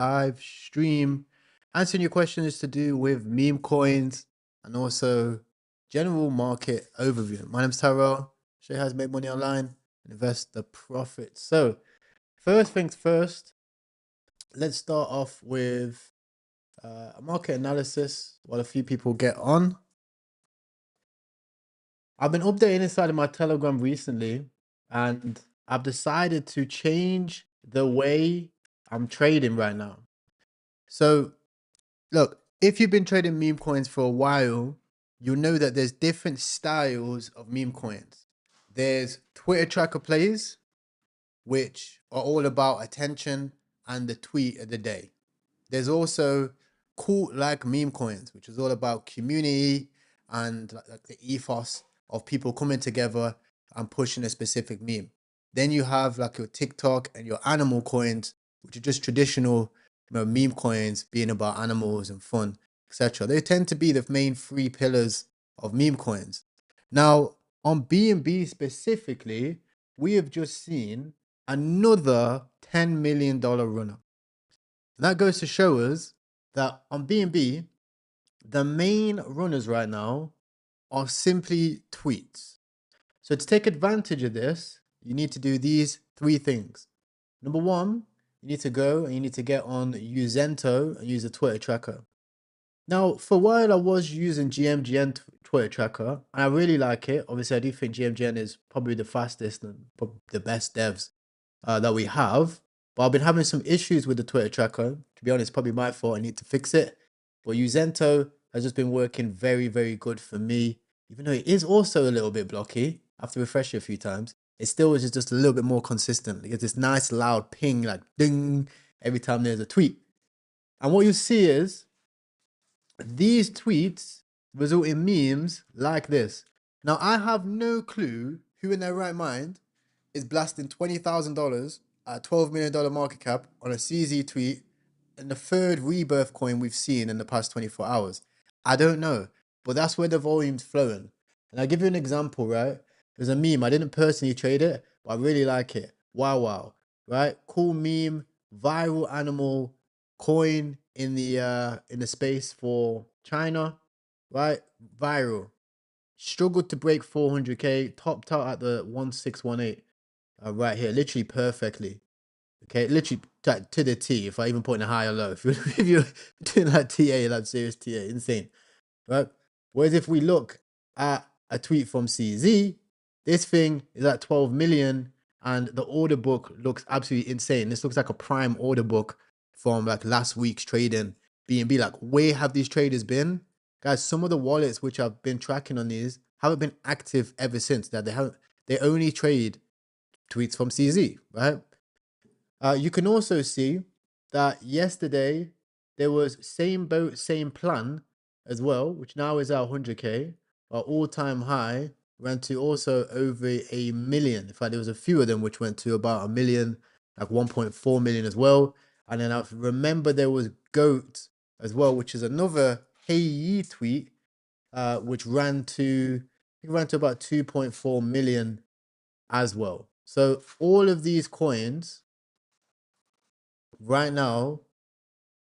live stream, answering your questions to do with meme coins and also general market overview. My name's Tyrell. Show you how to make money online and invest the profits. So first things first, let's start off with a market analysis while a few people get on. I've been updating inside of my Telegram recently, and I've decided to change the way I'm trading right now. So look, if you've been trading meme coins for a while, you'll know that there's different styles of meme coins. There's Twitter tracker plays, which are all about attention and the tweet of the day. There's also cult-like meme coins, which is all about community and like the ethos of people coming together and pushing a specific meme. Then you have like your TikTok and your animal coins, which are just traditional meme coins being about animals and fun, etc. They tend to be the main three pillars of meme coins. Now, on BNB specifically, we have just seen another $10 million runner. And that goes to show us that on BNB, the main runners right now are simply tweets. So to take advantage of this, you need to do these three things. Number one, you need to go and you need to get on Uzento and use a Twitter tracker. Now, for a while, I was using GMGN Twitter tracker, and I really like it. Obviously, I do think GMGN is probably the fastest and the best devs that we have. But I've been having some issues with the Twitter tracker. To be honest, probably my fault. I need to fix it. But Uzento has just been working very, very good for me. Even though it is also a little bit blocky, I have to refresh it a few times. It still is just a little bit more consistent. It gets this nice loud ping, like ding, every time there's a tweet. And what you see is these tweets result in memes like this. Now, I have no clue who in their right mind is blasting $20,000 at $12 million market cap on a CZ tweet and the third rebirth coin we've seen in the past 24 hours. I don't know, but that's where the volume's flowing. And I'll give you an example, right? There's a meme. I didn't personally trade it, but I really like it. Wow, right? Cool meme, viral animal coin in the space for China, right? Viral. Struggled to break 400k, topped out at the 1618 right here, literally perfectly. Okay, literally to the T. If I even put in a high or low, if you're doing like TA, like serious TA, insane, right? Whereas if we look at a tweet from CZ, this thing is at 12 million, and the order book looks absolutely insane. This looks like a prime order book from like last week's trading. BNB, like where have these traders been, guys? Some of the wallets which I've been tracking on these haven't been active ever since. That they only trade tweets from CZ, right? You can also see that yesterday there was same boat, same plan as well, which now is at 100k. Our all-time high went to also over a million. In fact, there was a few of them which went to about a million, like 1.4 million as well. And then I remember there was GOAT as well, which is another Hey Ye tweet, which ran to about 2.4 million as well. So all of these coins right now,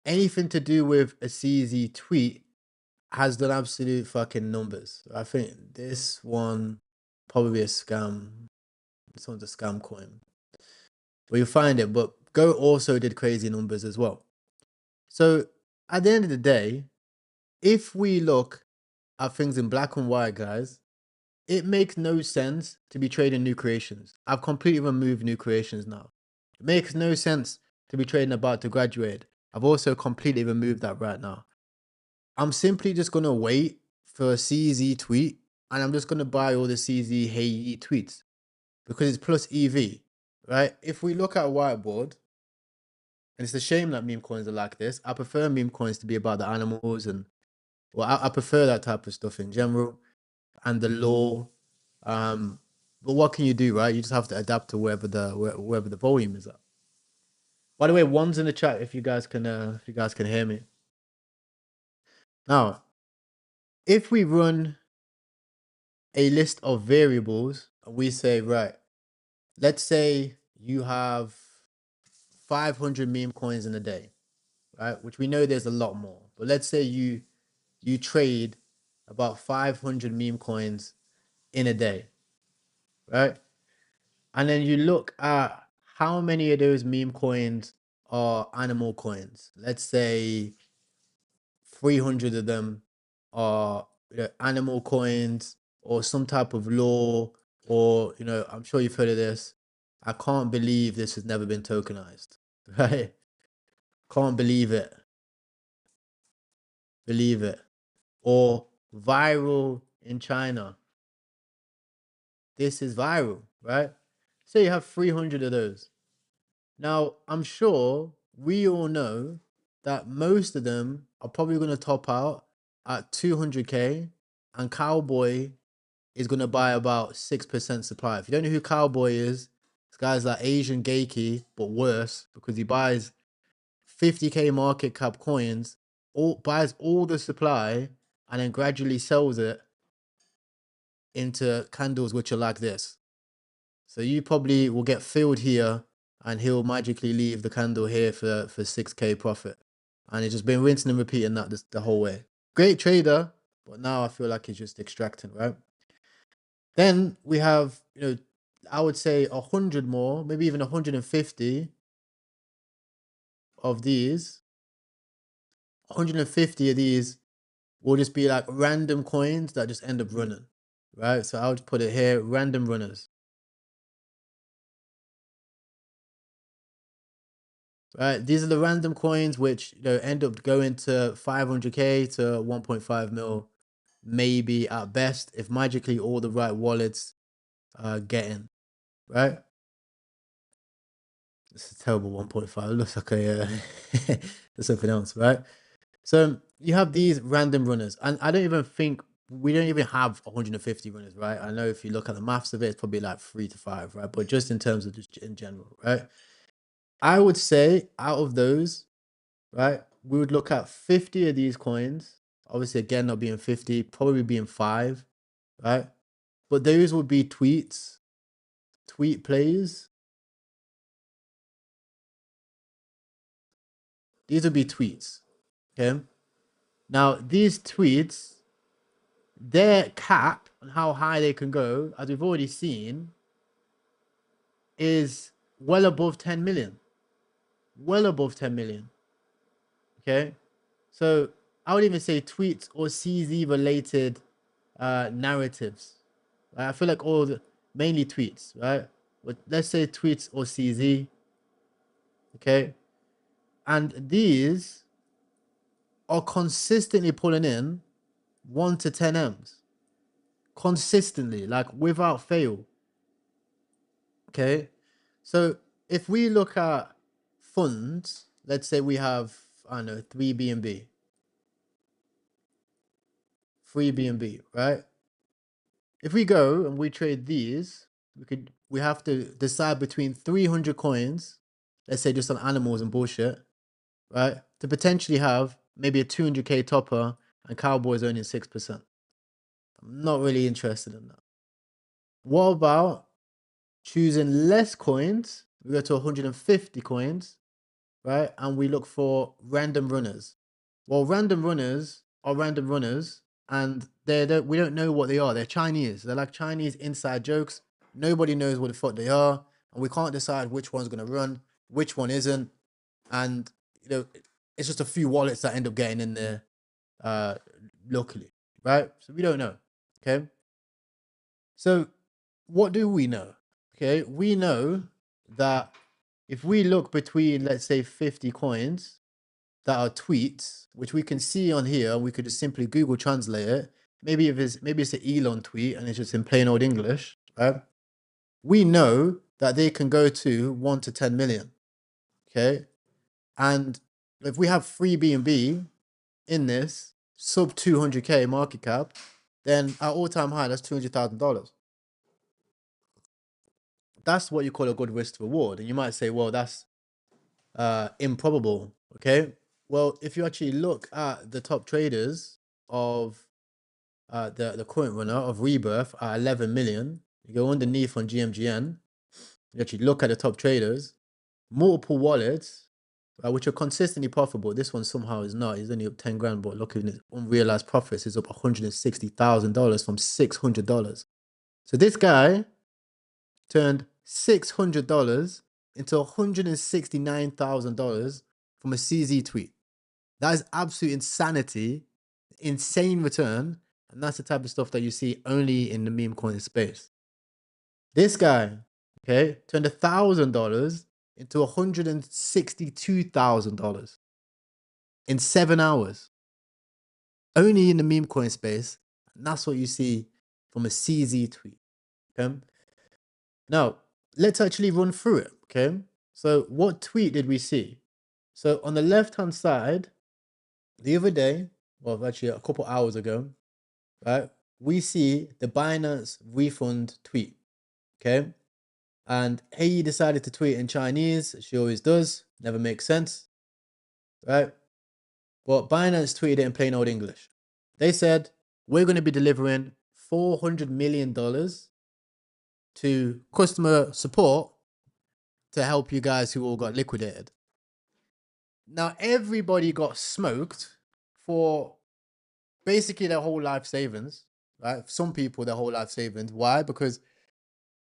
anything to do with a CZ tweet has done absolute fucking numbers. I think this one probably a scam. This one's a scam coin. Well, you'll find it, but Go also did crazy numbers as well. So at the end of the day, if we look at things in black and white, guys, it makes no sense to be trading new creations. I've completely removed new creations now. It makes no sense to be trading about to graduate. I've also completely removed that right now. I'm simply just going to wait for a CZ tweet, and I'm just going to buy all the CZ Hey Ye tweets because it's plus EV, right? If we look at a whiteboard, and it's a shame that meme coins are like this. I prefer meme coins to be about the animals and, well, I prefer that type of stuff in general and the law. But what can you do, right? You just have to adapt to wherever the volume is at. By the way, one's in the chat if you guys can hear me. Now, if we run a list of variables, we say, right, let's say you have 500 meme coins in a day. right? Which we know there's a lot more. But let's say you trade about 500 meme coins in a day, right? And then you look at how many of those meme coins are animal coins. Let's say 300 of them are animal coins or some type of law, or I'm sure you've heard of this. I can't believe this has never been tokenized, right? Can't believe it. Believe it. Or viral in China. This is viral, right? Say you have 300 of those. Now, I'm sure we all know that most of them are probably going to top out at 200K, and Cowboy is going to buy about 6% supply. If you don't know who Cowboy is, this guy's like Asian Geeky, but worse, because he buys 50K market cap coins, buys all the supply, and then gradually sells it into candles which are like this. So you probably will get filled here, and he'll magically leave the candle here for 6K profit. And it's just been rinsing and repeating that the whole way. Great trader, but now I feel like he's just extracting, right? Then we have, I would say 100 more, maybe even 150 of these. 150 of these will just be like random coins that just end up running, right? So I'll just put it here, random runners. Right, these are the random coins which end up going to 500K to 1.5 mil, maybe at best, if magically all the right wallets get in, right? It's a terrible 1.5. It looks like there's something else, right? So you have these random runners, and I don't even think we don't even have 150 runners, right? I know if you look at the maths of it, it's probably like 3 to 5, right? But just in terms of just in general, right? I would say out of those, right, we would look at 50 of these coins. Obviously, again, not being 50, probably being 5, right? But those would be tweets, tweet plays. These would be tweets, okay? Now, these tweets, their cap on how high they can go, as we've already seen, is well above 10 million. Well above 10 million, okay? So I would even say tweets or CZ related narratives. Right? I feel like mainly tweets, right? But let's say tweets or CZ, okay? And these are consistently pulling in 1 to 10 M's. Consistently, like without fail. Okay? So if we look at funds, let's say we have, I don't know, 3 BNB. 3 BNB, right? If we go and we trade these, we have to decide between 300 coins, let's say just on animals and bullshit, right? To potentially have maybe a 200K topper, and Cowboys owning 6%. I'm not really interested in that. What about choosing less coins? We go to 150 coins, right? And we look for random runners. Well, random runners are random runners, and we don't know what they are. They're Chinese. They're like Chinese inside jokes. Nobody knows what the fuck they are, and we can't decide which one's gonna run, which one isn't, and it's just a few wallets that end up getting in there locally, right? So we don't know. Okay. So what do we know? Okay, we know that if we look between, let's say, 50 coins that are tweets, which we can see on here, we could just simply Google translate it. Maybe it's an Elon tweet and it's just in plain old English, right? We know that they can go to 1 to 10 million. Okay. And if we have 3 BNB in this sub 200K market cap, then our all-time high, that's $200,000. That's what you call a good risk to reward. And you might say, well, that's improbable. Okay. Well, if you actually look at the top traders of the current runner of Rebirth at 11 million, you go underneath on GMGN, you actually look at the top traders, multiple wallets, which are consistently profitable. This one somehow is not. He's only up 10 grand, but looking at unrealized profits, is up $160,000 from $600. So this guy turned $600 into $169,000 from a CZ tweet. That is absolute insanity, insane return. And that's the type of stuff that you see only in the meme coin space. This guy, okay, turned $1,000 into $162,000 in 7 hours. Only in the meme coin space. And that's what you see from a CZ tweet. Okay. Now, let's actually run through it. Okay. So, what tweet did we see? So, on the left hand side, the other day, well, actually a couple hours ago, right, we see the Binance refund tweet. Okay. And he decided to tweet in Chinese. She always does. Never makes sense. Right. But Binance tweeted it in plain old English. They said, we're going to be delivering $400 million to customer support to help you guys who all got liquidated. Now, everybody got smoked for basically their whole life savings, right? Some people, their whole life savings. Why? Because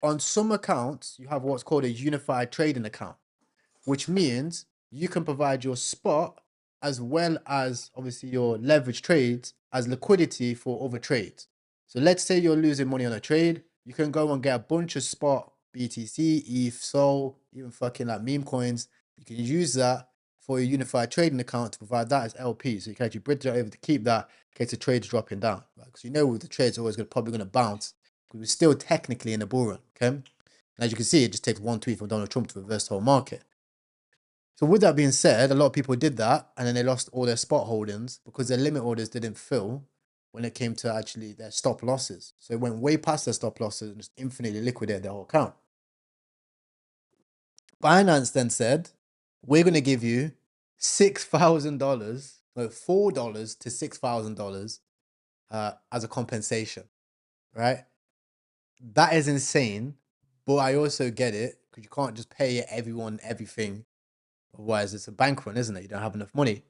on some accounts, you have what's called a unified trading account, which means you can provide your spot as well as obviously your leverage trades as liquidity for other trades. So let's say you're losing money on a trade, you can go and get a bunch of spot BTC, ETH, SOL, even fucking like meme coins. You can use that for your unified trading account to provide that as LP. So you can actually bridge that over to keep that in case the trade's dropping down. Because you know with the trade's always probably going to bounce because we're still technically in a bull run. Okay. And as you can see, it just takes one tweet from Donald Trump to reverse the whole market. So with that being said, a lot of people did that and then they lost all their spot holdings because their limit orders didn't fill when it came to actually their stop losses. So it went way past their stop losses and just infinitely liquidated their whole account. Binance then said, we're going to give you $6,000, no, $4 to $6,000 as a compensation, right? That is insane, but I also get it because you can't just pay everyone everything. Otherwise, it's a bank run, isn't it? You don't have enough money.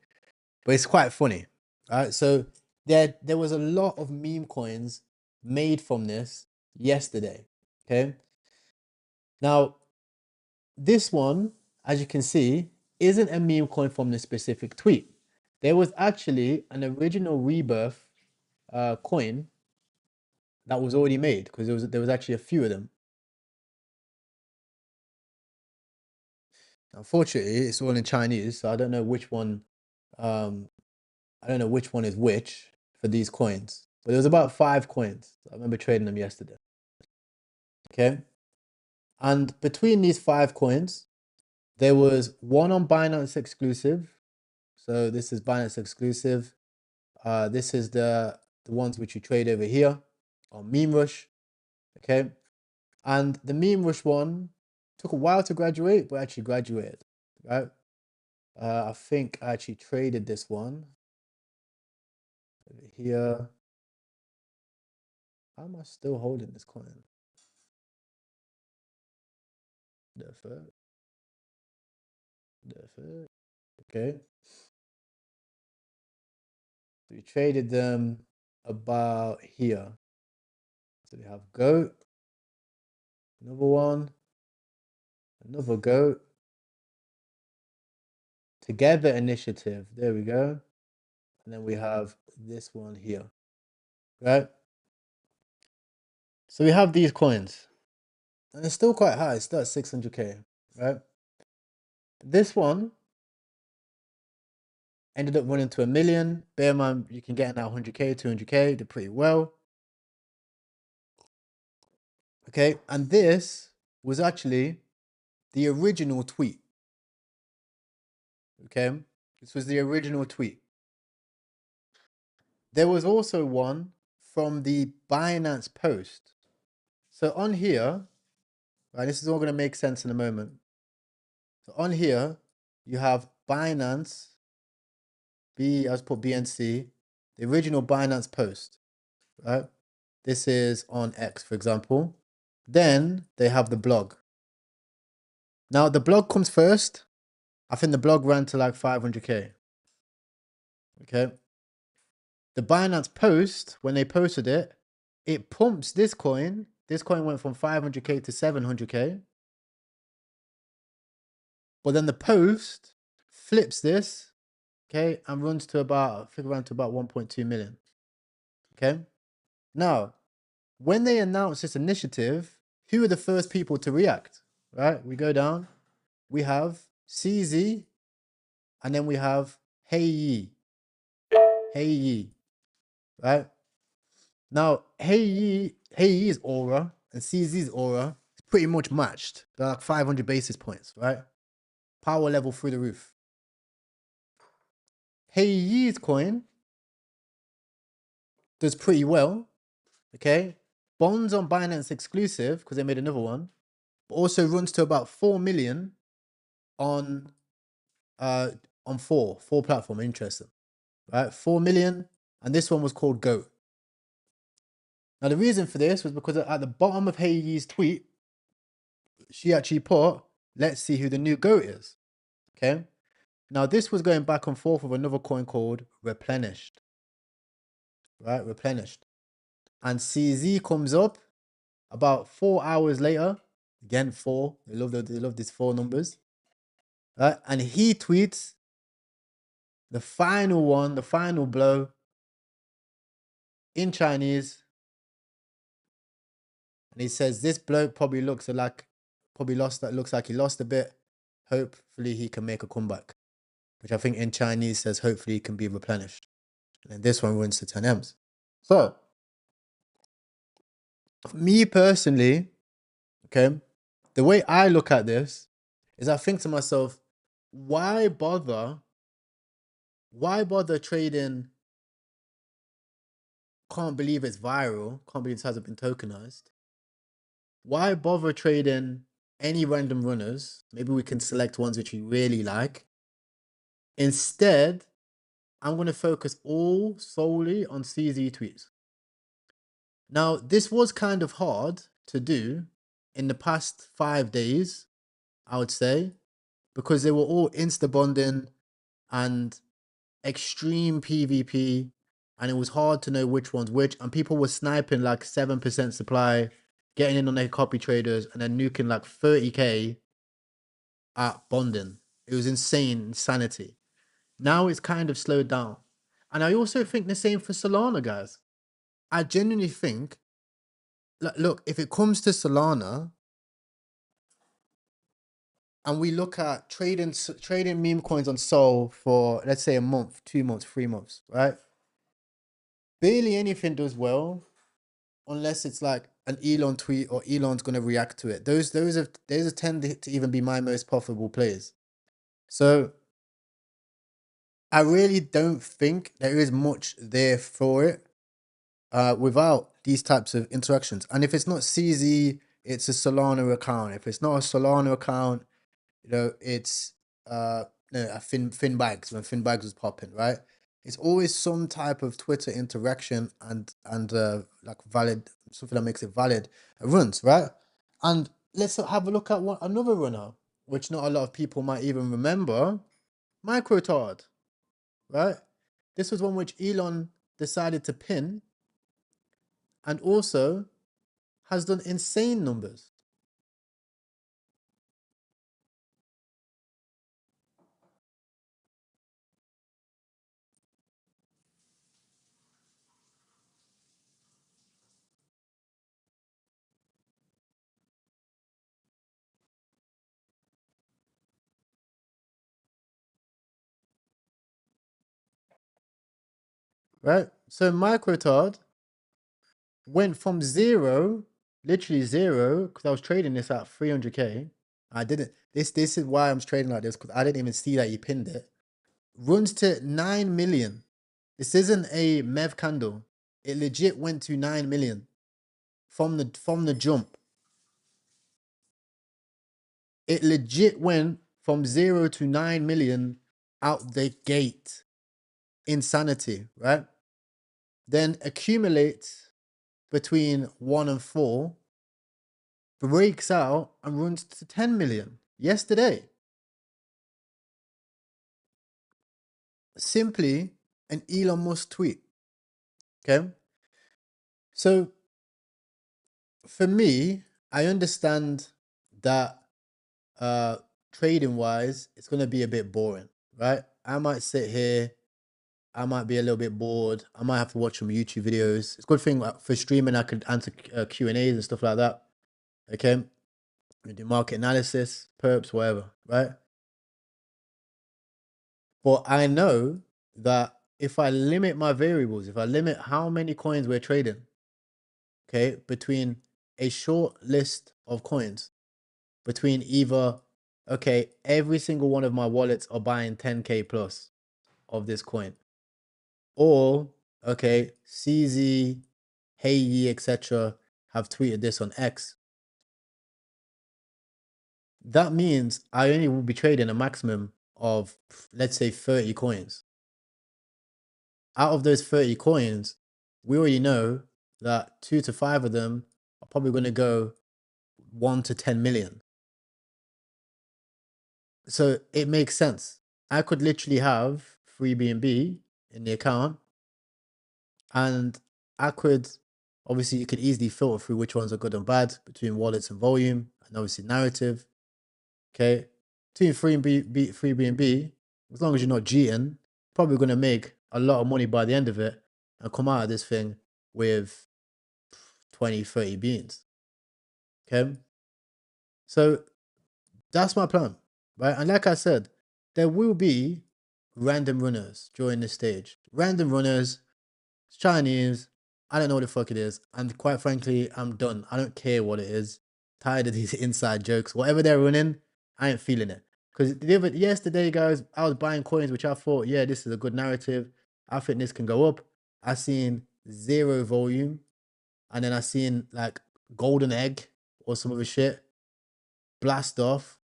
But it's quite funny, right? So there was a lot of meme coins made from this yesterday, okay? Now, this one, as you can see, isn't a meme coin from this specific tweet. There was actually an original rebirth coin that was already made because there was actually a few of them. Unfortunately, it's all in Chinese, so I don't know which one. I don't know which one is which for these coins, but there was about 5 coins. I remember trading them yesterday. Okay, and between these 5 coins, there was one on Binance exclusive. So this is Binance exclusive. This is the ones which you trade over here on Meme Rush. Okay, and the Meme Rush one took a while to graduate, but actually graduated. Right. I think I actually traded this one over here. How am I still holding this coin? The fuck? Okay. So we traded them about here. So we have goat, another one, another goat. Together initiative. There we go. And then we have this one here. Right? So we have these coins. And it's still quite high. It's still at 600k. Right? This one ended up running to 1 million. Bear in mind, you can get in at 100k, 200k. They're pretty well. Okay. And this was actually the original tweet. Okay. This was the original tweet. There was also one from the Binance post. So on here, right, this is all going to make sense in a moment. So on here, you have Binance, I'll put BNC, the original Binance post, right? This is on X, for example. Then they have the blog. Now, the blog comes first, I think the blog ran to like 500K. Okay. The Binance post, when they posted it, it pumps this coin. This coin went from 500K to 700K. But then the post flips this, okay, and runs to about, I think around to about 1.2 million. Okay. Now, when they announced this initiative, who were the first people to react? Right? We go down, we have CZ, and then we have Hey Ye. Hey Ye. Right? Now, Hey Ye is aura, and CZ's aura is pretty much matched. They're like 500 basis points, right? Power level through the roof. Hey Ye's coin does pretty well, okay? Bonds on Binance exclusive, because they made another one, but also runs to about 4 million on four platform. Interesting, right? 4 million, and this one was called GOAT. Now the reason for this was because at the bottom of Hey Ye's tweet, she actually put, "Let's see who the new GOAT is." Okay. Now this was going back and forth with another coin called Replenished, right? Replenished, and CZ comes up about 4 hours later. Again, four. They love these four numbers, right? And he tweets the final one, the final blow in Chinese. And he says, this bloke probably looks like, looks like he lost a bit. Hopefully he can make a comeback. Which I think in Chinese says, hopefully he can be replenished. And then this one runs to 10 M's. So, me personally, okay, the way I look at this is I think to myself, why bother trading? Can't believe it's viral. Can't believe this hasn't been tokenized. Why bother trading any random runners? Maybe we can select ones which we really like. Instead, I'm going to focus all solely on CZ tweets. Now, this was kind of hard to do in the past 5 days, I would say, because they were all insta bonding and extreme PvP, and it was hard to know which one's which, and people were sniping like 7% supply, getting in on their copy traders, and then nuking like 30K at bonding. It was insanity. Now it's kind of slowed down. And I also think the same for Solana, guys. I genuinely think, look, if it comes to Solana, and we look at trading meme coins on Sol for, let's say, a month, 2 months, 3 months, right? Barely anything does well unless it's like an Elon tweet or Elon's going to react to it. Those tend to even be my most profitable plays. So I really don't think there is much there for it without these types of interactions. And if it's not CZ, it's a Solana account. If it's not a Solana account, you know, it's Finbags, when Finbags was popping, right? It's always some type of Twitter interaction and like valid, something that makes it valid runs, right? And let's have a look at another runner, which not a lot of people might even remember, Microtard, right? This was one which Elon decided to pin and also has done insane numbers. Right? So Microtard went from zero, literally zero, because I was trading this at 300K. I didn't. This is why I'm trading like this, because I didn't even see that he pinned it. Runs to 9 million. This isn't a MEV candle. It legit went to 9 million from the jump. It legit went from 0 to 9 million out the gate. Insanity, right? Then accumulates between 1 and 4, breaks out and runs to 10 million yesterday. simply an Elon Musk tweet. Okay. So for me, I understand that trading wise, it's gonna be a bit boring, right? I might sit here, I might be a little bit bored. I might have to watch some YouTube videos. It's a good thing for streaming. I could answer Q&As and stuff like that. Okay, we do market analysis, perps, whatever, right? But I know that if I limit my variables, if I limit how many coins we're trading, okay, between a short list of coins, between either, okay, every single one of my wallets are buying 10K plus of this coin, or okay, CZ, Hey, etc. have tweeted this on X. That means I only will be trading a maximum of, let's say, 30 coins. Out of those 30 coins, we already know that 2 to 5 of them are probably going to go 1 to 10 million. So it makes sense. I could literally have free BNB in the account, and I could, obviously, you could easily filter through which ones are good and bad between wallets and volume, and obviously narrative. Okay, between free BNB, as long as you're not cheating, probably going to make a lot of money by the end of it and come out of this thing with 20, 30 beans. Okay, so that's my plan, right? And like I said, there will be random runners during this stage. Random runners, it's Chinese. I don't know what the fuck it is. And quite frankly, I'm done. I don't care what it is. Tired of these inside jokes. Whatever they're running, I ain't feeling it. Because yesterday, guys, I was buying coins, which I thought, yeah, this is a good narrative. I think this can go up. I seen zero volume. And then I seen like golden egg or some other shit blast off,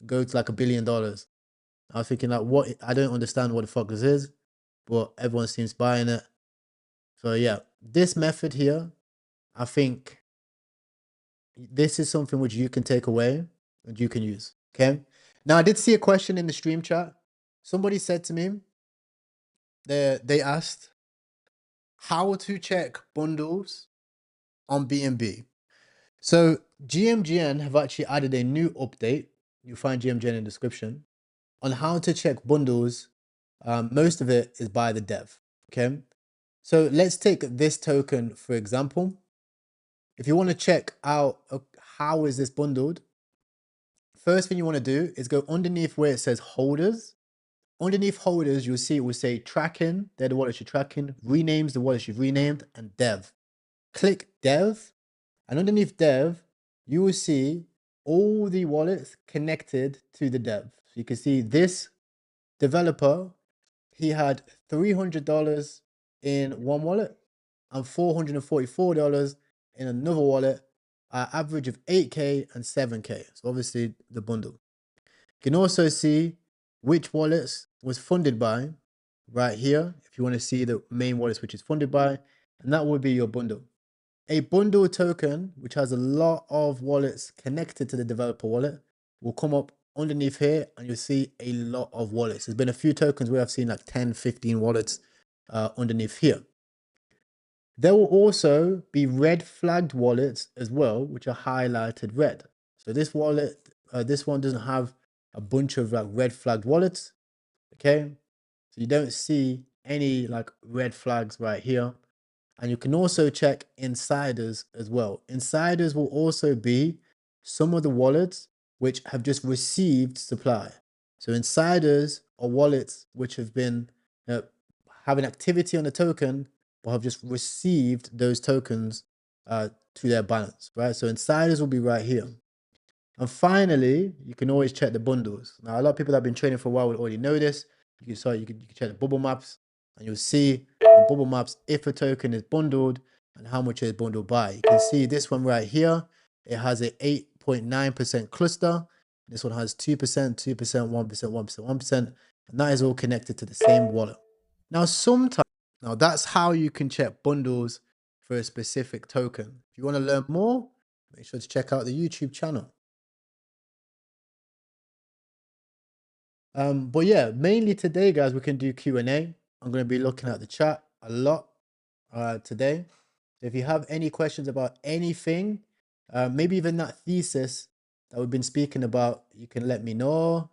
go to like $1 billion. I was thinking like, what? I don't understand what the fuck this is, but everyone seems buying it. So yeah, this method here, I think this is something which you can take away and you can use. Okay. Now I did see a question in the stream chat. Somebody said to me, they asked how to check bundles on BNB. So GMGN have actually added a new update. You'll find GMGN in the description on how to check bundles. Most of it is by the dev. Okay. So let's take this token, for example. If you want to check out how is this bundled, first thing you want to do is go underneath where it says holders. Underneath holders, you'll see it will say tracking. They're the wallets you're tracking. Renames, the wallets you've renamed, and dev. Click dev, and underneath dev, you will see all the wallets connected to the dev. So you can see this developer, he had $300 in one wallet and $444 in another wallet, average of 8K and 7K. So obviously the bundle. You can also see which wallets was funded by right here. If you want to see the main wallets which is funded by, and that would be your bundle. A bundle token, which has a lot of wallets connected to the developer wallet, will come up underneath here and you'll see a lot of wallets. There's been a few tokens where I've seen like 10, 15 wallets underneath here. There will also be red flagged wallets as well, which are highlighted red. So this wallet, this one doesn't have a bunch of like red flagged wallets. Okay. So you don't see any like red flags right here. And you can also check insiders as well. Insiders will also be some of the wallets which have just received supply. So insiders are wallets which have been having activity on the token, but have just received those tokens to their balance, right? So insiders will be right here. And finally, you can always check the bundles. Now, a lot of people that have been trading for a while will already know this. You can check the bubble maps, and you'll see on bubble maps if a token is bundled and how much it is bundled by. You can see this one right here. It has a 8.9% cluster. This one has 2%, 2%, 1%, 1%, 1%, and that is all connected to the same wallet. Now, that's how you can check bundles for a specific token. If you want to learn more, make sure to check out the YouTube channel. But yeah, mainly today, guys, we can do Q&A. I'm going to be looking at the chat a lot today. If you have any questions about anything, maybe even that thesis that we've been speaking about, you can let me know.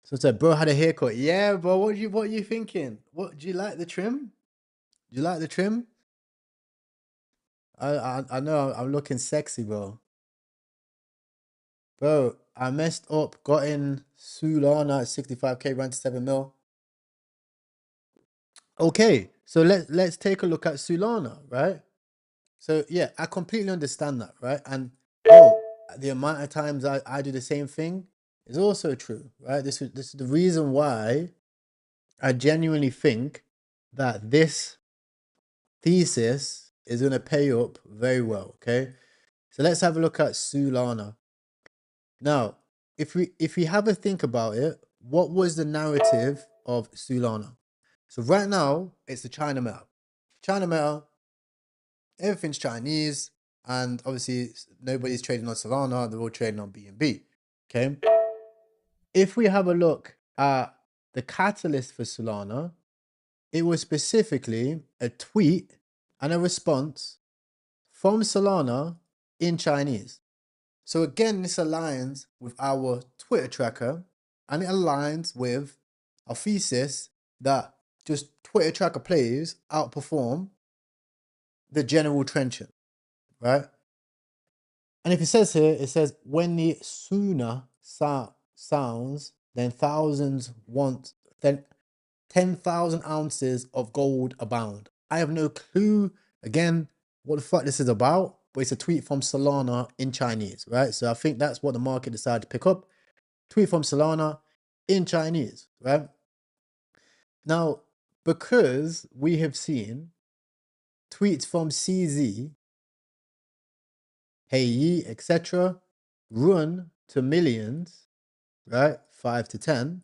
So it's like, bro, had a haircut. Yeah, bro. What are you thinking? What do you like the trim? Do you like the trim? I know I'm looking sexy, bro. Bro, I messed up, got in Solana at 65K, ran to 7 mil. Okay, so let's take a look at Solana, right? So yeah, I completely understand that, right? And oh, the amount of times I do the same thing is also true, right? This is the reason why I genuinely think that this thesis is going to pay up very well. Okay, so let's have a look at Solana. Now, if we have a think about it, what was the narrative of Solana? So right now, it's the China Meta. China Meta, everything's Chinese, and obviously nobody's trading on Solana, they're all trading on BNB. Okay. If we have a look at the catalyst for Solana, it was specifically a tweet and a response from Solana in Chinese. So again, this aligns with our Twitter tracker, and it aligns with our thesis that just Twitter tracker plays outperform the general trenchant, right? And if it says here, it says when the sooner sounds, then then 10,000 ounces of gold abound. I have no clue again what the fuck this is about, but it's a tweet from Solana in Chinese, right? So I think that's what the market decided to pick up. Tweet from Solana in Chinese, right? Now, because we have seen tweets from CZ, Hey Yi, etc., run to millions, right? 5 to 10.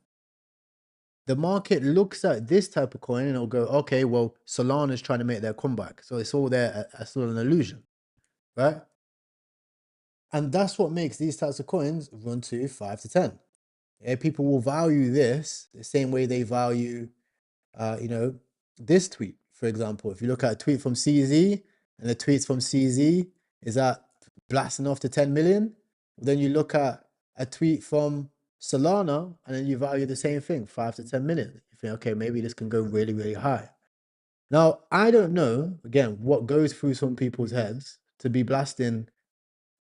The market looks at this type of coin and it'll go, okay, well, Solana's trying to make their comeback. So it's all there as still an illusion, right? And that's what makes these types of coins run to 5 to 10. Yeah, people will value this the same way they value, this tweet, for example. If you look at a tweet from CZ and the tweets from CZ is that blasting off to 10 million, then you look at a tweet from Solana and then you value the same thing, 5 to 10 million. You think, okay, maybe this can go really, really high. Now, I don't know, again, what goes through some people's heads to be blasting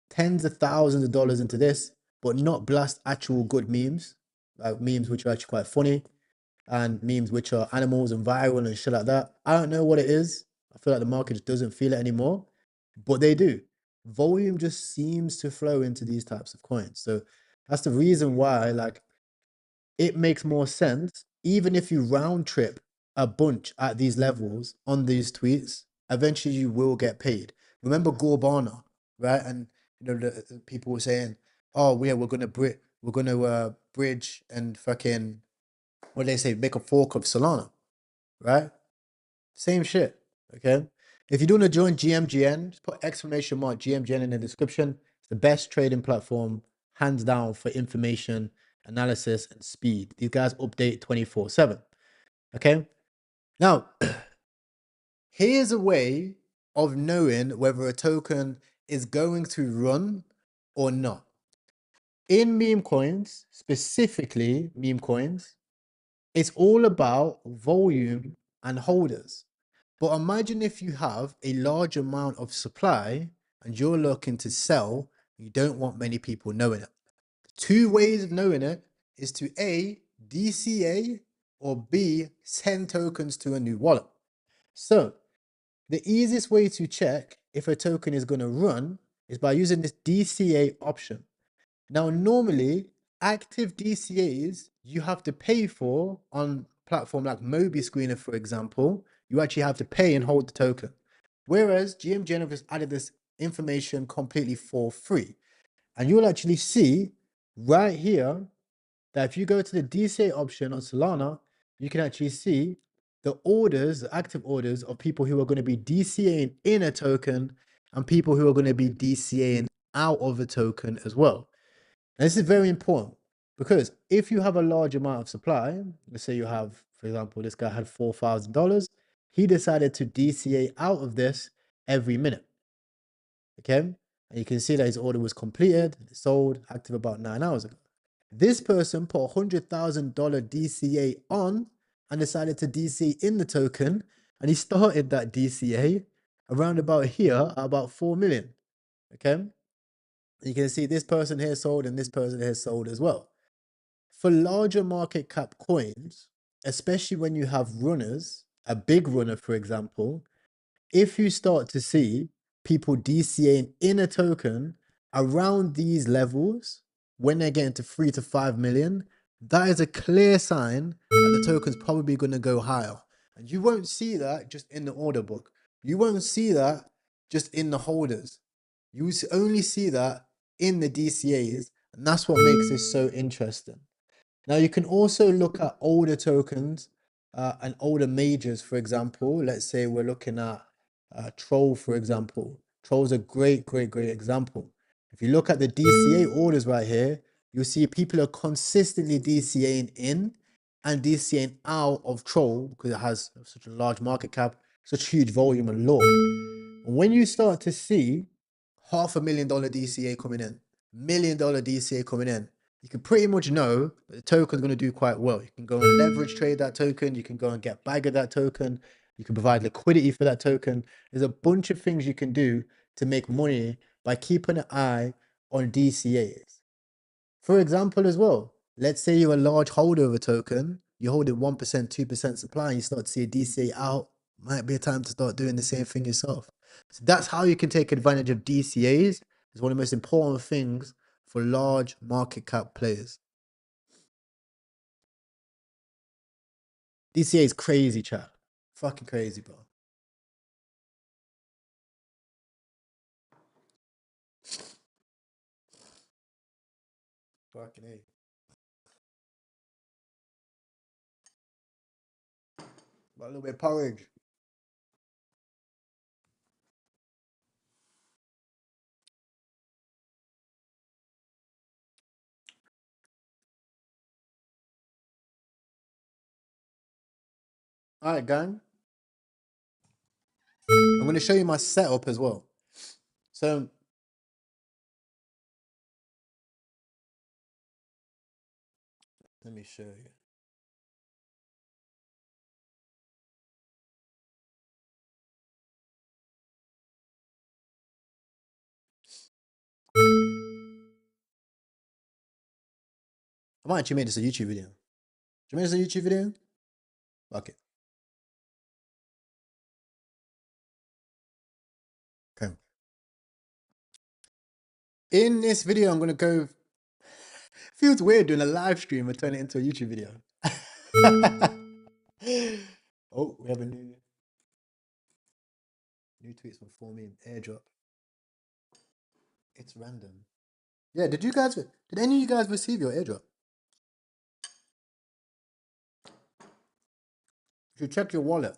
tens of thousands of dollars into this, but not blast actual good memes, like memes which are actually quite funny and memes which are animals and viral and shit like that. I don't know what it is. I feel like the market just doesn't feel it anymore, but they do. Volume just seems to flow into these types of coins. So that's the reason why, like, it makes more sense, even if you round trip a bunch at these levels on these tweets, eventually you will get paid. Remember Gorbana, right? And the people were saying, "Oh, yeah, we're gonna bridge and fucking what do they say, make a fork of Solana," right? Same shit. Okay. If you do want to join GMGN, just put exclamation mark GMGN in the description. It's the best trading platform, hands down, for information, analysis, and speed. These guys update 24/7. Okay. Now, here's a way of knowing whether a token is going to run or not. In meme coins, specifically meme coins, it's all about volume and holders. But imagine if you have a large amount of supply and you're looking to sell, you don't want many people knowing it. Two ways of knowing it is to A, DCA, or B, send tokens to a new wallet. So the easiest way to check if a token is going to run is by using this DCA option. Now, normally, active DCAs you have to pay for on platform like Mobi Screener, for example. You actually have to pay and hold the token. Whereas GMGN has added this information completely for free. And you'll actually see right here that if you go to the DCA option on Solana, you can actually see the orders, the active orders of people who are going to be DCAing in a token and people who are going to be DCAing out of a token as well. And this is very important because if you have a large amount of supply, let's say you have, for example, this guy had $4,000, he decided to DCA out of this every minute. Okay. And you can see that his order was completed, sold, active about 9 hours ago. This person put $100,000 DCA on and decided to DCA in the token. And he started that DCA around about here at about 4 million. Okay. You can see this person here sold and this person here sold as well. For larger market cap coins, especially when you have runners, a big runner, for example, if you start to see people DCAing in a token around these levels, when they're getting to 3 to 5 million, that is a clear sign that the token's probably going to go higher. And you won't see that just in the order book. You won't see that just in the holders. You only see that in the DCAs. And that's what makes this so interesting. Now, you can also look at older tokens and older majors, for example. Let's say we're looking at Troll, for example. Troll's a great example. If you look at the DCA orders right here, you'll see people are consistently DCAing in and DCAing out of Troll because it has such a large market cap, such huge volume and law. When you start to see $500,000 DCA coming in, $1 million DCA coming in, you can pretty much know that the token is going to do quite well. You can go and leverage trade that token. You can go and get bag of that token. You can provide liquidity for that token. There's a bunch of things you can do to make money by keeping an eye on DCAs. For example, as well, let's say you're a large holder of a token, you hold it 1%, 2% supply, and you start to see a DCA out, might be a time to start doing the same thing yourself. So that's how you can take advantage of DCAs. It's one of the most important things for large market cap players. DCA is crazy, chat. Fucking crazy, bro. Fucking A. Got a little bit of porridge. All right, gang. I'm going to show you my setup as well. So, let me show you. I might actually make this a YouTube video. Should I make this a YouTube video? Fuck it. Okay. In this video, I'm going to go. Feels weird doing a live stream and turn it into a YouTube video. Oh, we have a new tweets from 4 me airdrop. It's random. Yeah, did any of you guys receive your airdrop? You should check your wallet.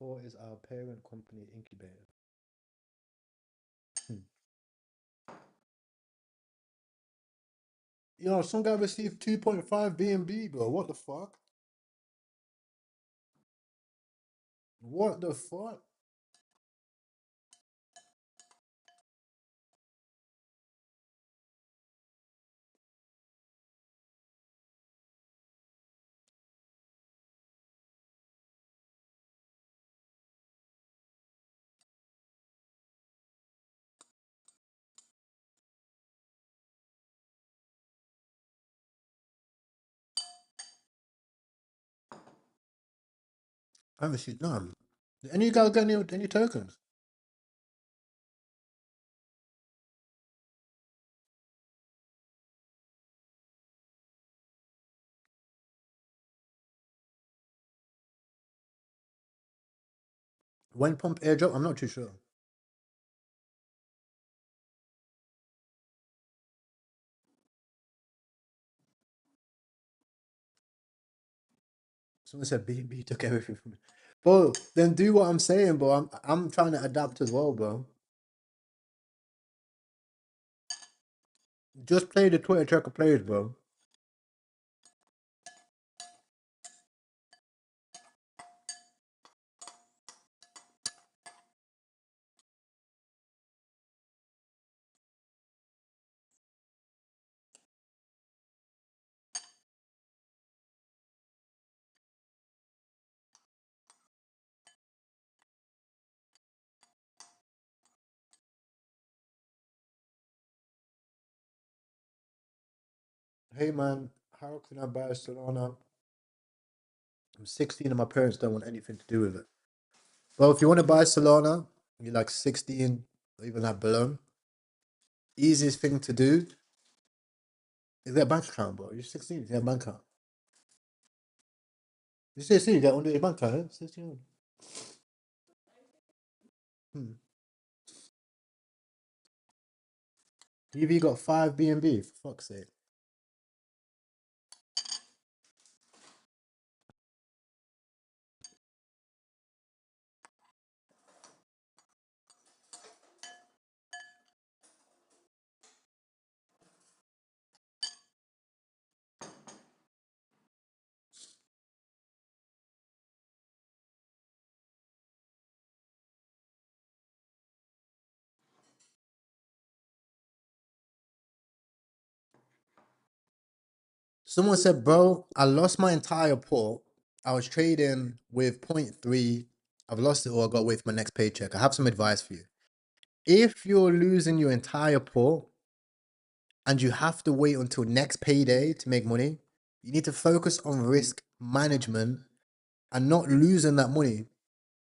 Or is our parent company incubator? Yo, some guy received 2.5 BNB, bro. What the fuck? What the fuck? I haven't seen none. Did any of you guys get any tokens? When pump airdrop? I'm not too sure. Someone said BB took everything from me. Bro, then do what I'm saying, bro. I'm trying to adapt as well, bro. Just play the Twitter tracker players, bro. Hey man, how can I buy a Solana? I'm 16 and my parents don't want anything to do with it. Well, if you want to buy Solana, you're like 16 or even like below. Easiest thing to do is get a bank account, bro. You're 16, you get a bank account. You're 16, you get under your bank account, eh? 16. Hmm. You've got 5 BNB, for fuck's sake. Someone said, bro, I lost my entire port. I was trading with point 0.3. I've lost it all. I got to wait for my next paycheck. I have some advice for you. If you're losing your entire port and you have to wait until next payday to make money, you need to focus on risk management and not losing that money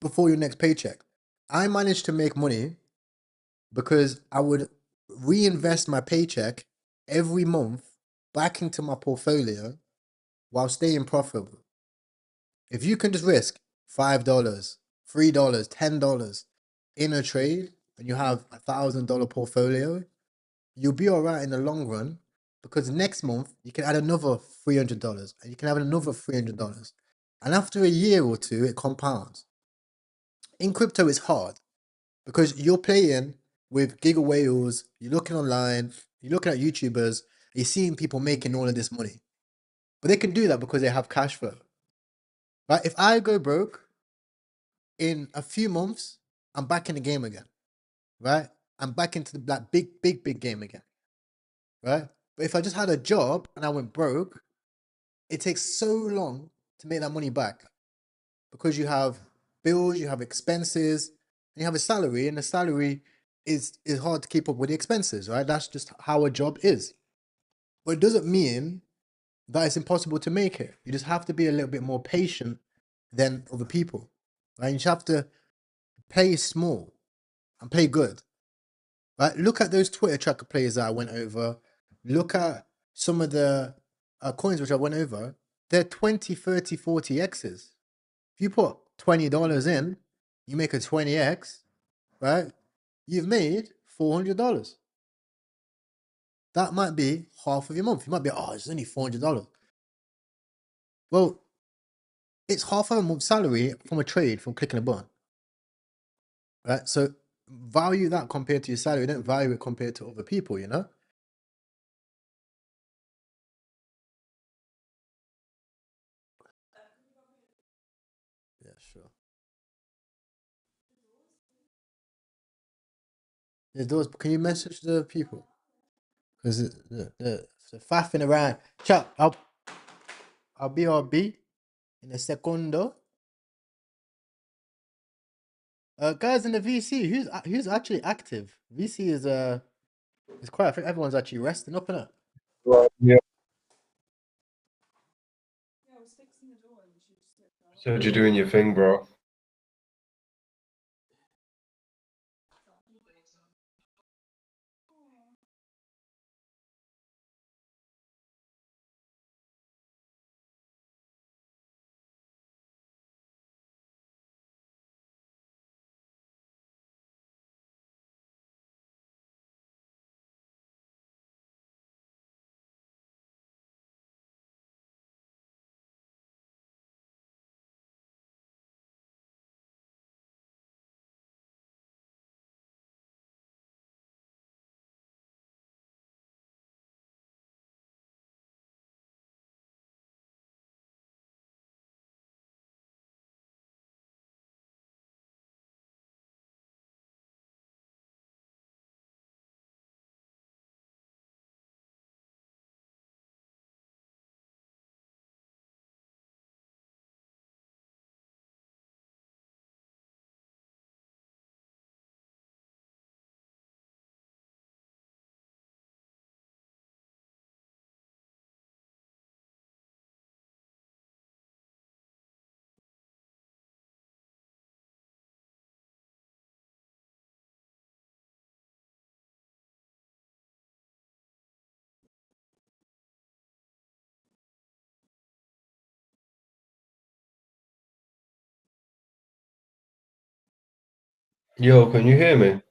before your next paycheck. I managed to make money because I would reinvest my paycheck every month back into my portfolio while staying profitable. If you can just risk $5, $3, $10 in a trade and you have $1,000 portfolio, you'll be all right in the long run because next month you can add another $300 and you can have another $300. And after a year or two, it compounds. In crypto, it's hard because you're playing with giga whales, you're looking online, you're looking at YouTubers, you're seeing people making all of this money. But they can do that because they have cash flow. Right? If I go broke in a few months, I'm back in the game again. Right? I'm back into the like big game again. Right? But if I just had a job and I went broke, it takes so long to make that money back because you have bills, you have expenses, and you have a salary, and the salary is hard to keep up with the expenses, right? That's just how a job is. But it doesn't mean that it's impossible to make it. You just have to be a little bit more patient than other people, right? You just have to play small and play good, right? Look at those Twitter tracker players that I went over. Look at some of the coins which I went over. They're 20, 30, 40 X's. If you put $20 in, you make a 20x, right? You've made $400. That might be half of your month. You might be, oh, it's only $400. Well, it's half of a month's salary from a trade from clicking a button, right? So value that compared to your salary. Don't value it compared to other people, you know? Yeah, sure. Yeah, those, can you message the people? Because the faffing around. Chat, I'll be RB in a secondo. Guys in the VC, who's actually active? VC is quiet. I think everyone's actually resting up in it. Right, yeah. Said you're doing your thing, bro. Yo, can you hear me?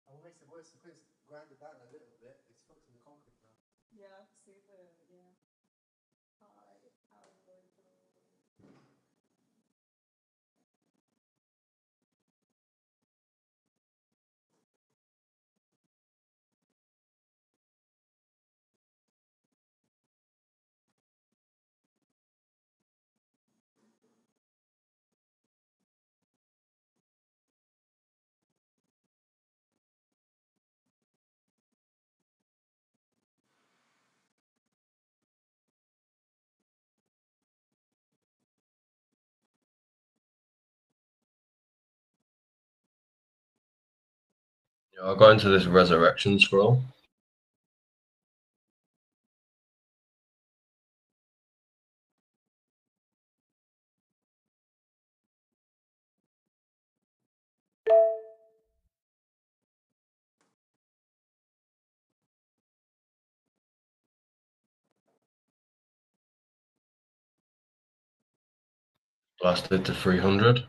I will make the voice grind it down a little bit. It's fucked in the concrete now. Yo, I got into this resurrection scroll. Blasted to 300.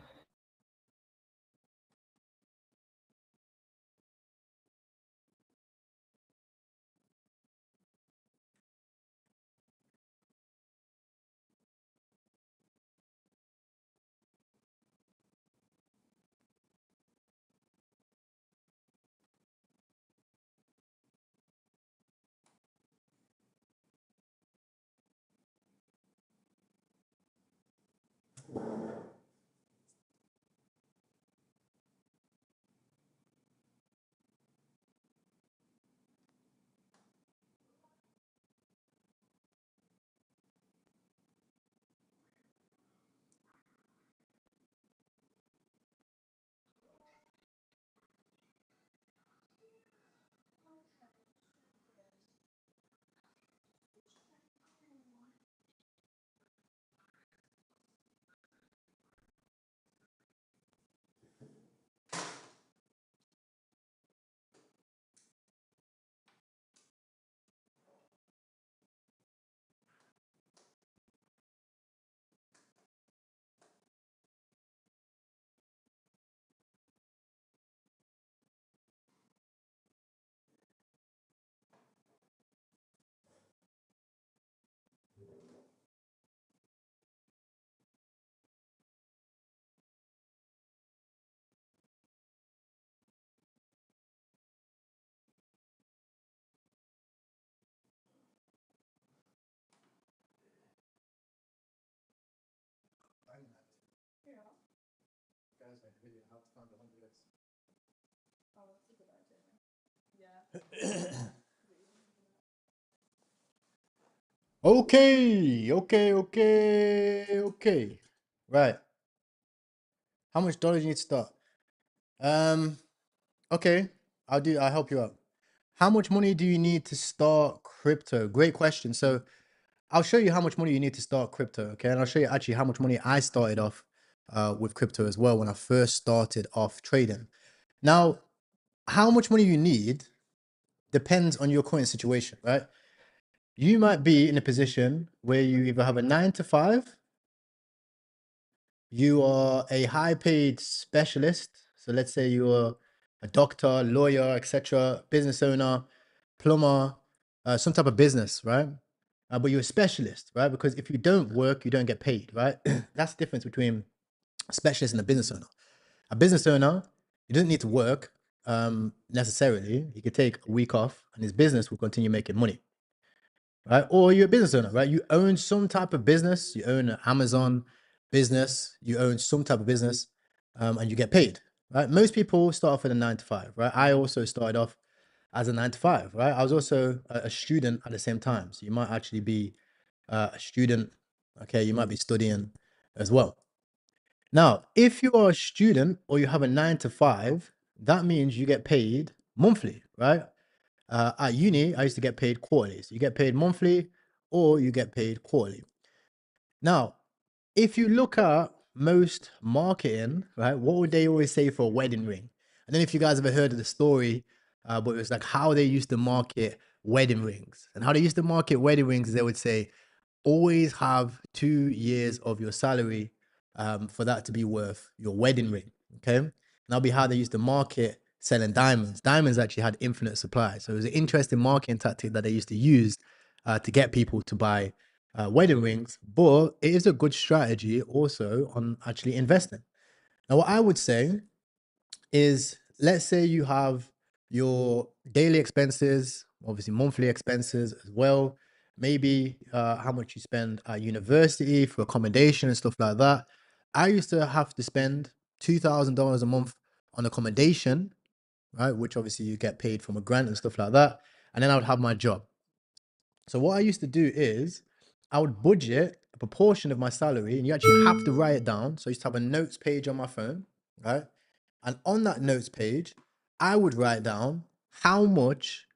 Okay. Right. How much dollars you need to start? Okay. I'll help you out. How much money do you need to start crypto? Great question. So I'll show you how much money you need to start crypto, okay? And I'll show you actually how much money I started off with crypto as well when I first started off trading. Now, how much money you need depends on your current situation, right? You might be in a position where you either have a 9 to 5, you are a high paid specialist. So let's say you're a doctor, lawyer, etc., business owner, plumber, some type of business, right? But you're a specialist, right? Because if you don't work, you don't get paid, right? That's the difference between a specialist and a business owner. A business owner, he doesn't need to work necessarily. He could take a week off and his business will continue making money, right? Or you're a business owner, right? You own some type of business. You own an Amazon business. You own some type of business, and you get paid, right? Most people start off at a 9 to 5, right? I also started off as a 9 to 5, right? I was also a student at the same time, so you might actually be a student. Okay, you might be studying as well. Now, if you are a student or you have a 9 to 5, that means you get paid monthly, right? At uni, I used to get paid quarterly. So you get paid monthly or you get paid quarterly. Now, if you look at most marketing, right, what would they always say for a wedding ring? I don't know if you guys ever heard of the story, but it was like how they used to market wedding rings. And how they used to market wedding rings is they would say, always have 2 years of your salary for that to be worth your wedding ring. Okay. And that'll be how they used to market selling diamonds. Diamonds actually had infinite supply. So it was an interesting marketing tactic that they used to use to get people to buy wedding rings. But it is a good strategy also on actually investing. Now, what I would say is, let's say you have your daily expenses, obviously monthly expenses as well, maybe how much you spend at university for accommodation and stuff like that. I used to have to spend $2,000 a month on accommodation, right? Which obviously you get paid from a grant and stuff like that. And then I would have my job. So what I used to do is I would budget a proportion of my salary, and you actually have to write it down. So I used to have a notes page on my phone, right? And on that notes page, I would write down how much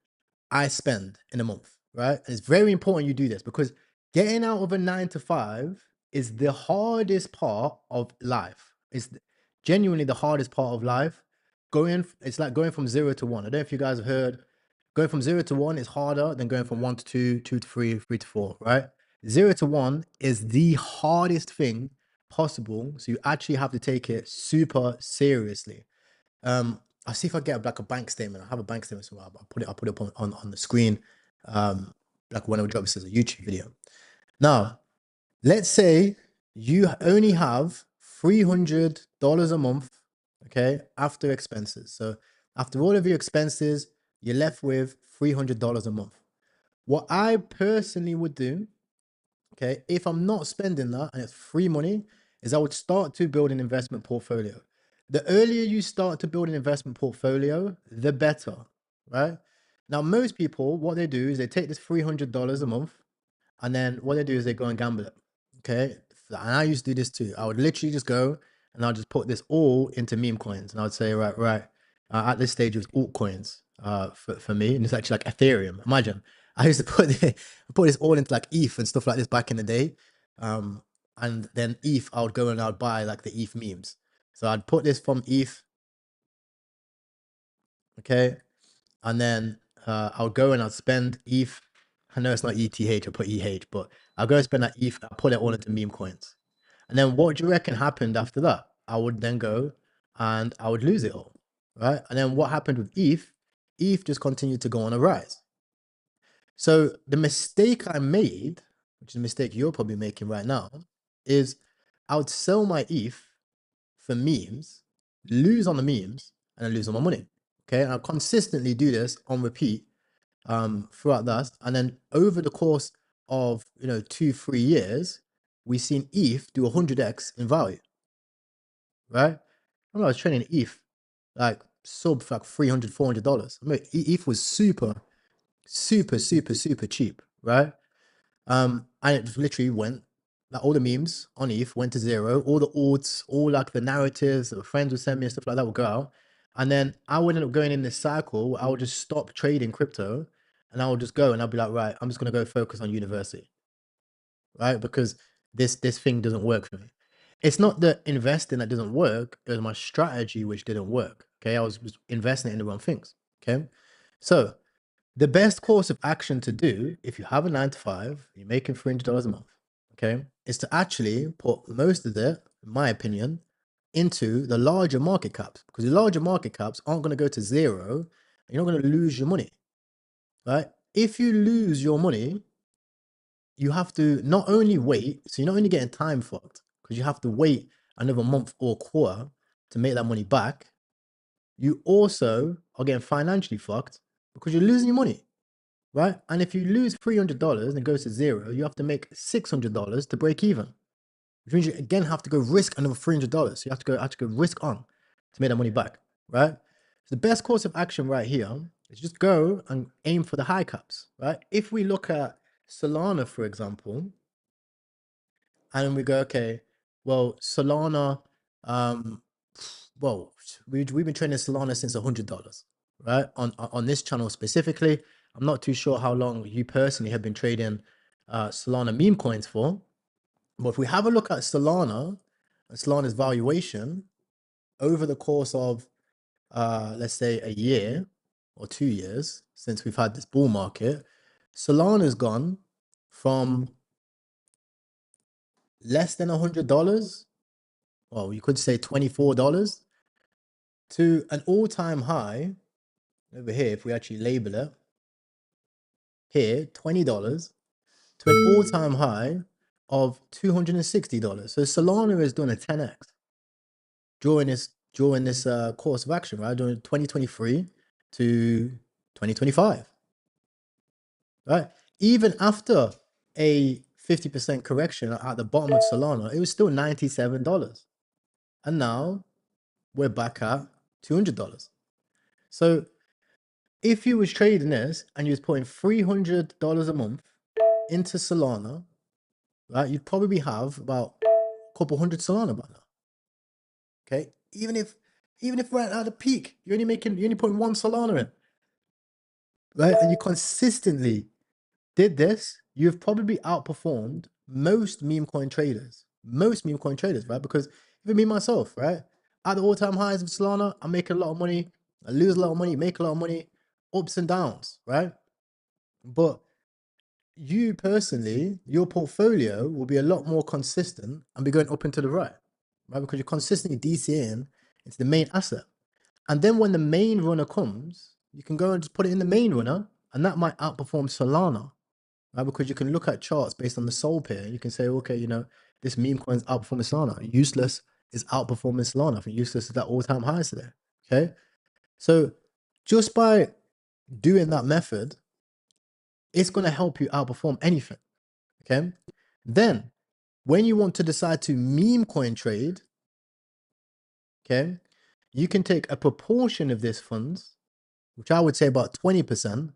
I spend in a month, right? And it's very important you do this because getting out of a 9 to 5 is the hardest part of life. It's genuinely the hardest part of life. It's like going from 0 to 1. I don't know if you guys have heard, going from 0 to 1 is harder than going from 1 to 2, 2 to 3, 3 to 4, right? 0 to 1 is the hardest thing possible. So you actually have to take it super seriously. I'll see if I get like a bank statement. I have a bank statement somewhere. I'll put it up on the screen. Like when I drop this as a YouTube video. Now, let's say you only have $300 a month, okay, after expenses. So after all of your expenses, you're left with $300 a month. What I personally would do, okay, if I'm not spending that and it's free money, is I would start to build an investment portfolio. The earlier you start to build an investment portfolio, the better, right? Now, most people, what they do is they take this $300 a month, and then what they do is they go and gamble it. Okay. And I used to do this too. I would literally just go and I'll just put this all into meme coins. And I would say, right. At this stage, it was altcoins for me. And it's actually like Ethereum. Imagine I used to put this all into like ETH and stuff like this back in the day. And then ETH, I would go and I'd buy like the ETH memes. So I'd put this from ETH. Okay. And then I'll go and I'll spend ETH. I know it's not ETH, I put EH, but I'll go and spend that ETH, I'll put it all into meme coins. And then what do you reckon happened after that? I would then go and I would lose it all, right? And then what happened with ETH? ETH just continued to go on a rise. So the mistake I made, which is a mistake you're probably making right now, is I would sell my ETH for memes, lose on the memes, and then lose on my money. Okay, and I'll consistently do this on repeat throughout that. And then over the course of 2-3 years, we've seen ETH do 100x in value, right? I remember I was trading ETH, like sub for like $300, $400. I mean, ETH was super cheap, right? And it literally went, like all the memes on ETH went to zero. All the odds, all like the narratives that friends would send me and stuff like that would go out. And then I would end up going in this cycle. I would just stop trading crypto and I would just go and I'd be like, right, I'm just gonna go focus on university, right? Because this thing doesn't work for me. It's not the investing that doesn't work, it was my strategy which didn't work. Okay. I was investing in the wrong things. Okay. So the best course of action to do if you have a 9 to 5, you're making $300 a month, okay, is to actually put most of it, in my opinion, into the larger market caps, because the larger market caps aren't going to go to zero and you're not going to lose your money, right? If you lose your money, you have to not only wait, so you're not only getting time fucked because you have to wait another month or quarter to make that money back. You also are getting financially fucked because you're losing your money. Right? And if you lose $300 and it goes to zero, you have to make $600 to break even, which means you again have to go risk another $300. So you have to go risk on to make that money back, right? So the best course of action right here is just go and aim for the high caps, right? If we look at Solana, for example, and we go, okay, well, Solana, um, well, we've been trading Solana since $100, right? On this channel specifically. I'm not too sure how long you personally have been trading Solana meme coins for, but if we have a look at Solana and Solana's valuation over the course of, let's say, a year or 2 years since we've had this bull market, Solana's gone from less than $100, well, you could say $24, to an all-time high over here. If we actually label it here, $20 to an all-time high of $260. So Solana has done a 10x during this course of action, right? During 2023 to 2025, right? Even after a 50% correction at the bottom of Solana, it was still $97, and now we're back at $200. So if you was trading this and you was putting $300 a month into Solana, right, you'd probably have about a couple hundred Solana by now. Okay, even if we're at the peak, you're only putting one Solana in, right? And you consistently did this, you've probably outperformed most meme coin traders. Right? Because even me myself, right? At the all-time highs of Solana, I'm making a lot of money, I lose a lot of money, make a lot of money, ups and downs, right? But you personally, your portfolio will be a lot more consistent and be going up and to the right, right? Because you're consistently DCAing into the main asset. And then when the main runner comes, you can go and just put it in the main runner, and that might outperform Solana, right? Because you can look at charts based on the SOL pair. You can say, okay, this meme coin is outperforming Solana. Useless is outperforming Solana. I think Useless is at all-time highs today. Okay. So just by doing that method, it's going to help you outperform anything. Okay. Then when you want to decide to meme coin trade, okay, you can take a proportion of this funds, which I would say about 20%,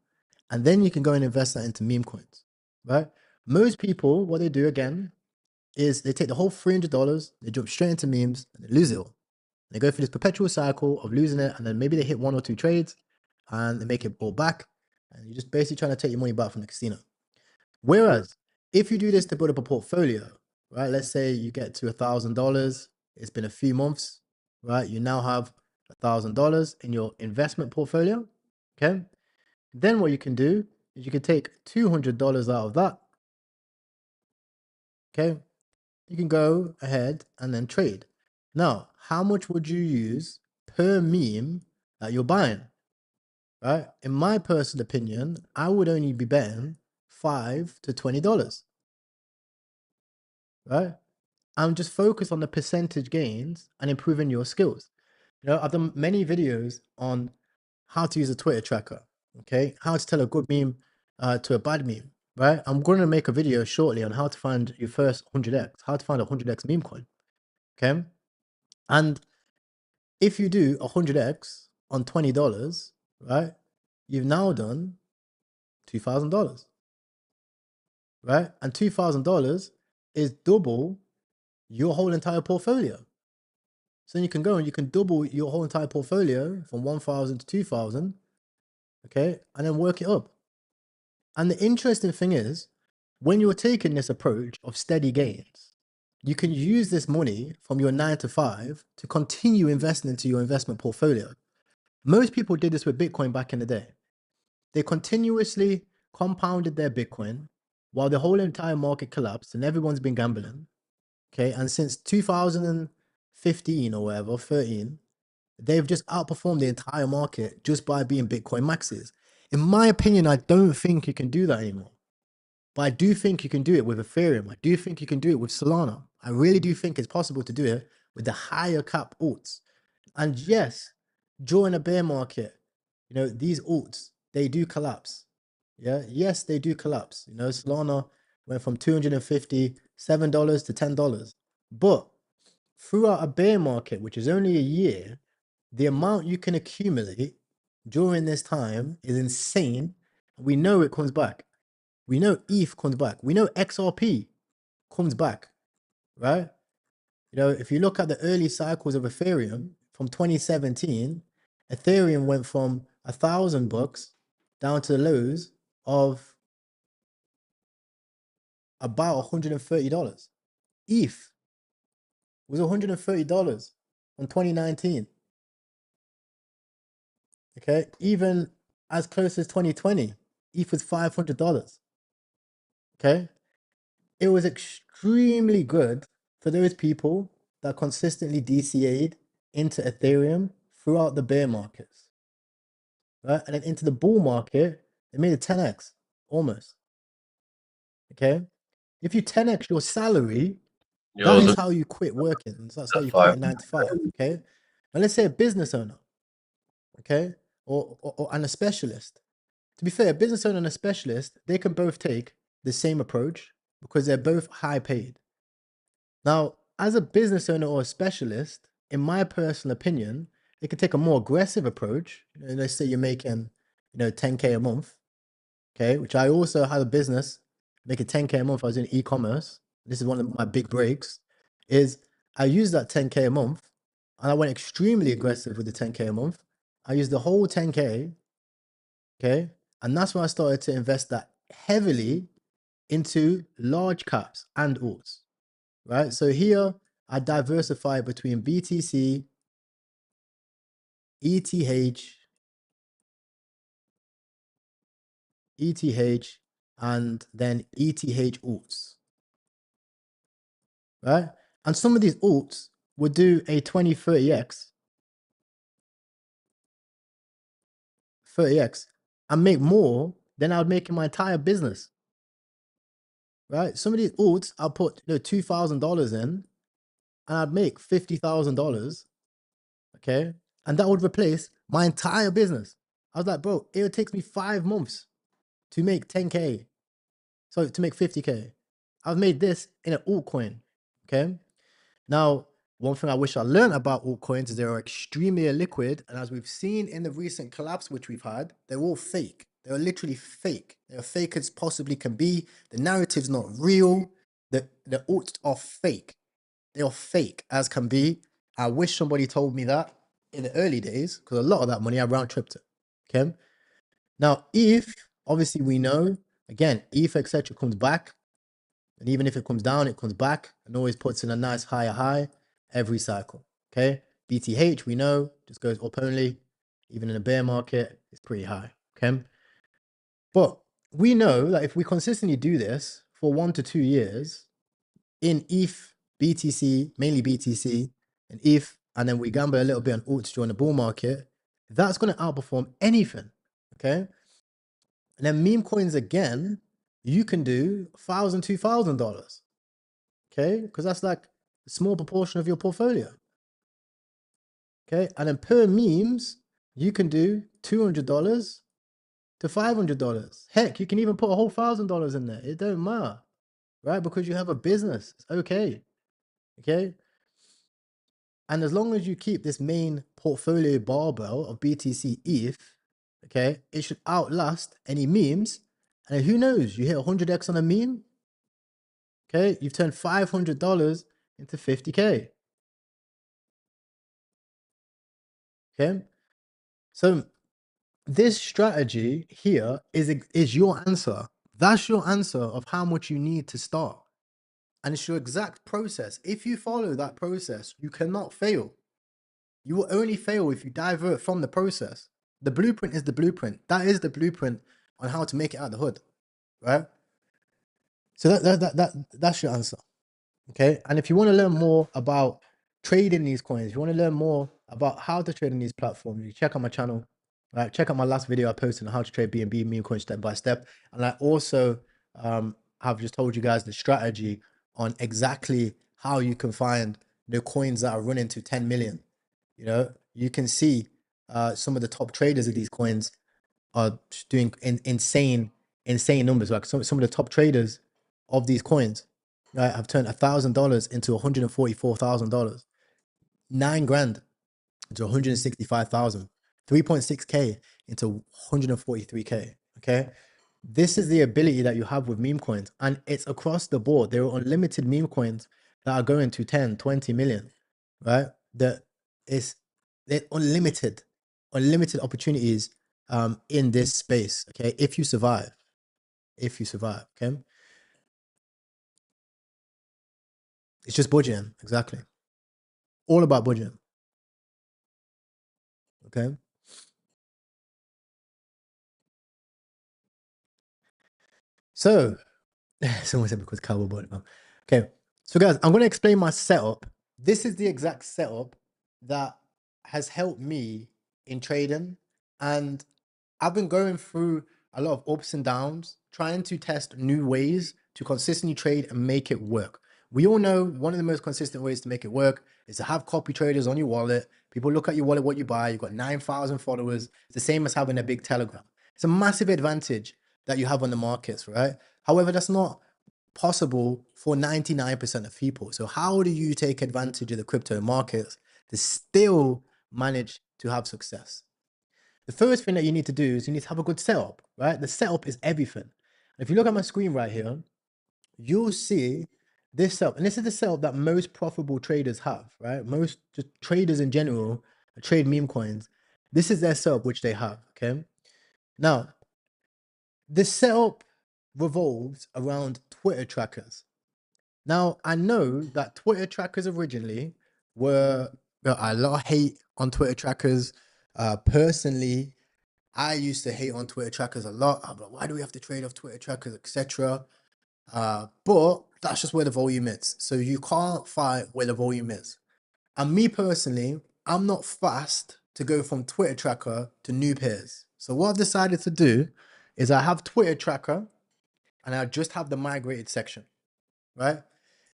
and then you can go and invest that into meme coins, right? Most people, what they do again is they take the whole $300, they jump straight into memes, and they lose it all. They go through this perpetual cycle of losing it, and then maybe they hit 1 or 2 trades, and they make it all back, and you're just basically trying to take your money back from the casino. Whereas, if you do this to build up a portfolio, right? Let's say you get to $1,000. It's been a few months, right? You now have $1,000 in your investment portfolio. Okay. Then what you can do is you can take $200 out of that. Okay. You can go ahead and then trade. Now, how much would you use per meme that you're buying? Right? In my personal opinion, I would only be betting $5 to $20. Right? I'm just focused on the percentage gains and improving your skills. I've done many videos on how to use a Twitter tracker, okay? How to tell a good meme to a bad meme, right? I'm going to make a video shortly on how to find your first 100x, how to find a 100x meme coin, okay? And If you do 100x on $20, right, you've now done $2,000, right? And $2,000 is double your whole entire portfolio. So you can go and you can double your whole entire portfolio from 1,000 to 2,000, okay, and then work it up. And the interesting thing is, when you're taking this approach of steady gains, you can use this money from your 9 to 5 to continue investing into your investment portfolio. Most people did this with Bitcoin back in the day. They continuously compounded their Bitcoin while the whole entire market collapsed and everyone's been gambling. Okay. And since 2015 or whatever, 13, they've just outperformed the entire market just by being Bitcoin maxes. In my opinion, I don't think you can do that anymore. But I do think you can do it with Ethereum. I do think you can do it with Solana. I really do think it's possible to do it with the higher cap alts. And yes, during a bear market, you know, these alts, they do collapse. Yeah, yes, they do collapse. You know, Solana went from $257 to $10. But throughout a bear market, which is only a year, the amount you can accumulate during this time is insane. We know it comes back. We know ETH comes back. We know XRP comes back, right? You know, if you look at the early cycles of Ethereum from 2017, Ethereum went from $1,000 down to the lows of about $130. ETH was $130 in 2019. Okay, even as close as 2020, ETH was $500. Okay, it was extremely good for those people that consistently DCA'd into Ethereum throughout the bear markets, right? And then into the bull market, it made a 10x almost. Okay, if you 10x your salary, that is how you quit working. That's how you quit a 9 to 5. Okay, and let's say a business owner, okay, or and a specialist. To be fair, a business owner and a specialist, they can both take the same approach because they're both high paid. Now, as a business owner or a specialist, in my personal opinion, they can take a more aggressive approach. You know, let's say you're making, 10K a month, okay, which I also had a business making 10K a month. I was in e-commerce. This is one of my big breaks, is I used that 10K a month and I went extremely aggressive with the 10K a month. I used the whole 10K, okay, and that's when I started to invest that heavily into large caps and alts, right? So here I diversify between BTC, ETH, and then ETH alts, right? And some of these alts would do a 20, 30x, and make more than I would make in my entire business, right? Some of these alts I'll put $2,000 in and I'd make $50,000, okay? And that would replace my entire business. I was like, bro, it takes me 5 months to make 10K. So to make 50K. I've made this in an altcoin, okay? Now, one thing I wish I learned about altcoins is they are extremely illiquid. And as we've seen in the recent collapse, which we've had, they're all fake. They're literally fake. They're fake as possibly can be. The narrative's not real. The alts are fake. They are fake as can be. I wish somebody told me that in the early days, because a lot of that money I round tripped it. Okay. Now, ETH, obviously we know, again, ETH, etc. comes back. And even if it comes down, it comes back and always puts in a nice higher high every cycle. Okay. BTH, we know, just goes up only. Even in a bear market, it's pretty high. Okay. But we know that if we consistently do this for 1 to 2 years in ETH, BTC, mainly BTC, and ETH, and then we gamble a little bit on alts during the bull market, that's going to outperform anything. Okay. And then meme coins again, you can do $1,000, $2,000. Okay. Because that's like a small proportion of your portfolio. Okay. And then per memes, you can do $200 to $500. Heck, you can even put a whole $1,000 in there. It don't matter, right? Because you have a business. It's okay. Okay. And as long as you keep this main portfolio barbell of BTC ETH, okay, it should outlast any memes. And who knows, you hit 100x on a meme, okay, you've turned $500 into 50K. Okay, so this strategy here is your answer. That's your answer of how much you need to start. And it's your exact process. If you follow that process, you cannot fail. You will only fail if you divert from the process. The blueprint is the blueprint. That is the blueprint on how to make it out of the hood, right? So that's your answer. Okay. And if you want to learn more about trading these coins, if you want to learn more about how to trade in these platforms, you check out my channel. Right, check out my last video I posted on how to trade BNB meme coin step by step. And I also have just told you guys the strategy on exactly how you can find the coins that are running to 10 million. You know, you can see some of the top traders of these coins are doing insane numbers. Like some of the top traders of these coins, right, have turned $1,000 into $144,000, $9,000 into 165,000, 3.6K into 143K. Okay. This is the ability that you have with meme coins, and it's across the board. There are unlimited meme coins that are going to 10, 20 million, right? That is unlimited opportunities in this space. Okay. If you survive, okay. It's just budgeting. Exactly. All about budgeting. Okay. So someone said because cowboy bought. Okay. So guys, I'm going to explain my setup. This is the exact setup that has helped me in trading. And I've been going through a lot of ups and downs, trying to test new ways to consistently trade and make it work. We all know one of the most consistent ways to make it work is to have copy traders on your wallet. People look at your wallet, what you buy. You've got 9,000 followers. It's the same as having a big Telegram. It's a massive advantage that you have on the markets, right? However, that's not possible for 99% of people. So how do you take advantage of the crypto markets to still manage to have success? The first thing that you need to do is you need to have a good setup, right? The setup is everything. If you look at my screen right here, you'll see this setup. And this is the setup that most profitable traders have, right? Most just traders in general trade meme coins. This is their setup, which they have, okay? Now, the setup revolves around Twitter trackers. Now, I know that Twitter trackers originally were a lot of hate on Twitter trackers. Personally, I used to hate on Twitter trackers a lot. I'm like, why do we have to trade off Twitter trackers, etc.? But that's just where the volume is. So you can't fight where the volume is. And me personally, I'm not fast to go from Twitter tracker to new pairs. So what I've decided to do is I have Twitter tracker and I just have the migrated section, right?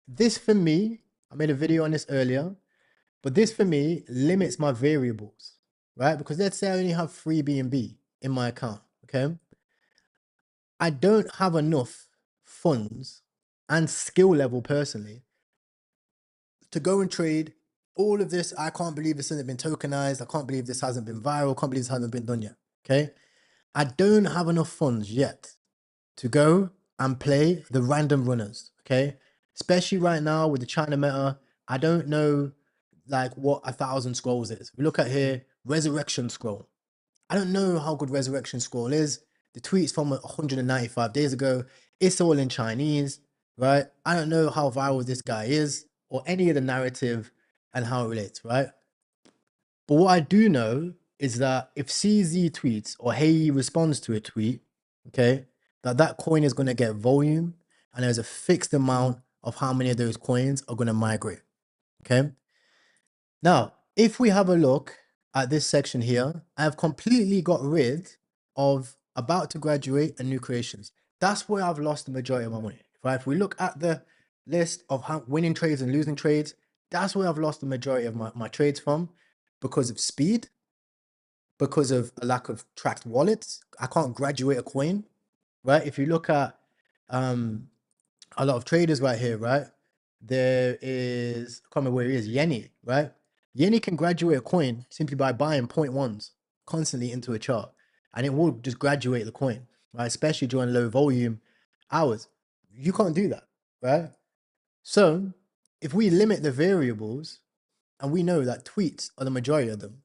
This for me, I made a video on this earlier, but this for me limits my variables, right? Because let's say I only have 3 BNB in my account, okay? I don't have enough funds and skill level personally to go and trade all of this. I can't believe this hasn't been tokenized. I can't believe this hasn't been viral. I can't believe this hasn't been done yet, okay? I don't have enough funds yet to go and play the random runners, okay? Especially right now with the China meta, I don't know like what 1,000 scrolls is. We look at here, resurrection scroll. I don't know how good resurrection scroll is. The tweet's from 195 days ago. It's all in Chinese, right? I don't know how viral this guy is or any of the narrative and how it relates, right? But what I do know is that if CZ tweets or Hey responds to a tweet, okay, that coin is going to get volume and there's a fixed amount of how many of those coins are going to migrate, okay? Now, if we have a look at this section here, I've completely got rid of about to graduate and new creations. That's where I've lost the majority of my money, right? If we look at the list of how winning trades and losing trades, that's where I've lost the majority of my trades from because of speed, because of a lack of tracked wallets. I can't graduate a coin, right? If you look at a lot of traders right here, right? There is, I can't remember where he is, Yenny, right? Yeni can graduate a coin simply by buying 0.1s constantly into a chart, and it will just graduate the coin, right? Especially during low volume hours. You can't do that, right? So if we limit the variables, and we know that tweets are the majority of them,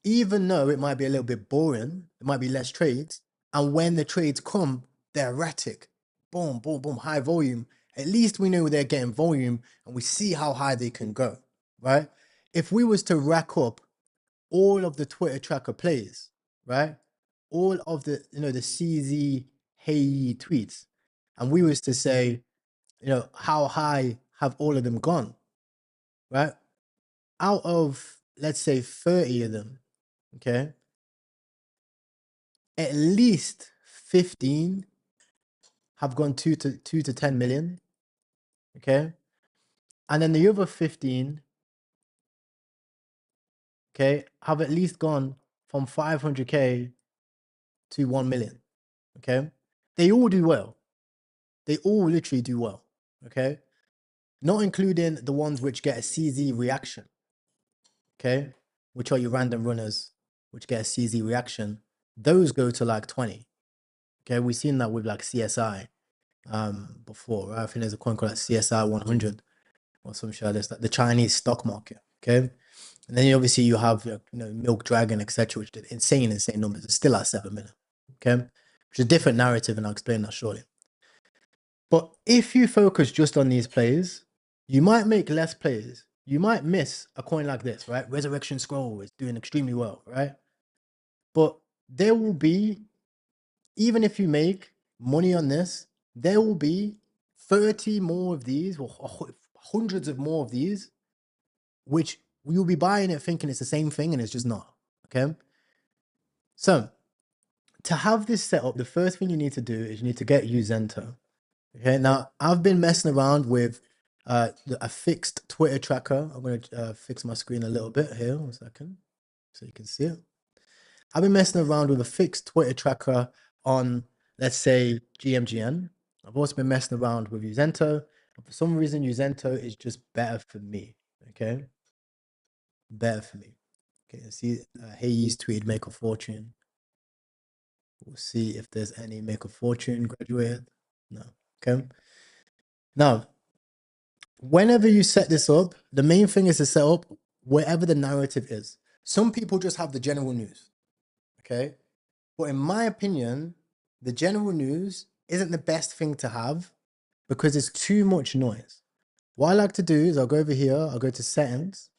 even though it might be a little bit boring, it might be less trades, and when the trades come, they're erratic. Boom, boom, boom, high volume. At least we know they're getting volume and we see how high they can go, right? If we was to rack up all of the Twitter tracker plays, right? All of the, the CZ Hey tweets, and we was to say, how high have all of them gone, right? Out of, let's say, 30 of them, okay, at least 15 have gone 2 to 10 million, okay? And then the other 15, okay, have at least gone from 500K to 1 million, okay? They all do well. They all literally do well, okay? Not including the ones which get a CZ reaction, okay? Which are your random runners, which get a CZ reaction. Those go to like 20, okay? We've seen that with like CSI before, right? I think there's a coin called like CSI 100 or some shit like this, like the Chinese stock market, okay? And then obviously you have Milk Dragon, etc., which did insane numbers. It's still at 7 million, okay? Which is a different narrative, and I'll explain that shortly. But if you focus just on these plays, you might make less plays. You might miss a coin like this, right? Resurrection Scroll is doing extremely well, right? But there will be, even if you make money on this, there will be 30 more of these, or hundreds of more of these, which you'll be buying it thinking it's the same thing, and it's just not, okay? So to have this set up, the first thing you need to do is you need to get Uzento. Okay, now I've been messing around with a fixed Twitter tracker. I'm going to fix my screen a little bit here, 1 second, so you can see it. I've been messing around with a fixed Twitter tracker on, let's say, GMGN. I've also been messing around with Uzento. And for some reason, Uzento is just better for me, okay? Better for me. Okay, see, Hayes tweeted make a fortune. We'll see if there's any make a fortune graduated. No, okay? Now, whenever you set this up, the main thing is to set up wherever the narrative is. Some people just have the general news, okay? But in my opinion, the general news isn't the best thing to have because it's too much noise. What I like to do is I'll go over here, I'll go to settings,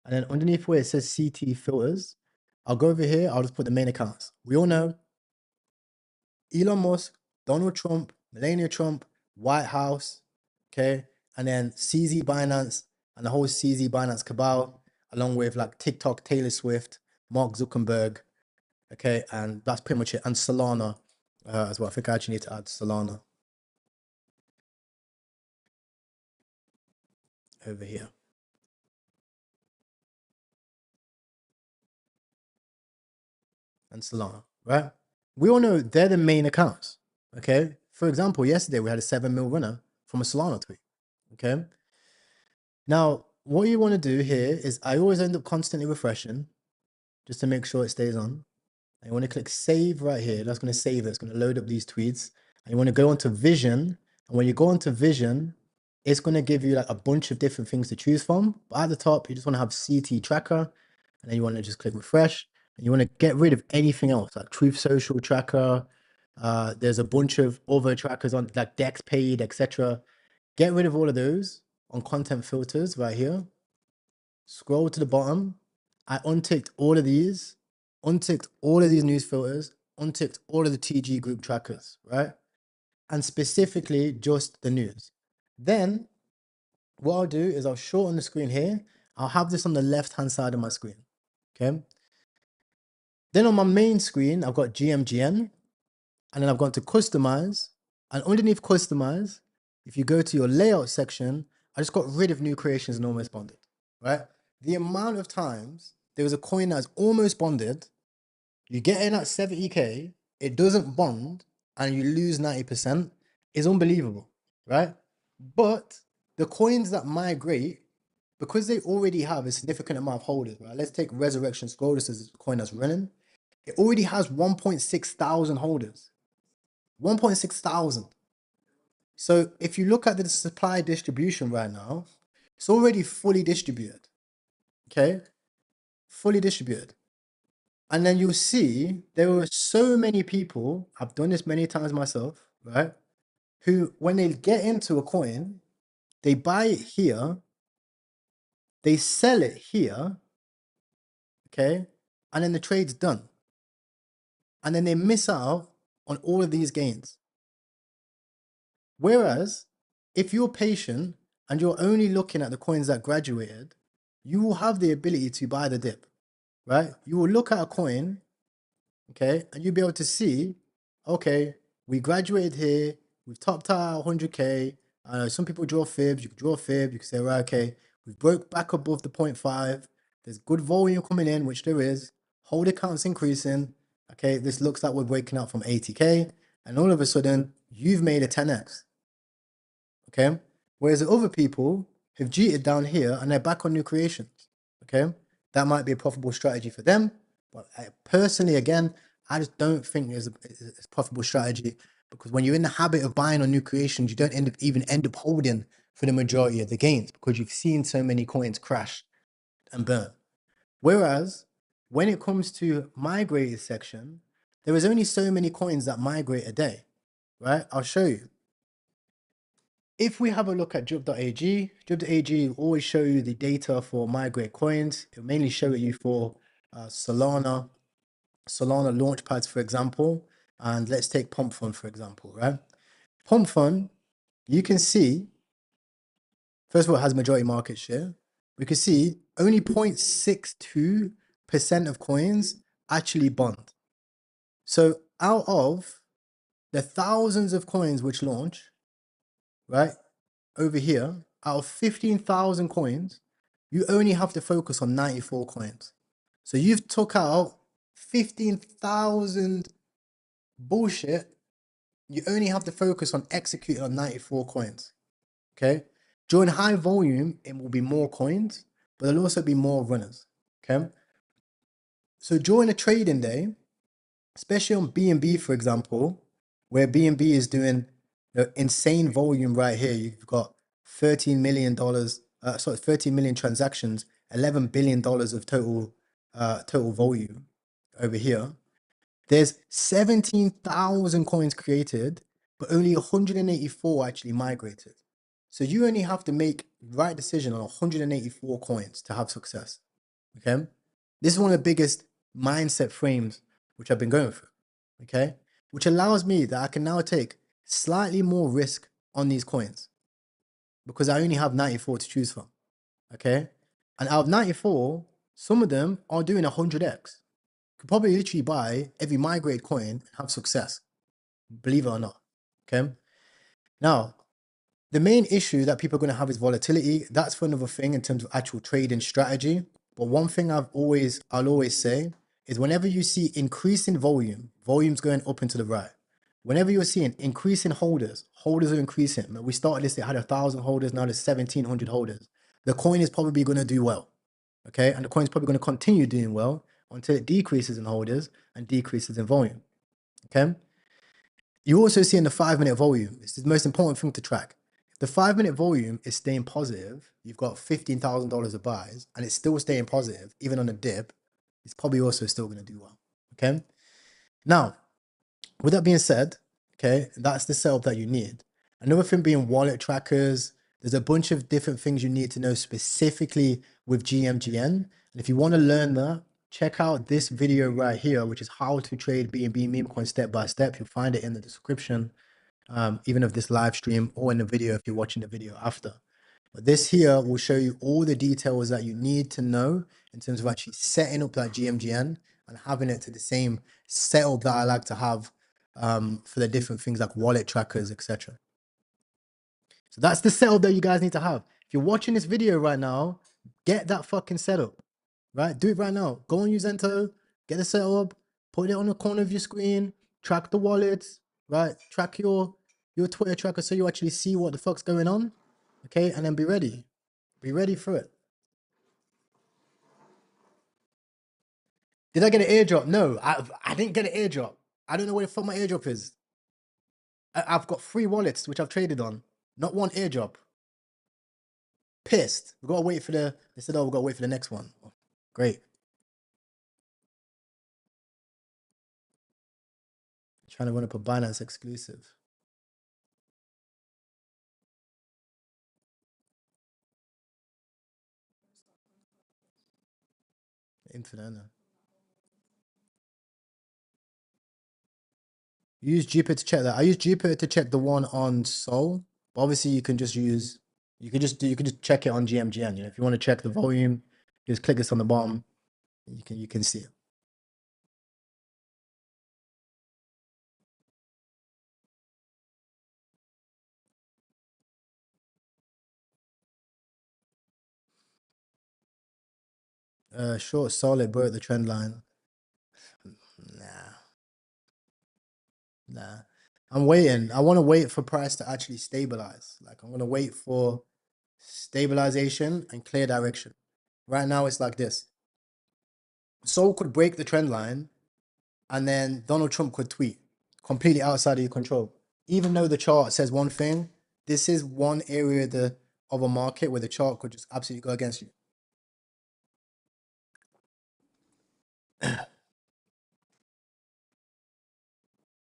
and then underneath where it says CT filters, I'll go over here, I'll just put the main accounts. We all know Elon Musk, Donald Trump, Melania Trump, White House, okay? And then CZ Binance and the whole CZ Binance cabal, along with like TikTok, Taylor Swift, Mark Zuckerberg, okay? And that's pretty much it. And Solana as well. I think I actually need to add Solana over here. And Solana, right? We all know they're the main accounts, okay? For example, yesterday we had a 7 mil runner from a Solana tweet, okay? Now, what you want to do here is I always end up constantly refreshing just to make sure it stays on. And you want to click save right here. That's going to save it. It's going to load up these tweets. And you want to go onto vision. And when you go onto vision, it's going to give you like a bunch of different things to choose from. But at the top, you just want to have CT tracker. And then you want to just click refresh. And you want to get rid of anything else like Truth Social tracker. There's a bunch of other trackers on like Dex Paid, etc. Get rid of all of those on content filters right here. Scroll to the bottom. I unticked all of these, unticked all of these news filters, unticked all of the TG group trackers, right? And specifically just the news. Then what I'll do is I'll shorten the screen here. I'll have this on the left-hand side of my screen, okay? Then on my main screen, I've got GMGN, and then I've gone to customize, and underneath customize, if you go to your layout section, I just got rid of new creations and almost bonded, right? The amount of times there was a coin that's almost bonded, you get in at 70K, it doesn't bond, and you lose 90% is unbelievable, right? But the coins that migrate, because they already have a significant amount of holders, right? Let's take Resurrection Scroll. This is a coin that's running. It already has 1.6 thousand holders. 1.6 thousand. So if you look at the supply distribution right now, it's already fully distributed. Okay? Fully distributed. And then you'll see there were so many people, I've done this many times myself, right? Who, when they get into a coin, they buy it here, they sell it here, okay? And then the trade's done. And then they miss out on all of these gains. Whereas, if you're patient and you're only looking at the coins that graduated, you will have the ability to buy the dip, right? You will look at a coin, okay, and you'll be able to see, okay, we graduated here, we've topped out 100K. Some people draw fibs, you can draw a fib, you can say, right, okay, we've broke back above the 0.5, there's good volume coming in, which there is, holder count's increasing, okay, this looks like we're breaking out from 80K, and all of a sudden, you've made a 10x, okay? Whereas the other people have cheated down here and they're back on new creations, okay? That might be a profitable strategy for them, but personally, again, I just don't think it's a profitable strategy, because when you're in the habit of buying on new creations, you don't even end up holding for the majority of the gains because you've seen so many coins crash and burn. Whereas when it comes to migrated section, there is only so many coins that migrate a day, right? I'll show you. If we have a look at jub.ag, jub.ag will always show you the data for migrate coins. It'll mainly show you for Solana launch pads, for example. And let's take Pump Fund, for example, right? Pump Fund, you can see, first of all, it has majority market share. We can see only 0.62% of coins actually bond. So out of the thousands of coins which launch, right, over here, out of 15,000 coins, you only have to focus on 94 coins. So you've took out 15,000 bullshit. You only have to focus on executing on 94 coins, okay? During high volume, it will be more coins, but there'll also be more runners, okay? So during a trading day, especially on BNB, for example, where BNB is doing the insane volume right here, you've got $13 million, 13 million transactions, $11 billion of total volume over here. There's 17,000 coins created, but only 184 actually migrated. So you only have to make the right decision on 184 coins to have success. Okay? This is one of the biggest mindset frames which I've been going through. Okay? Which allows me that I can now take slightly more risk on these coins because I only have 94 to choose from. Okay? And out of 94, some of them are doing 100x. Could probably literally buy every migrate coin and have success, believe it or not. Okay. Now, the main issue that people are going to have is volatility. That's for another thing in terms of actual trading strategy. But one thing I'll always say is whenever you see increasing volume's going up and to the right. Whenever you're seeing increasing holders are increasing. We started this, it had 1,000 holders, now there's 1,700 holders. The coin is probably going to do well. Okay. And the coin is probably going to continue doing well until it decreases in holders and decreases in volume. Okay. You also see in the 5-minute volume, it's the most important thing to track. If the 5-minute volume is staying positive, you've got $15,000 of buys and it's still staying positive, even on a dip, it's probably also still going to do well. Okay. Now, with that being said, okay, that's the setup that you need. Another thing being wallet trackers. There's a bunch of different things you need to know specifically with GMGN. And if you want to learn that, check out this video right here, which is how to trade BNB meme coin step by step. You'll find it in the description, even of this live stream or in the video if you're watching the video after. But this here will show you all the details that you need to know in terms of actually setting up that GMGN and having it to the same setup that I like to have for the different things like wallet trackers, etc. So that's the setup that you guys need to have. If you're watching this video right now, get that fucking setup, right? Do it right now. Go on Uzento, get the setup, put it on the corner of your screen, track the wallets, right? Track your Twitter tracker so you actually see what the fuck's going on, okay? And then be ready. Be ready for it. Did I get an airdrop? No, I didn't get an airdrop. I don't know where the fuck my airdrop is. I've got 3 wallets which I've traded on. Not one airdrop. Pissed. We gotta wait for the. They said, "Oh, we gotta wait for the next one." Oh, great. Trying to run up a Binance exclusive. Infinite. Use Jupiter to check that. I use Jupiter to check the one on Sol. But obviously, you can just use. You can just check it on GMGN. You know, if you want to check the volume, just click this on the bottom. You can see it. Short solid broke the trend line. Nah. I'm waiting. I want to wait for price to actually stabilize. Like I'm gonna wait for stabilization and clear direction. Right now, it's like this. Sol could break the trend line, and then Donald Trump could tweet completely outside of your control. Even though the chart says one thing, this is one area of a market where the chart could just absolutely go against you.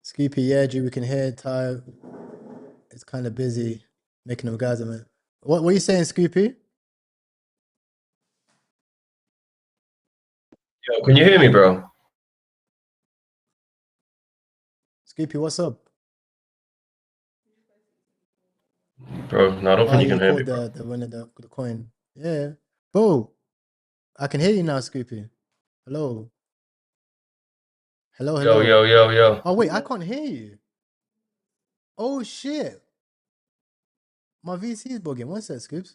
Scoopy, yeah, G, we can hear Ty. It's kind of busy making them guys, man. What are you saying, Scoopy? Yo, can you hear me, bro? Scoopy, what's up? Bro, no, I don't Oh, think you you can hear me, called bro. the winner the coin. Yeah. Bro, I can hear you now, Scoopy. Hello. Hello, Yo, hello. yo, yo, yo. Oh, wait, I can't hear you. Oh, shit. My VC is bugging. What's that, Scoops?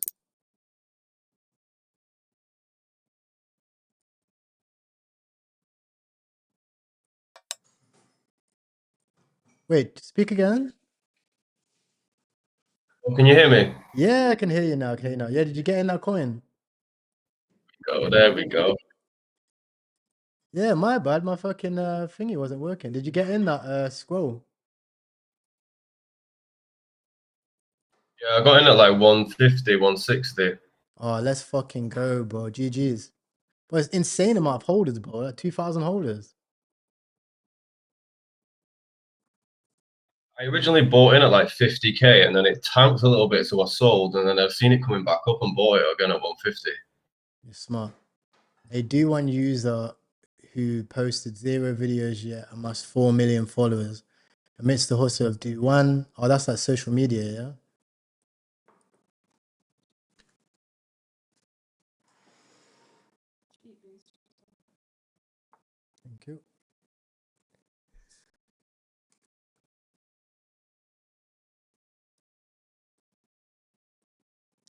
Wait, speak again? Can you hear me? Yeah, I can hear you now. I can hear you now. Yeah, did you get in that coin? Oh, there we go. Yeah, my bad. My fucking thingy wasn't working. Did you get in that scroll? Yeah, I got in at like 150, 160. Oh, let's fucking go, bro. GG's. But it's insane amount of holders, bro. Like 2,000 holders. I originally bought in at like 50K and then it tanked a little bit, so I sold, and then I've seen it coming back up and bought it again at 150. You're smart. They do one user who posted 0 videos yet, amassed 4 million followers. Amidst the hustle of do one. Oh, that's like social media, yeah? Thank you.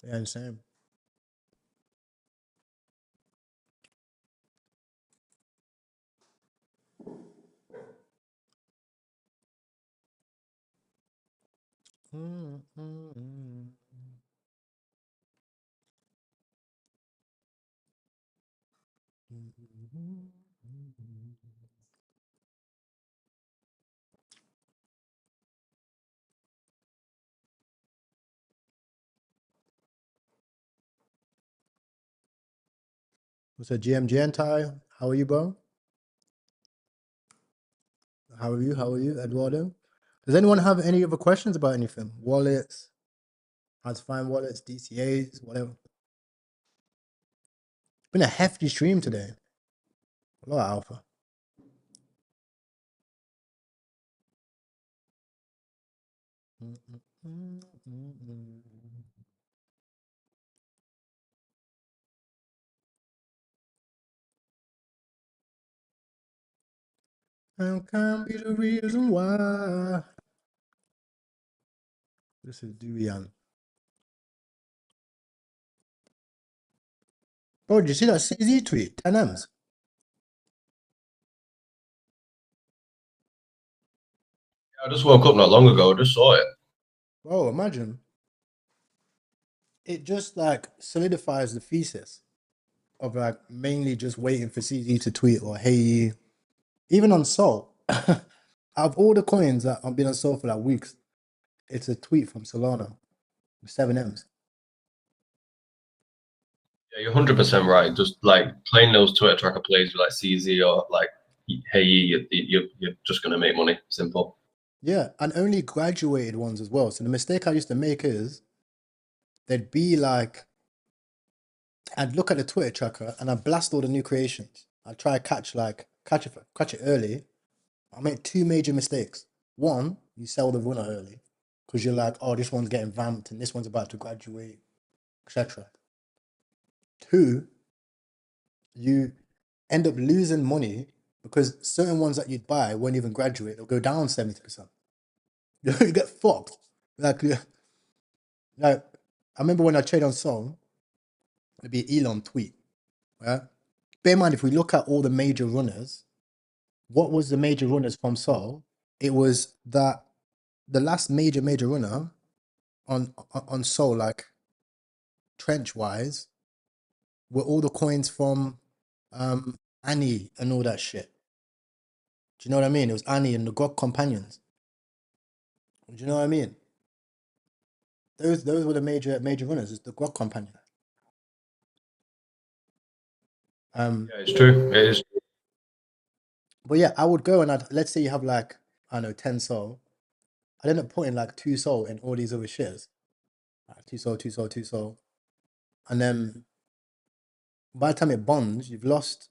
Yeah, the same. What's up, GMGN Ty? How are you, bro? How are you? How are you, Eduardo? Does anyone have any other questions about anything? Wallets, how to find wallets, DCAs, whatever. Been a hefty stream today. A lot of alpha. And can be the reason why. This is Duyan. Bro, did you see that CZ tweet? 10 M's. I just woke up not long ago, I just saw it. Bro, imagine. It just like solidifies the thesis of like mainly just waiting for CZ to tweet or hey, even on Sol. Out of all the coins that I've been on Sol for like weeks, it's a tweet from Solana with 7Ms. Yeah, you're 100% right. Just like playing those Twitter tracker plays with like CZ or like hey, you're just gonna make money. Simple. Yeah, and only graduated ones as well. So the mistake I used to make is there'd be like, I'd look at the Twitter tracker and I'd blast all the new creations. I'd try to catch it early. I made two major mistakes. One, you sell the runner early because you're like, oh, this one's getting vamped and this one's about to graduate, etc. Two, you end up losing money because certain ones that you'd buy won't even graduate. They'll go down 70%. You get fucked. Like, I remember when I trade on Sol, it'd be Elon tweet, right? Bear in mind, if we look at all the major runners, what was the major runners from Sol? It was that the last major runner on Sol, like trench wise, were all the coins from Annie and all that shit. Do you know what I mean? It was Annie and the God companions. Do you know what I mean? Those were the major runners. It's the God companion. Yeah, it's true. It is. But yeah, I would go and let's say you have like, I don't know, 10 Sol. I'd end up putting like 2 Sol in all these other shares. Like 2 Sol, 2 Sol, 2 Sol. And then by the time it bonds, you've lost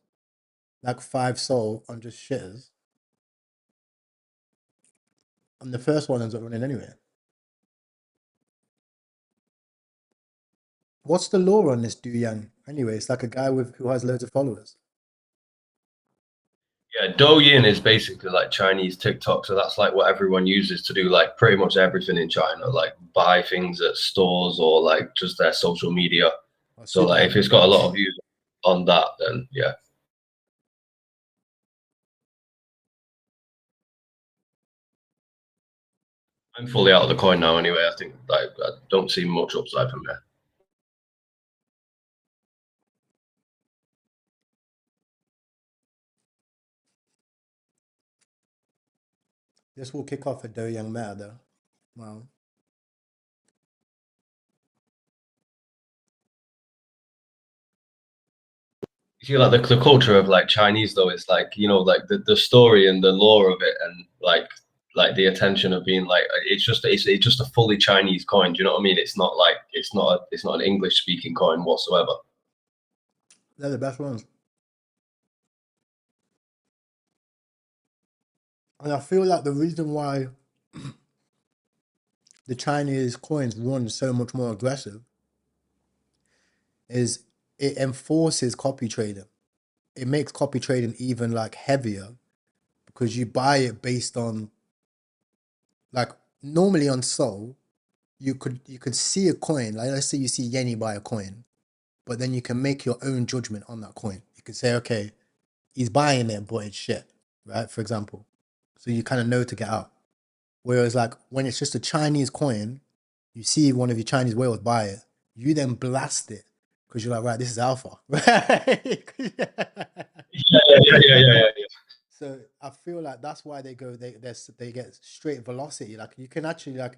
like 5 Sol on just shares. And the first one ends up running anyway. What's the law on this Du Yang? Anyway, it's like a guy who has loads of followers. Yeah, Douyin is basically like Chinese TikTok, so that's like what everyone uses to do like pretty much everything in China, like buy things at stores or like just their social media. Oh, So super. like if it's got a lot of views on that, then yeah. I'm fully out of the coin now anyway. I think like I don't see much upside from there. This will kick off a Do Yang meta though. Wow. You see, like the culture of like Chinese though is like like the story and the lore of it and like the attention of being like it's just a fully Chinese coin. Do you know what I mean? It's not like it's not an English speaking coin whatsoever. They're the best ones. And I feel like the reason why the Chinese coins run so much more aggressive is it enforces copy trading. It makes copy trading even like heavier because you buy it based on like normally on Sol, you could see a coin, like let's say you see Yenny buy a coin, but then you can make your own judgment on that coin. You could say, okay, he's buying it, but it's shit, right? For example. So you kind of know to get out. Whereas like when it's just a Chinese coin, you see one of your Chinese whales buy it, you then blast it because you're like, right, this is alpha, right? Yeah. So I feel like that's why they get straight velocity. Like you can actually like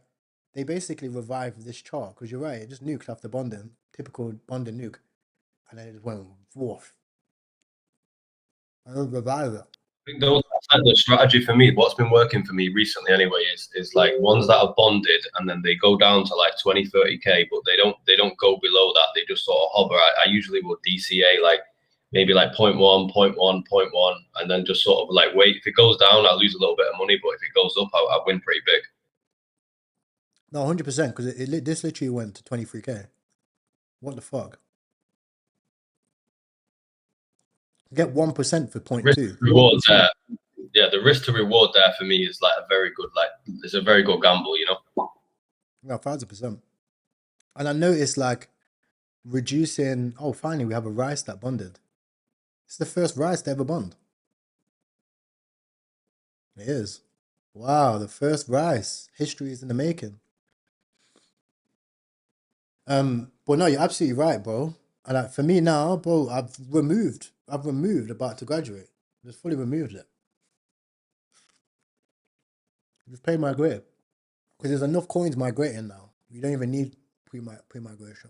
they basically revive this chart because you're right, it just nuked after bonding, typical bonding nuke, and then it just went woof and then revive it. I think those are like the strategy for me. What's been working for me recently anyway is like ones that are bonded and then they go down to like 20, 30K, but they don't go below that. They just sort of hover. I usually will DCA like maybe like 0.1, 0.1, 0.1, and then just sort of like wait. If it goes down, I'll lose a little bit of money, but if it goes up, I win pretty big. No, 100% because this literally went to 23K. What the fuck? Get 1% for point Risk two. reward there. Yeah, the risk to reward there for me is like a very good it's a very good gamble, you know. Yeah, 1,000%. And I noticed like reducing. Oh, finally we have a rice that bonded. It's the first rice to ever bond. It is. Wow, the first rice. History is in the making. But no, you're absolutely right, bro. And like for me now, bro, I've removed about to graduate. Just fully removed it. Just pay migrate. Because there's enough coins migrating now. You don't even need pre-migration.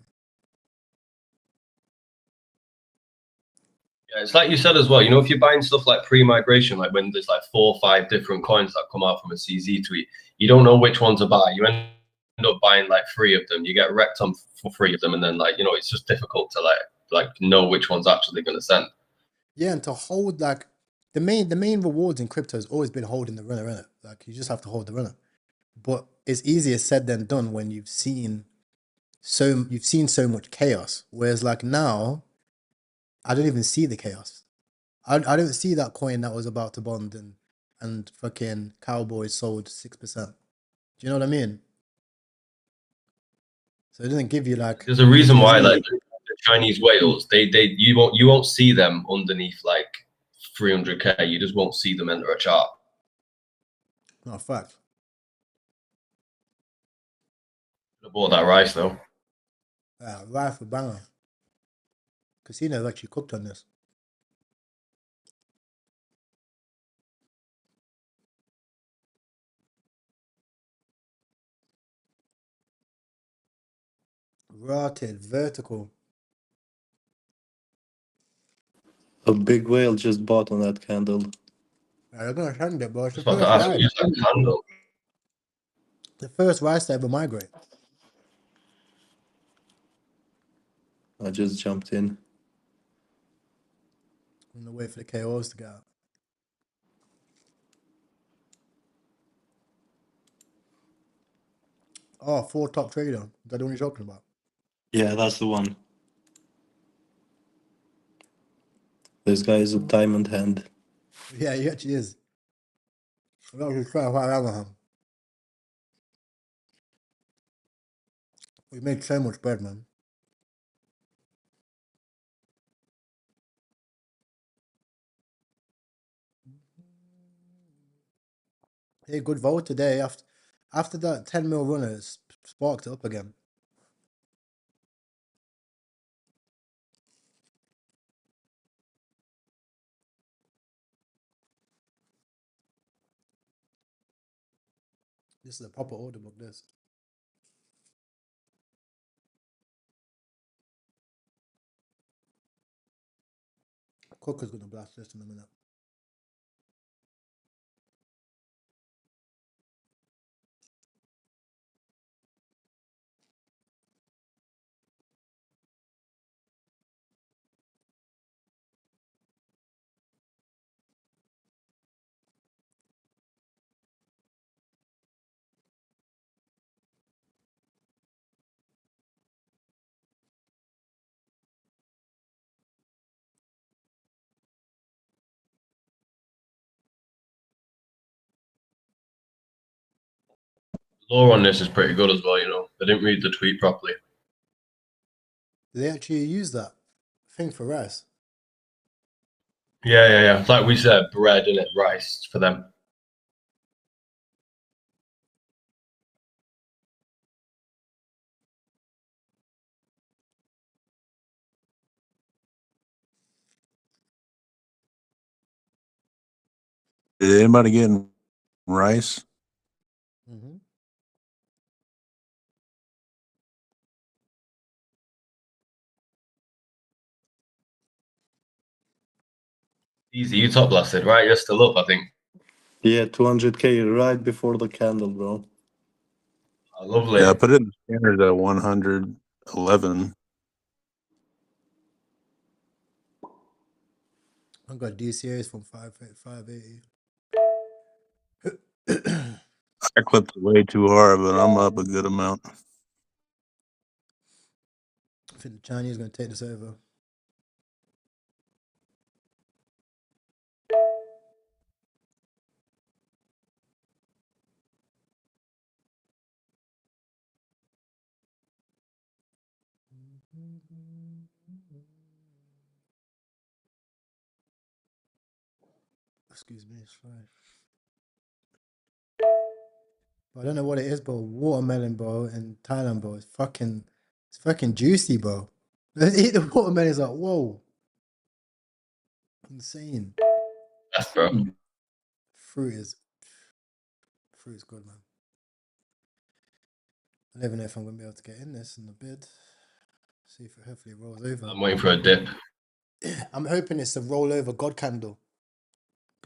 Yeah, it's like you said as well. You know, if you're buying stuff like pre-migration, like when there's like 4 or 5 different coins that come out from a CZ tweet, you don't know which one to buy. You end up buying like 3 of them. You get wrecked on for 3 of them, and then like it's just difficult to like know which one's actually going to send. Yeah, and to hold like the main rewards in crypto has always been holding the runner in it. Like you just have to hold the runner. But it's easier said than done when you've seen so much chaos. Whereas like now, I don't even see the chaos. I don't see that coin that was about to bond and fucking Cowboys sold 6%. Do you know what I mean? So it doesn't give you like There's a reason why visualization. like the Chinese whales, they you won't see them underneath like 300K. You just won't see them enter a chart. No fact. I bought that rice though. Right for banger. Casino's actually cooked on this. Rotted vertical. A big whale just bought on that candle. They're gonna send it, bro. It's the Just about to first ask, ride. use that candle. The first rise to ever migrate. I just jumped in. I'm gonna wait for the KOs to get out. Oh, 4 top trader. Is that the one you're talking about? Yeah, that's the one. This guy is a diamond hand. Yeah, he actually is. I'm not just trying to find out him. We made so much bread, man. Hey, good vote today. After that 10 mil runner, it's sparked it up again. This is a proper order book, this. Cooker's gonna blast this in a minute. Law on this is pretty good as well. They didn't read the tweet properly. Do they actually use that thing for rice? Yeah. It's like we said, bread and rice for them. Did anybody getting rice? Mm-hmm. Easy, you top blasted, right? You're still up, I think. Yeah, 200K right before the candle, bro. Oh, lovely. Yeah, I put it in the standard at 111. I got DCAs from 580. I clipped it way too hard, but I'm up a good amount. I think the Chinese gonna take this over. Excuse me, it's fine. But I don't know what it is, bro. Watermelon, bro, in Thailand, bro. It's fucking juicy, bro. Let's eat the watermelon. It's like, whoa. Insane. That's bro. Fruit is good, man. I don't even know if I'm gonna be able to get in this in the bid. See if it hopefully rolls over. I'm waiting for a dip. I'm hoping it's a rollover God candle.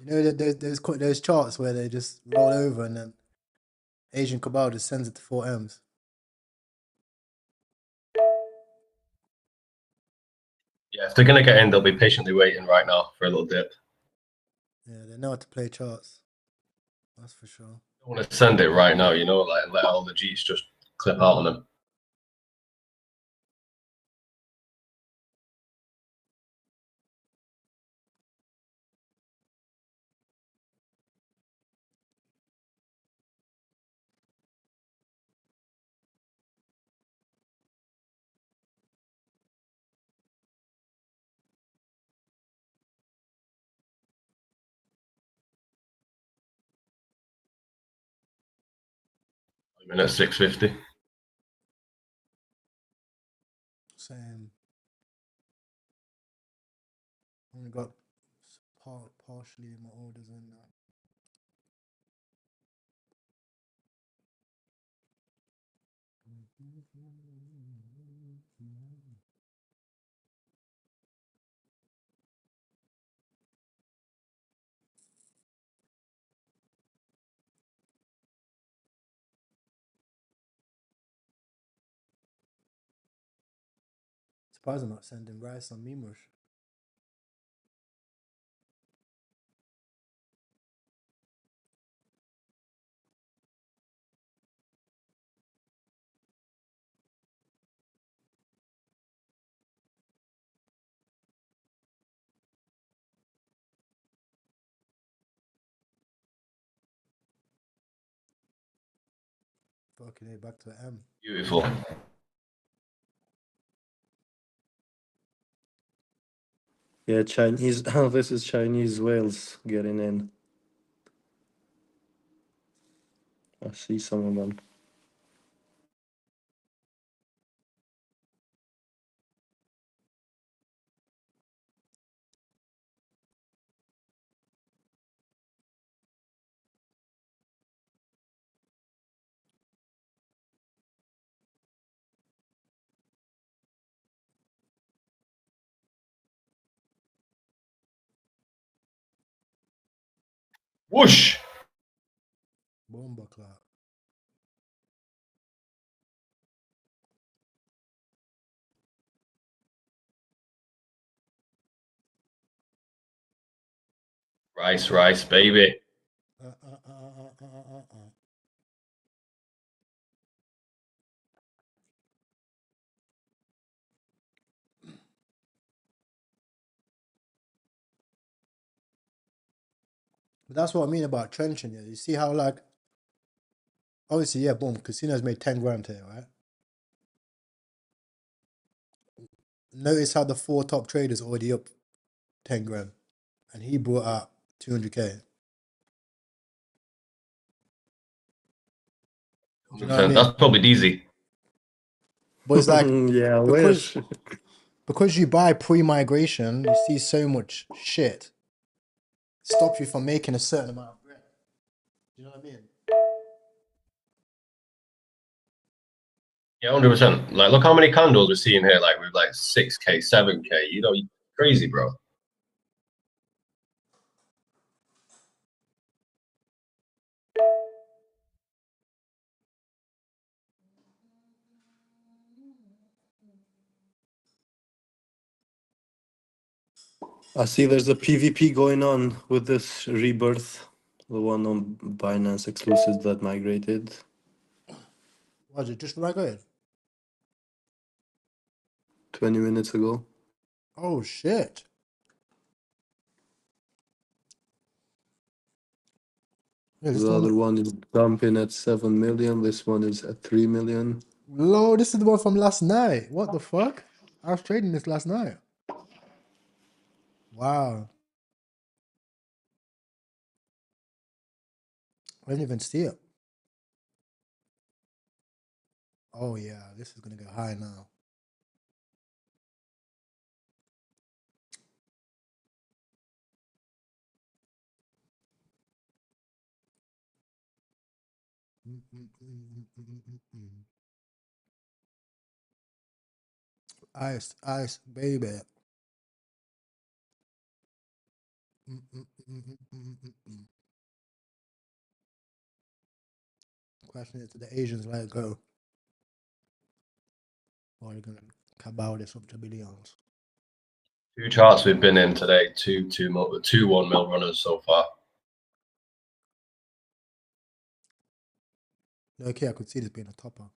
You know that those charts where they just roll over and then Asian Cabal just sends it to 4Ms. Yeah, if they're gonna get in, they'll be patiently waiting right now for a little dip. Yeah, they know how to play charts. That's for sure. I want to send it right now, you know, like let all the G's just clip out on them. I'm in at 650. Same. Only got partially my orders in now. Surprised I'm not sending rice on Mimush. Fucking A, back to M. Beautiful. Yeah, Chinese. Oh, this is Chinese whales getting in. I see some of them. Whoosh! Bomba clock. Rice, baby. But that's what I mean about trenching. Yeah, you see how like obviously, yeah, boom, Casino's made 10 grand here, right? Notice how the 4 top traders already up 10 grand, and he brought out 200K. Do you know what I 100%. That's mean? probably DZ. But it's like Yeah, I because wish. because you buy pre-migration, you see so much shit. Stops you from making a certain amount of bread. Do you know what I mean? Yeah, 100%. Like, look how many candles we're seeing here, like with like 6K, 7K. You know, crazy, bro. I see there's a PvP going on with this rebirth, the one on Binance exclusive that migrated Was it just migrated? 20 minutes ago. Oh shit! Yeah, this The other one. one is dumping at 7 million. This one is at 3 million. Lord, this is the one from last night. What the fuck? I was trading this last night. Wow. I didn't even see it. Oh yeah, this is gonna go high now. Ice, ice, baby. Question it to the Asians, let it go. Or are you gonna cabal this up to billions? 2 charts we've been in today, two 1 mil runners so far. Okay, I could see this being a topper.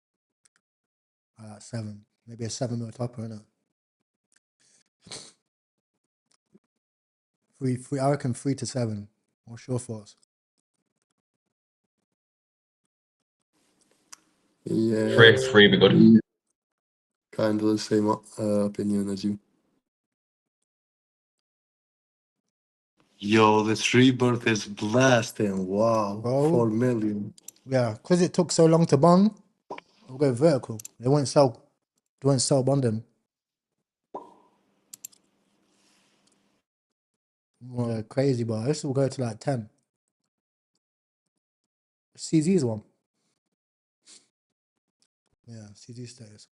7. Maybe a 7 mil topper, innit? Three, I reckon 3 to 7. What's your thoughts? Yeah, Free be good. kind of the same opinion as you. Yo, this rebirth is blasting. Wow, Bro. 4 million. Yeah, because it took so long to bond, we'll go vertical. They won't sell bonding. Well, crazy, but this will go to like 10. CZ's one. Yeah, CZ stays.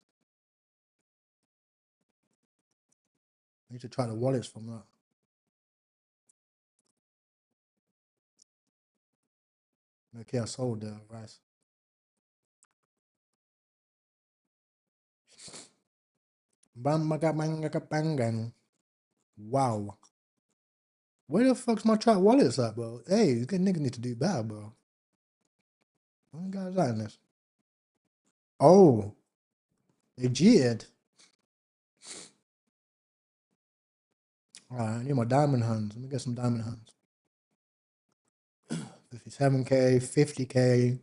I need to try the wallets from that. Okay, I sold the rice. Bang. Wow. Where the fuck's my trap wallets at, bro? Hey, these niggas need to do better, bro. What guys like in this? Oh, they cheated. Alright, I need my diamond hands. Let me get some diamond hands. 57K, 50K.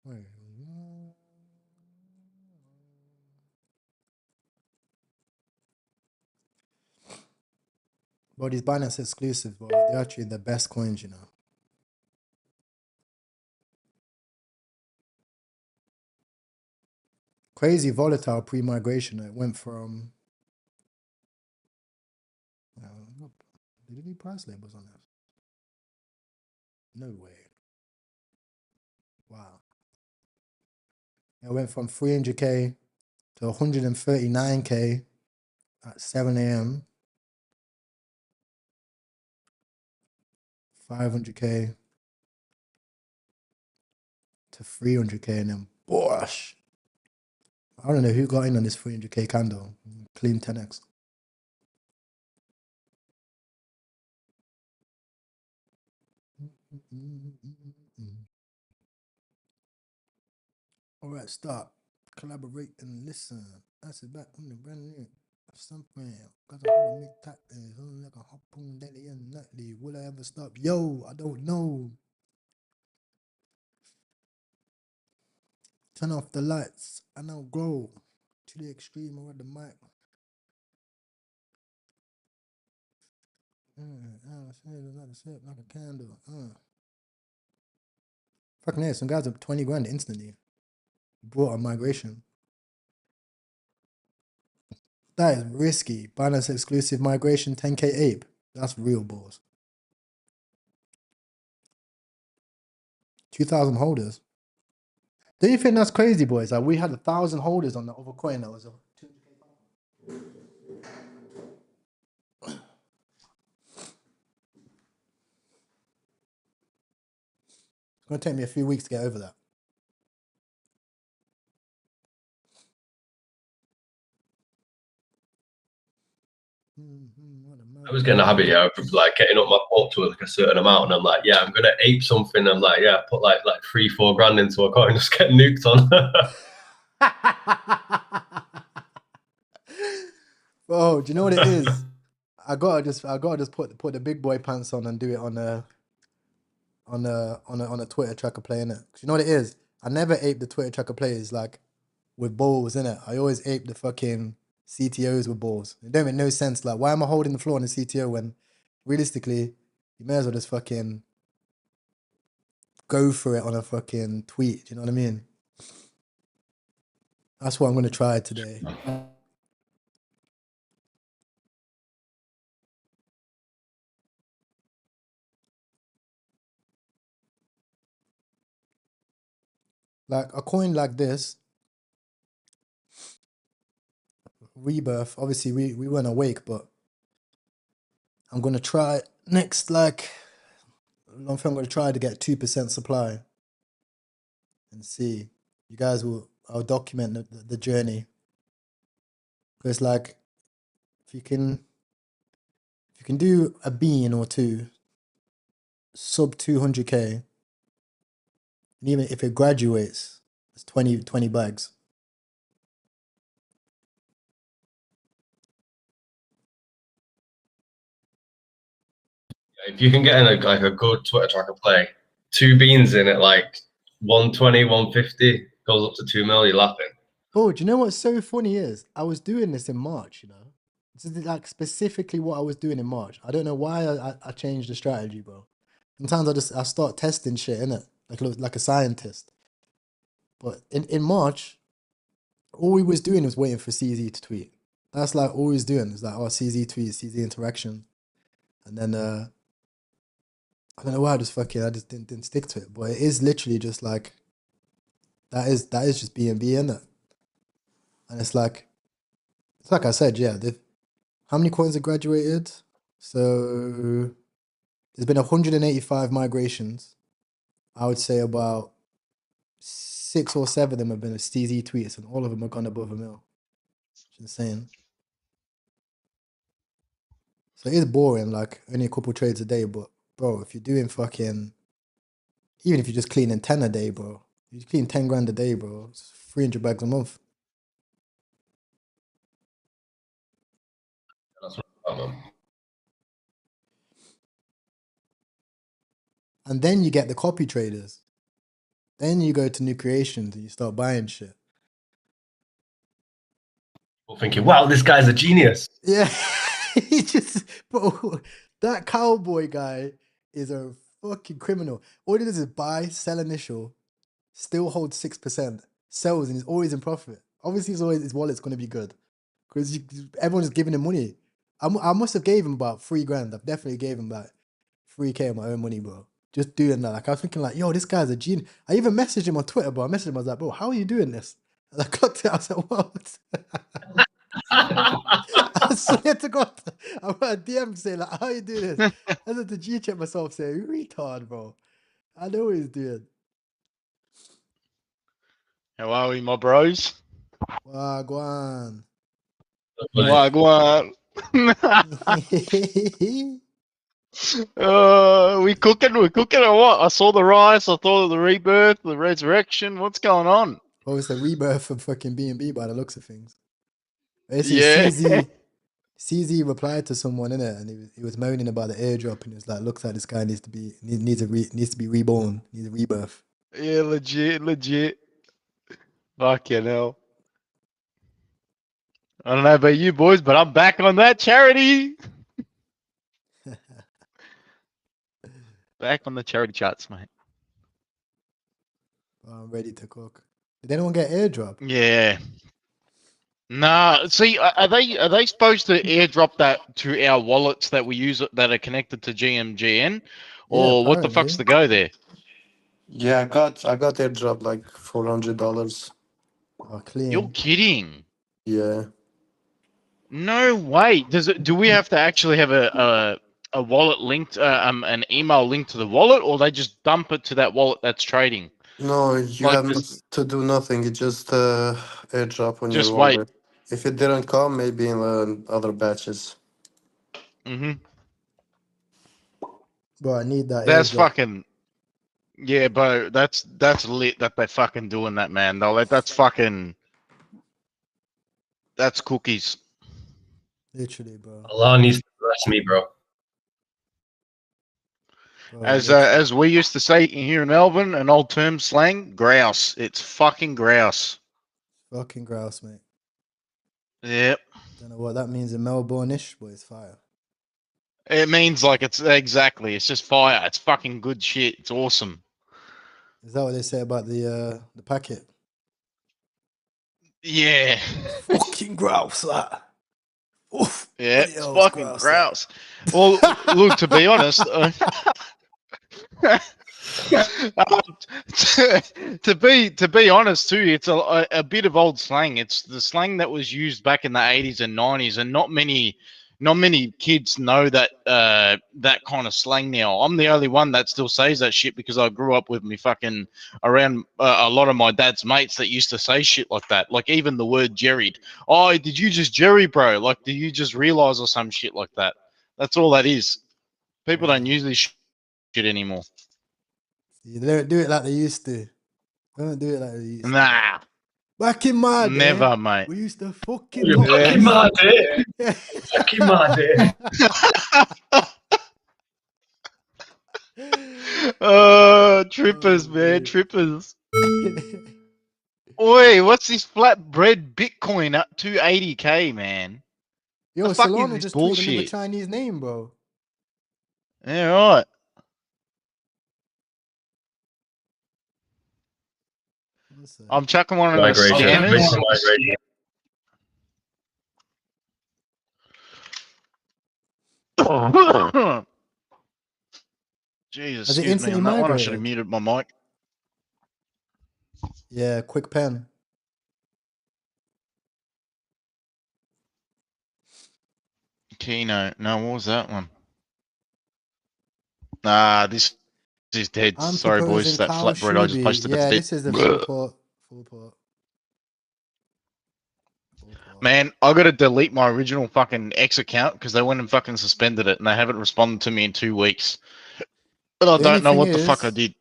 Wait. Bro, these Binance exclusive, bro. They're actually the best coins, you know. Crazy volatile pre-migration. It went from... did it need price labels on this? No way. Wow. It went from 300K to 139K at 7 a.m. 500K to 300K, and then bosh. I don't know who got in on this 300K candle. Clean 10x. All right, stop. Collaborate and listen. That's it back on the brand new. Something. Cause I gotta make that things. I'm like a harpoon daily and nightly. Will I ever stop? Yo, I don't know. Turn off the lights and I'll go to the extreme or the mic. Like a candle. Fucking hell, some guys up 20 grand instantly. Brought a migration. That is risky. Binance exclusive migration 10K ape. That's real balls. 2,000 holders. Do you think that's crazy, boys? Like we had 1,000 holders on the other coin that was a 200K. It's gonna take me a few weeks to get over that. I was getting a habit, yeah, of like getting up my pot to like a certain amount, and I'm like, yeah, I'm gonna ape something. I'm like, yeah, put like 3-4 grand into a coin, just get nuked on. Bro, do you know what it is? I gotta just put the big boy pants on and do it on on a Twitter tracker play, innit? 'Cause you know what it is? I never ape the Twitter tracker plays like with balls, innit? I always ape the fucking CTOs with balls. It don't make no sense. Like, why am I holding the floor on the CTO when realistically you may as well just fucking go for it on a fucking tweet? Do you know what I mean? That's what I'm gonna try today. Like a coin like this, Rebirth. Obviously, we weren't awake, but I'm gonna try next. Like, I'm gonna try to get 2% supply and see. You guys will. I'll document the journey. Because like, if you can do a bean or two, sub 200k, and even if it graduates, it's 20 bags. If you can get in like a good Twitter tracker play, 2 beans in at like 120, 150, goes up to 2 mil, you're laughing. Oh, do you know what's so funny is I was doing this in March, you know? This is like specifically what I was doing in March. I don't know why I changed the strategy, bro. Sometimes I start testing shit, innit? Like a scientist. But in March, all we was doing was waiting for CZ to tweet. That's like all we was doing. It's like, oh, CZ tweet, CZ interaction. And then I don't know why I just didn't stick to it. But it is literally just like that is just BNB, innit? And it's like I said, yeah. How many coins have graduated? So there's been 185 migrations. I would say about 6 or 7 of them have been CZ tweets, and all of them have gone above a mil. It's insane. So it is boring, like only a couple trades a day. But bro, if you're doing fucking, even if you're just cleaning 10 a day, bro, you clean 10 grand a day, bro. It's 300 bags a month. That's what And then you get the copy traders. Then you go to new creations and you start buying shit. People thinking, wow, this guy's a genius. Yeah, he just, bro, that cowboy guy is a fucking criminal. All he does is buy, sell initial, still hold 6%, sells, and he's always in profit. Obviously, his wallet's going to be good because everyone's giving him money. I must have gave him about 3 grand. I've definitely gave him about 3k of my own money, bro. Just doing that. Like, I was thinking, like, yo, this guy's a genius. I even messaged him on Twitter, bro. I messaged him, I was like, bro, how are you doing this? And I clocked it. I was like, what? I swear to God, I got a DM saying, like, how you doing this? I had to G-check myself saying, retard, bro. I know what he's doing. How are we, my bros? Wagwan. Wagwan. We cooking or what? I saw the rise, I thought of the rebirth, the resurrection. What's going on? Oh, it's the rebirth of fucking B&B by the looks of things. Basically, Yeah. CZ replied to someone in it, and he was moaning about the airdrop, and he was like, "Looks like this guy needs to be reborn, needs a rebirth." Yeah, legit. Fucking hell. I don't know about you boys, but I'm back on that charity. Back on the charity charts, mate. I'm ready to cook. Did anyone get airdrop? Yeah. Nah, see, are they supposed to airdrop that to our wallets that we use that are connected to GMGN, Yeah, or what the fuck's apparently. the go there? Yeah, I got airdrop like $400. Oh, You're clean. kidding. Yeah. No way. Do we have to actually have a wallet linked, an email linked to the wallet, or they just dump it to that wallet that's trading? No, you Like have not this, to do nothing. You just airdrop on your just wait. wallet. If it didn't come, maybe in other batches. Bro, I need that That's airdrop. fucking yeah, bro. That's lit that they're fucking doing that, man. That's fucking that's cookies. Literally, bro. Allah needs to bless me, bro. Bro, As we used to say here in Melbourne, an old term slang, grouse. It's fucking grouse. fucking grouse, mate. Yep. Don't know what that means in Melbourne-ish, but it's fire. It means like it's exactly. It's just fire. It's fucking good shit. It's awesome. Is that what they say about the packet? Yeah. Fucking grouse, that. Oof. Yeah, Bloody it's hell, it's fucking grouse, that. grouse. Well, look, to be honest, to be honest too, it's a bit of old slang. It's the slang that was used back in the 80s and 90s, and not many kids know that that kind of slang now. I'm the only one that still says that shit because I grew up with me fucking around a lot of my dad's mates that used to say shit like that. Like even the word jerried. Oh, did you just jerry, bro? Like, did you just realize or some shit like that? That's all that is. People don't use this shit anymore. You don't do it like they used to. Don't do it like they used to. Nah, Back in my day, never, mate. we used to fucking You're talk back in my day. Back in my day. Trippers, Oh, man, dude. trippers. Oi, what's this flatbread Bitcoin up to 80K, man? Yo, The fuck is Solana this just tweeted another bullshit? Chinese name, bro. Yeah, right. What's that? I'm chucking one of the Migration. scammers. Migration. Jesus, Has it excuse me instantly on that one. I should have migrated? muted my mic. Yeah, quick pen. Keynote. No, what was that one? Nah, this is dead. I'm Sorry, boys. proposing That Kyle flatbread I just Shuby. posted, it's Yeah, dead. this is the full port. Full port. Full port. Man, I got to delete my original fucking X account because they went and fucking suspended it and they haven't responded to me in 2 weeks. But I The only don't know thing what the fuck I is, did.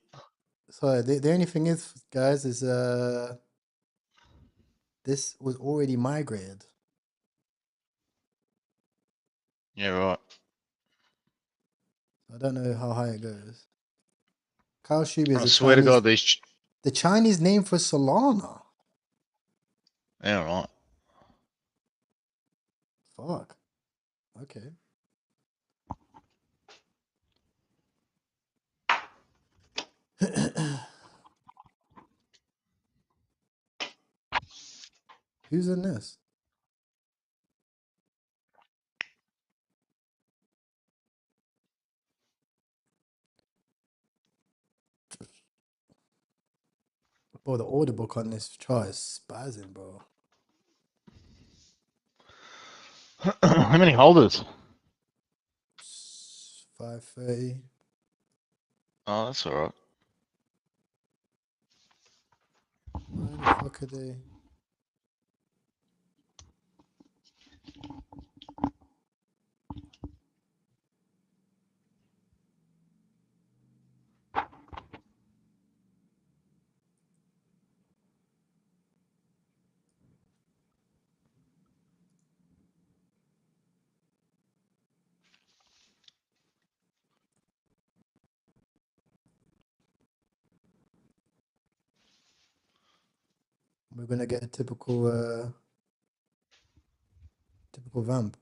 sorry, the only thing is, guys, is this was already migrated. Yeah, right. I don't know how high it goes. Kyle Shuby is I a swear to Chinese, God, these. the Chinese name for Solana. Yeah, right. Fuck. Okay. Who's in this? Bro, the order book on this chart is spazzing, bro. How many holders? 530. Oh, that's all right. Why the fuck are they? We're gonna get a typical vamp.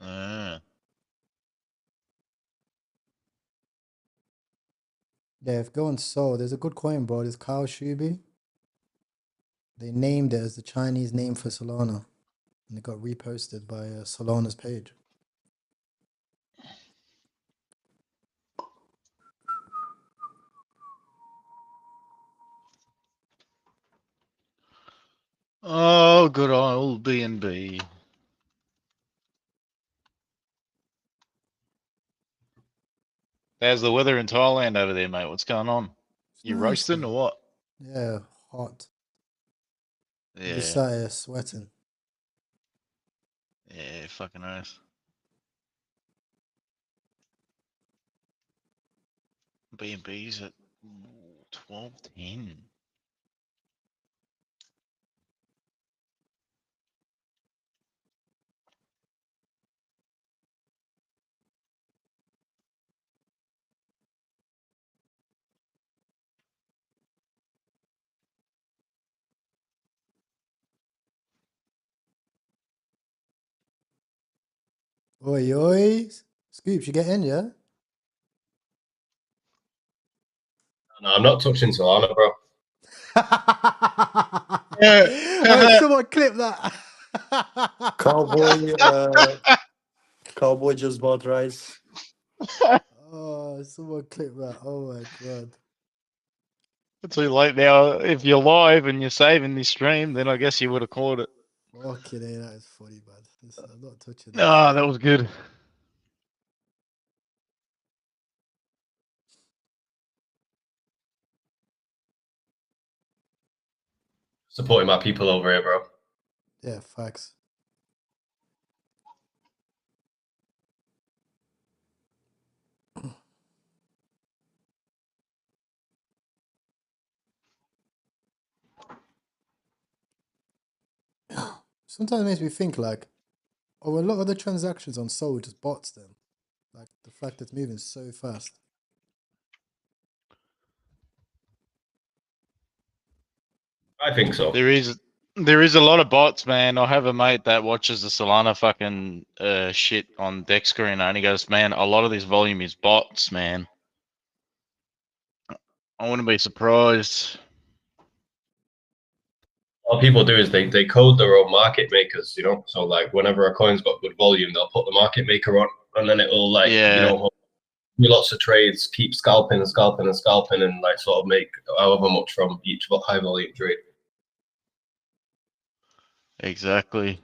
Yeah, if go on Sol, there's a good coin, bro. There's Kyle Shuby. They named it as the Chinese name for Solana, and it got reposted by Solana's page. Oh, good old BNB. How's the weather in Thailand over there, mate? What's going on? It's You nice, roasting man. or what? Yeah, hot. I just Yeah, sat here sweating. yeah, fucking nice. BNB's at 12.10. Oi, oi. Scoops, you get in, yeah? No, I'm not touching Solana, bro. Wait, someone clip that. Cowboy just bought rice. Oh, someone clip that. Oh my god. Too late now. If you're live and you're saving this stream, then I guess you would have caught it. Okay, that is funny, man. I'm not touching this. Ah, that was good. Supporting my people over here, bro. Yeah, facts. Sometimes it makes me think like, oh, a lot of the transactions on Sol just bots then. Like the fact it's moving so fast. I think so. There is a lot of bots, man. I have a mate that watches the Solana fucking shit on deck screen, and he goes, "Man, a lot of this volume is bots, man." I wouldn't be surprised. What people do is they code their own market makers, you know. So like whenever a coin's got good volume, they'll put the market maker on, and then it'll like you know do lots of trades, keep scalping and scalping and scalping, and like sort of make however much from each high volume trade. Exactly.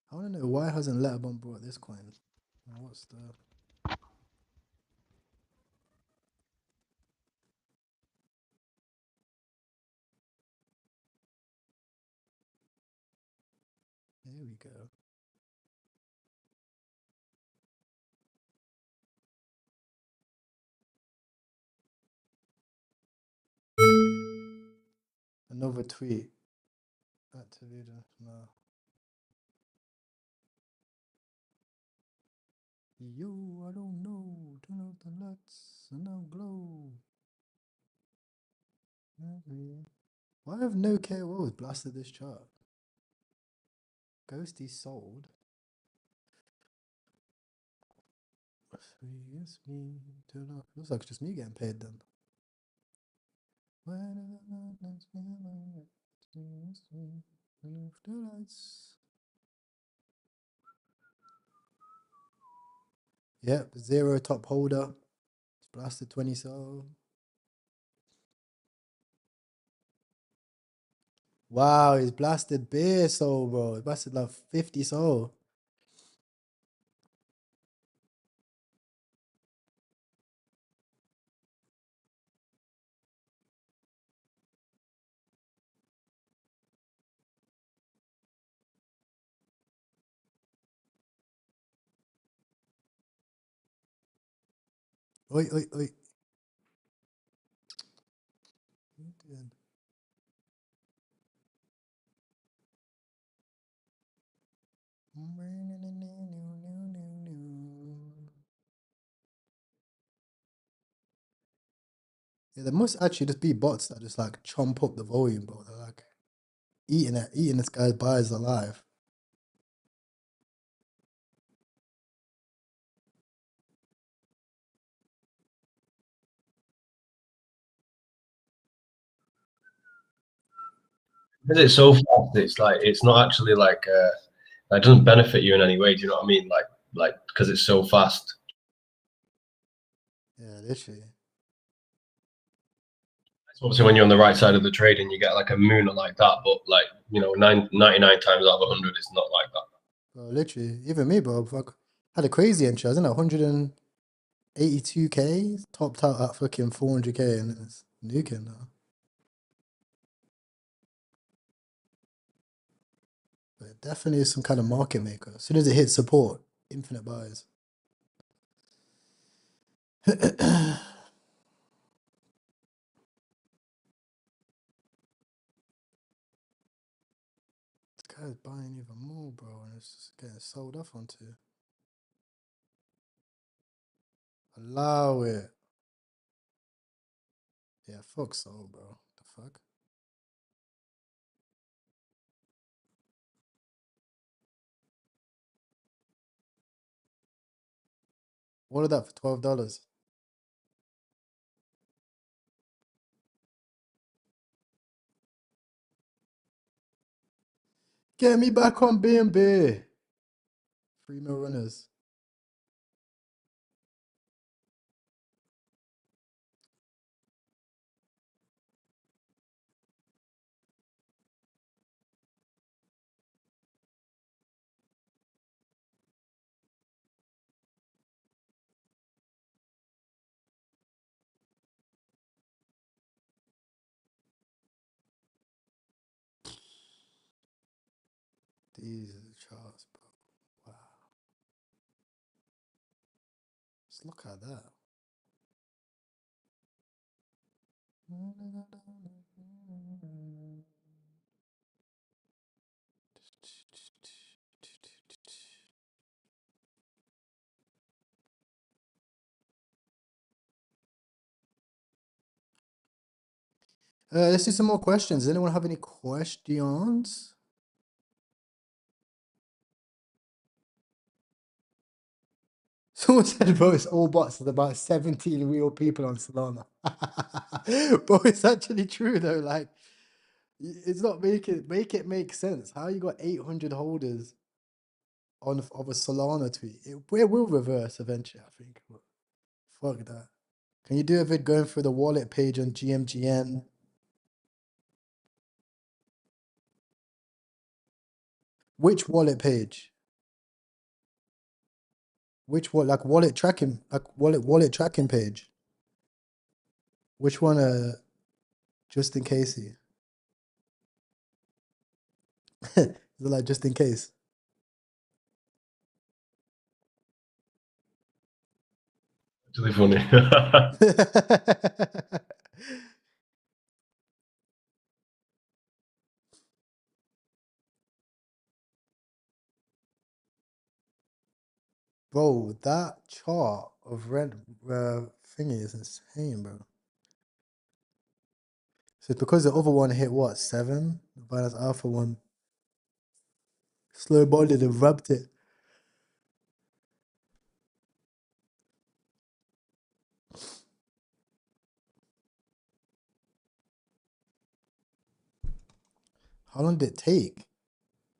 I want to know why hasn't Letterbomb brought this coin? What's the... There we go. Another tweet. Activated. No. Yo, I don't know. Turn off the lights and now glow. Why have no KOs blasted this chart? Ghosty sold. It's me. Turn off. Looks like it's just me getting paid then. The lights. Yep, zero top holder. It's blasted 20 so. Wow, he's blasted beer soul, bro. He blasted like 50 soul. Oi, oi, oi. Yeah, there must actually just be bots that just like chomp up the volume, bro. They're like eating this guy's buys alive. Because it's so fast, it's like it's not actually like it doesn't benefit you in any way. Do you know what I mean? Like because it's so fast. Yeah, literally. Obviously, when you're on the right side of the trade and you get like a mooner like that, but like you know, 99 times out of 100, it's not like that. Bro, literally. Even me, bro. Fuck. Had a crazy entry, wasn't it? 182k, topped out at fucking 400k, and it's nuking now. But it definitely is some kind of market maker. As soon as it hits support, infinite buys. guy's buying even more, bro, and it's just getting sold off onto. Allow it. Yeah, fuck so, bro. The fuck? What is that for $12? Get me back on B&B. 3 mil runners. These are the charts, bro. Wow. Just look at that. Let's do some more questions. Does anyone have any questions? Someone said, bro, it's all bots. There's about 17 real people on Solana. Bro, it's actually true, though. Like, it's not make it make sense. How you got 800 holders of a Solana tweet? It will reverse eventually, I think. But fuck that. Can you do a vid going through the wallet page on GMGN? Which wallet page? Which one? Like wallet tracking? Like wallet tracking page? Which one? Just in case. Is it like just in case? Really funny. Bro, that chart of red thingy is insane, bro. So it's because the other one hit what, 7? The Binance Alpha one slow bonded and rubbed it. How long did it take?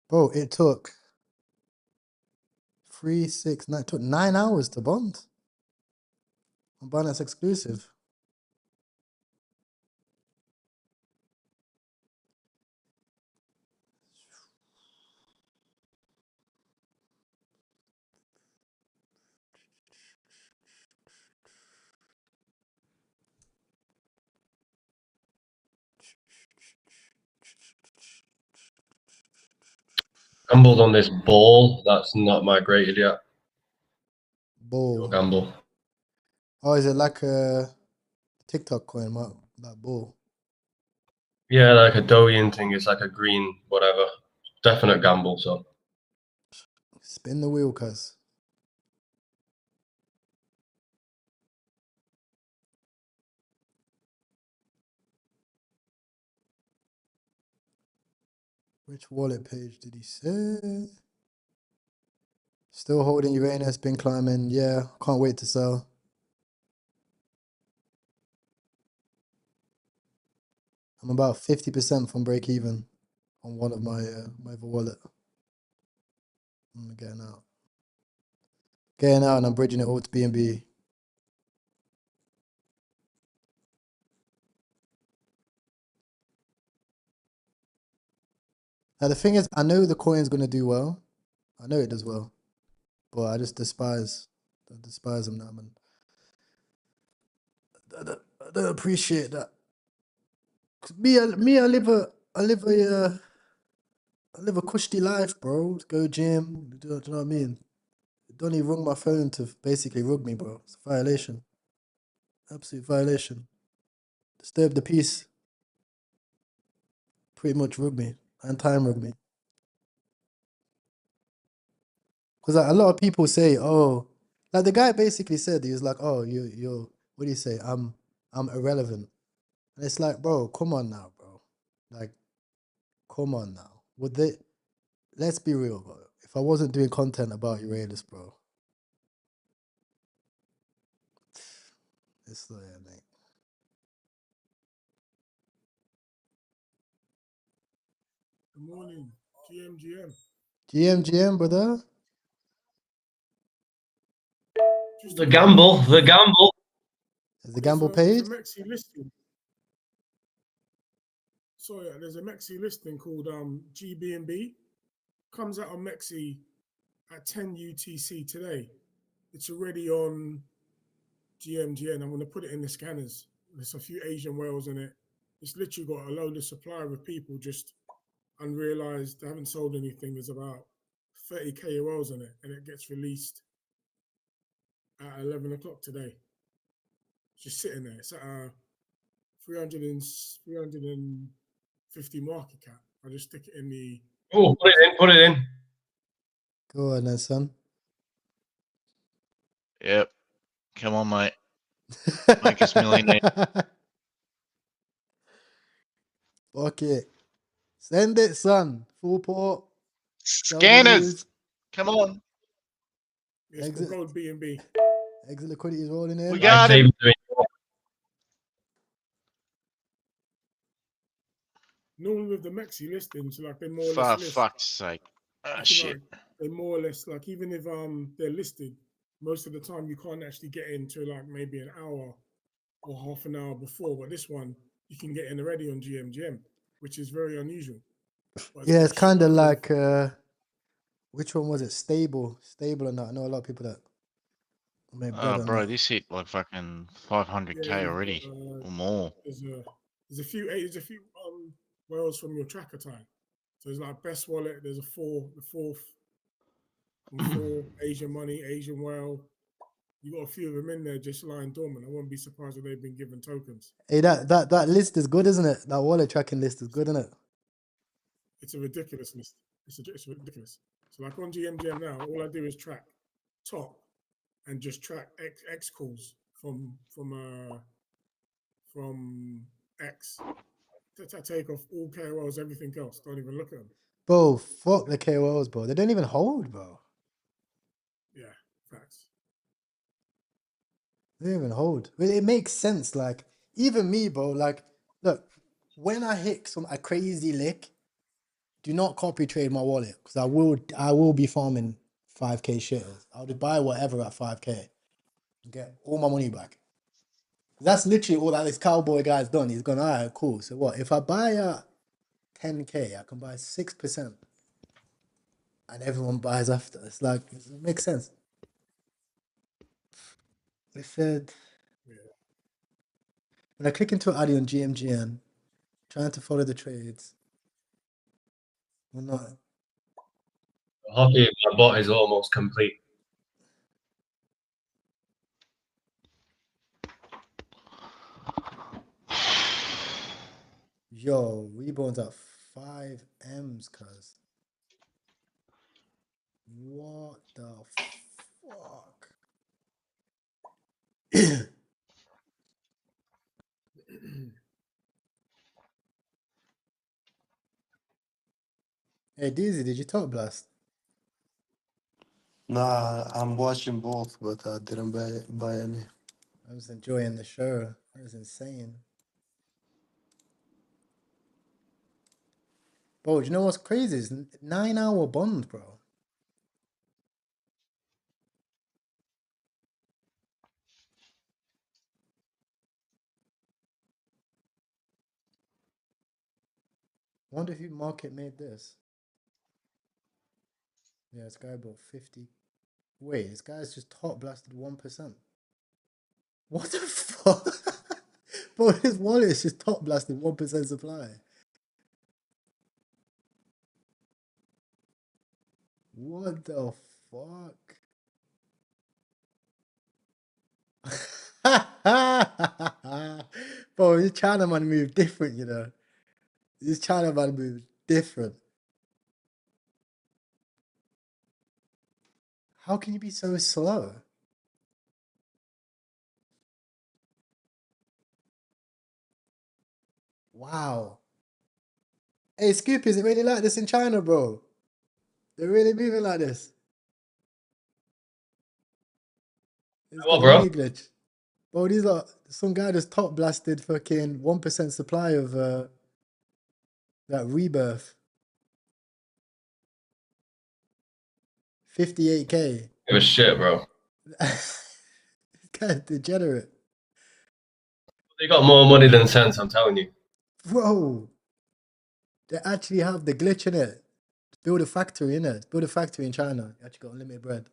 Bro, it took 3, 6, 9. It took 9 hours to bond on Binance exclusive. Gambled on this ball that's not migrated yet. Bull. Gamble. Oh, is it like a TikTok coin, that bull? Yeah, like a Doyen thing. It's like a green whatever. Definite gamble. So Spin the wheel, cuz. Which wallet page did he say? Still holding Uranus, been climbing. Yeah, can't wait to sell. I'm about 50% from break even on one of my my wallet. I'm getting out. Getting out and I'm bridging it all to BNB. Now the thing is, I know the coin's gonna do well. I know it does well. But I just despise them now, man. I don't appreciate that. 'Cause I live a cushy life, bro. Go gym. Do you know what I mean? Don't even rung my phone to basically rug me, bro. It's a violation. Absolute violation. Disturb the peace. Pretty much rug me. And time rug me. Because like, a lot of people say, oh, like the guy basically said, he was like, oh, you're, what do you say? I'm irrelevant. And it's like, bro, come on now, bro. Like, come on now. Would they? Let's be real, bro. If I wasn't doing content about Uranus, bro, it's like, mate. Good morning, GMGM. GMGM, brother. Just The gamble. Is the gamble paid? There's a Mexi listing. Sorry, there's a Mexi listing called GBNB. Comes out on Mexi at 10 UTC today. It's already on GMGN. I'm going to put it in the scanners. There's a few Asian whales in it. It's literally got a load of supply of people just unrealized. They haven't sold anything. There's about 30 KOLs in it, and it gets released at 11 o'clock today. It's just sitting there. It's at 350 market cap. I just stick it in the. Oh, put it in. Go on then, son. Yep. Come on, mate. Make us millionaire. Fuck it. Send it, son. Full port. Scanners. Come on. It's Exit. called Gold BNB. Exit liquidity is rolling in. We got him. Normally with the Mexi listings, like they more or For less list. fuck's sake. Oh, shit. Like, they more or less like even if they're listed, most of the time you can't actually get into like maybe an hour or half an hour before. But this one you can get in already on GMGM, which is very unusual. Yeah, it's kind of like which one was it? Stable or not? I know a lot of people that make bread on Bro, that. this hit like fucking 500k already or more. There's a few whales from your tracker time. So there's like best wallet. There's the fourth Asian money, Asian whale. You got a few of them in there just lying dormant. I wouldn't be surprised if they've been given tokens. Hey, that list is good, isn't it? That wallet tracking list is good, isn't it? It's a ridiculous list. It's ridiculous. So like on GMGM now, all I do is track top and just track X calls from X. Take off all KOLs, everything else. Don't even look at them. Bro, fuck the KOLs, bro. They don't even hold, bro. Yeah, facts. They don't even hold. It makes sense. Like, even me, bro. Like, look, when I hit a crazy lick, do not copy trade my wallet because I will be farming 5k shares. I'll just buy whatever at 5k and get all my money back. That's literally all that this cowboy guy's done. He's gone, all right, cool. So what? If I buy at 10k, I can buy 6%. And everyone buys after. It's like, it makes sense. They said, when I click into an ADI on GMGN, trying to follow the trades, we're not. Hockey, my bot is almost complete. Yo, Reborn's at 5 M's, cuz. What the fuck? Hey, Deezy, did you top blast? Nah, I'm watching both, but I didn't buy any. I was enjoying the show. That was insane. Bro, do you know what's crazy? It's 9-hour bond, bro. Wonder who market made this. Yeah, this guy bought 50. Wait, this guy's just top blasted 1%. What the fuck? Bro, his wallet is just top blasted 1% supply. What the fuck? Bro, this China man move different, you know. This China man move different. How can you be so slow? Wow. Hey, Scoop, is it really like this in China, bro? They're really moving like this. It's the What, bro? mini glitch. Bro, these are some guy just top blasted fucking 1% supply of that rebirth. 58k. It was shit, bro. This guy's degenerate. They got more money than sense, I'm telling you. Bro, they actually have the glitch in it. Build a factory in it. Build a factory in China. You actually got unlimited bread.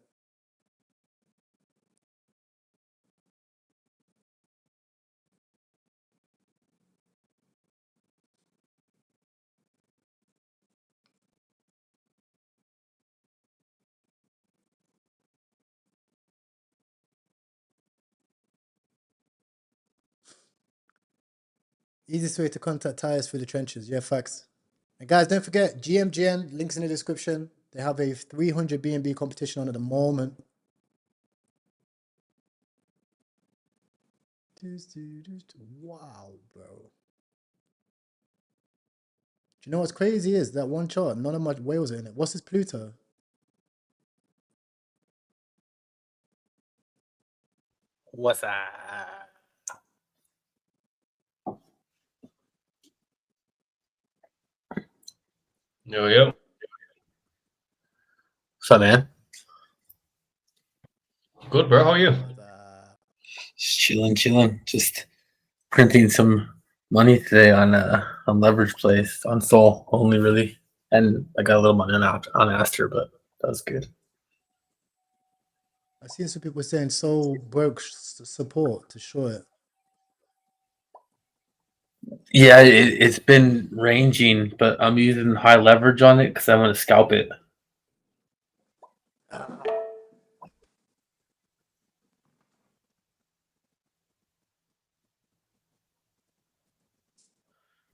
Easiest way to contact tires through the trenches. Yeah, facts. And guys, don't forget GMGN, links in the description. They have a 300 BNB competition on at the moment. Wow, bro. Do you know what's crazy is that one chart, none of my whales are in it. What's this Pluto? What's up? Yo. What's up, man? Good, bro. How are you? Just chilling. Just printing some money today on leverage place on Sol only, really, and I got a little money on Aster, but that was good. I've seen some people saying Soul broke support to short it. Yeah, it's been ranging, but I'm using high leverage on it because I want to scalp it.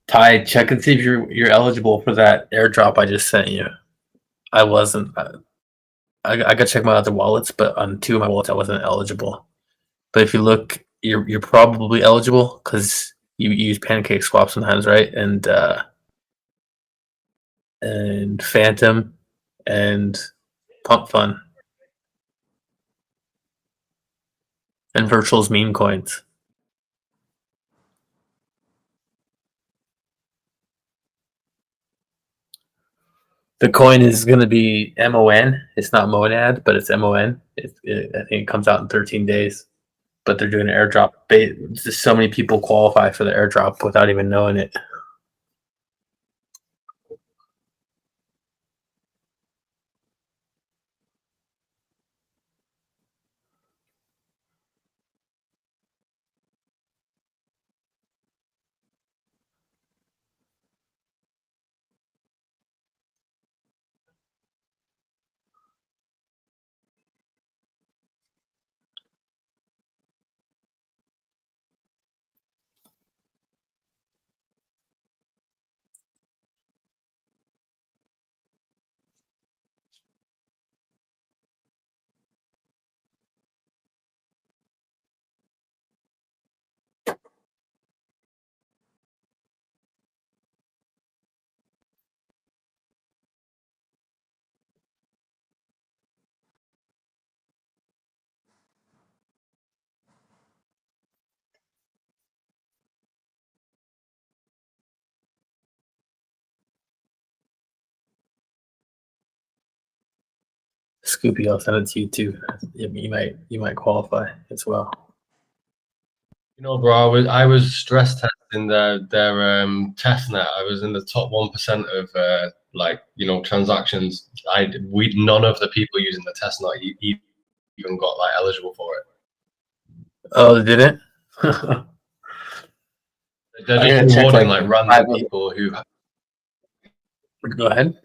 Ty, check and see if you're eligible for that airdrop I just sent you. I wasn't. I got to check my other wallets, but on 2 of my wallets I wasn't eligible. But if you look, you're probably eligible because you use Pancake Swap sometimes, right? And Phantom and Pump Fun and Virtual's meme coins. The coin is going to be MON. It's not Monad, but it's MON. I think it comes out in 13 days. But they're doing an airdrop. Just so many people qualify for the airdrop without even knowing it. Scoopy, I'll send it to you too. You might qualify as well. You know, bro, I was stress testing their testnet. I was in the top 1% of transactions. None of the people using the testnet even got like eligible for it. Oh, they didn't? They're just rewarding like random people who. Go ahead.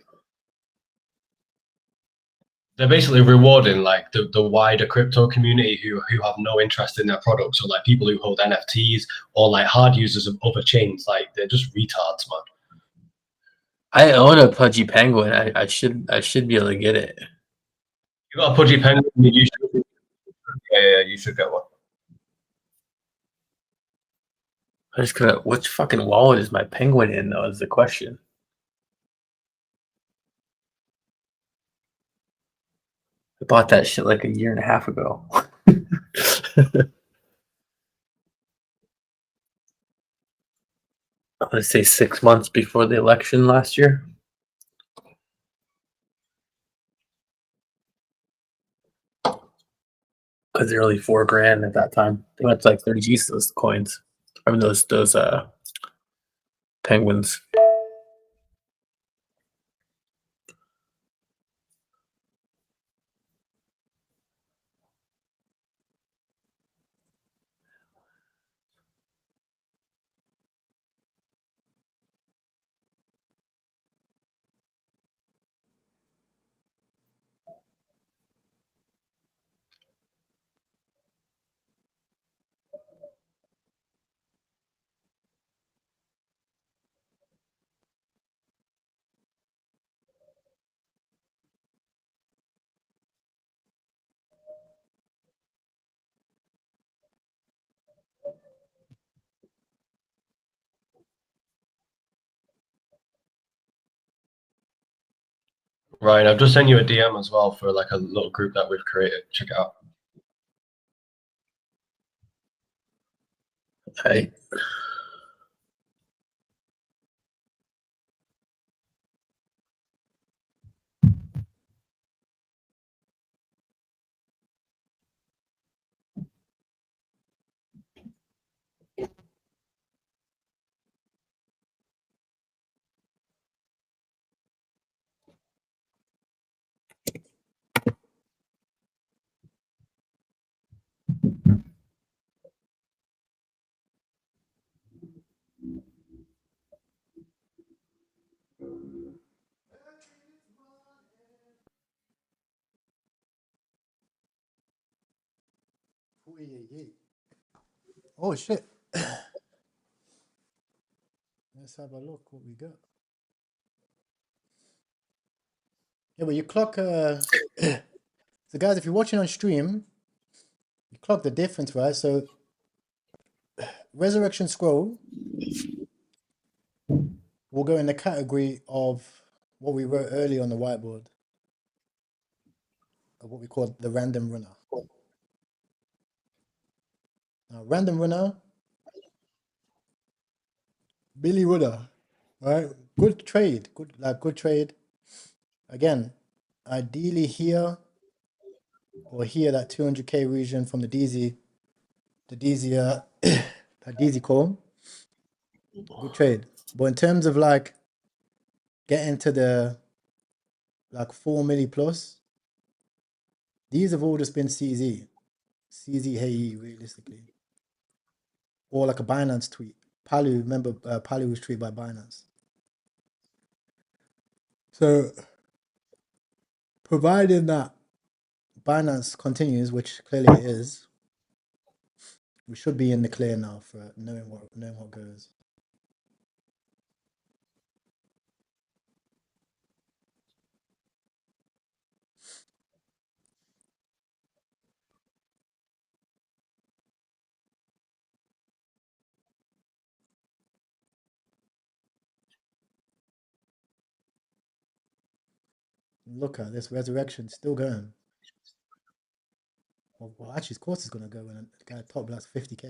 They're basically rewarding like the wider crypto community who have no interest in their products, or like people who hold NFTs or like hard users of other chains. Like they're just retards, man. I own a Pudgy Penguin. I should be able to get it. You got a pudgy penguin. You should, yeah, you should get one. I just gotta. Which fucking wallet is my penguin in? Though is the question. I bought that shit like a year and a half ago. Let's say 6 months before the election last year. Because they're only $4,000 at that time. They went to like 30 G's those coins. I mean those penguins. Ryan, I've just sent you a DM as well for like a little group that we've created. Check it out. Right. Oh shit. Let's have a look what we got. Yeah, but you clock so guys, if you're watching on stream, you clock the difference, right? So Resurrection Scroll will go in the category of what we wrote earlier on the whiteboard, of what we call the random runner. Now, random runner, Billy Runner, right? Good trade, good trade. Again, ideally here or here, that 200K region from the DZ, that DZ call, good trade. But in terms of like getting to the like 4 milli plus, these have all just been CZ, hey, realistically, or like a Binance tweet. Palu, remember Palu was tweeted by Binance. So, provided that Binance continues, which clearly it is, we should be in the clear now for knowing what goes. Look at this resurrection still going. Well, actually, his course is going to go when the guy top blast 50K.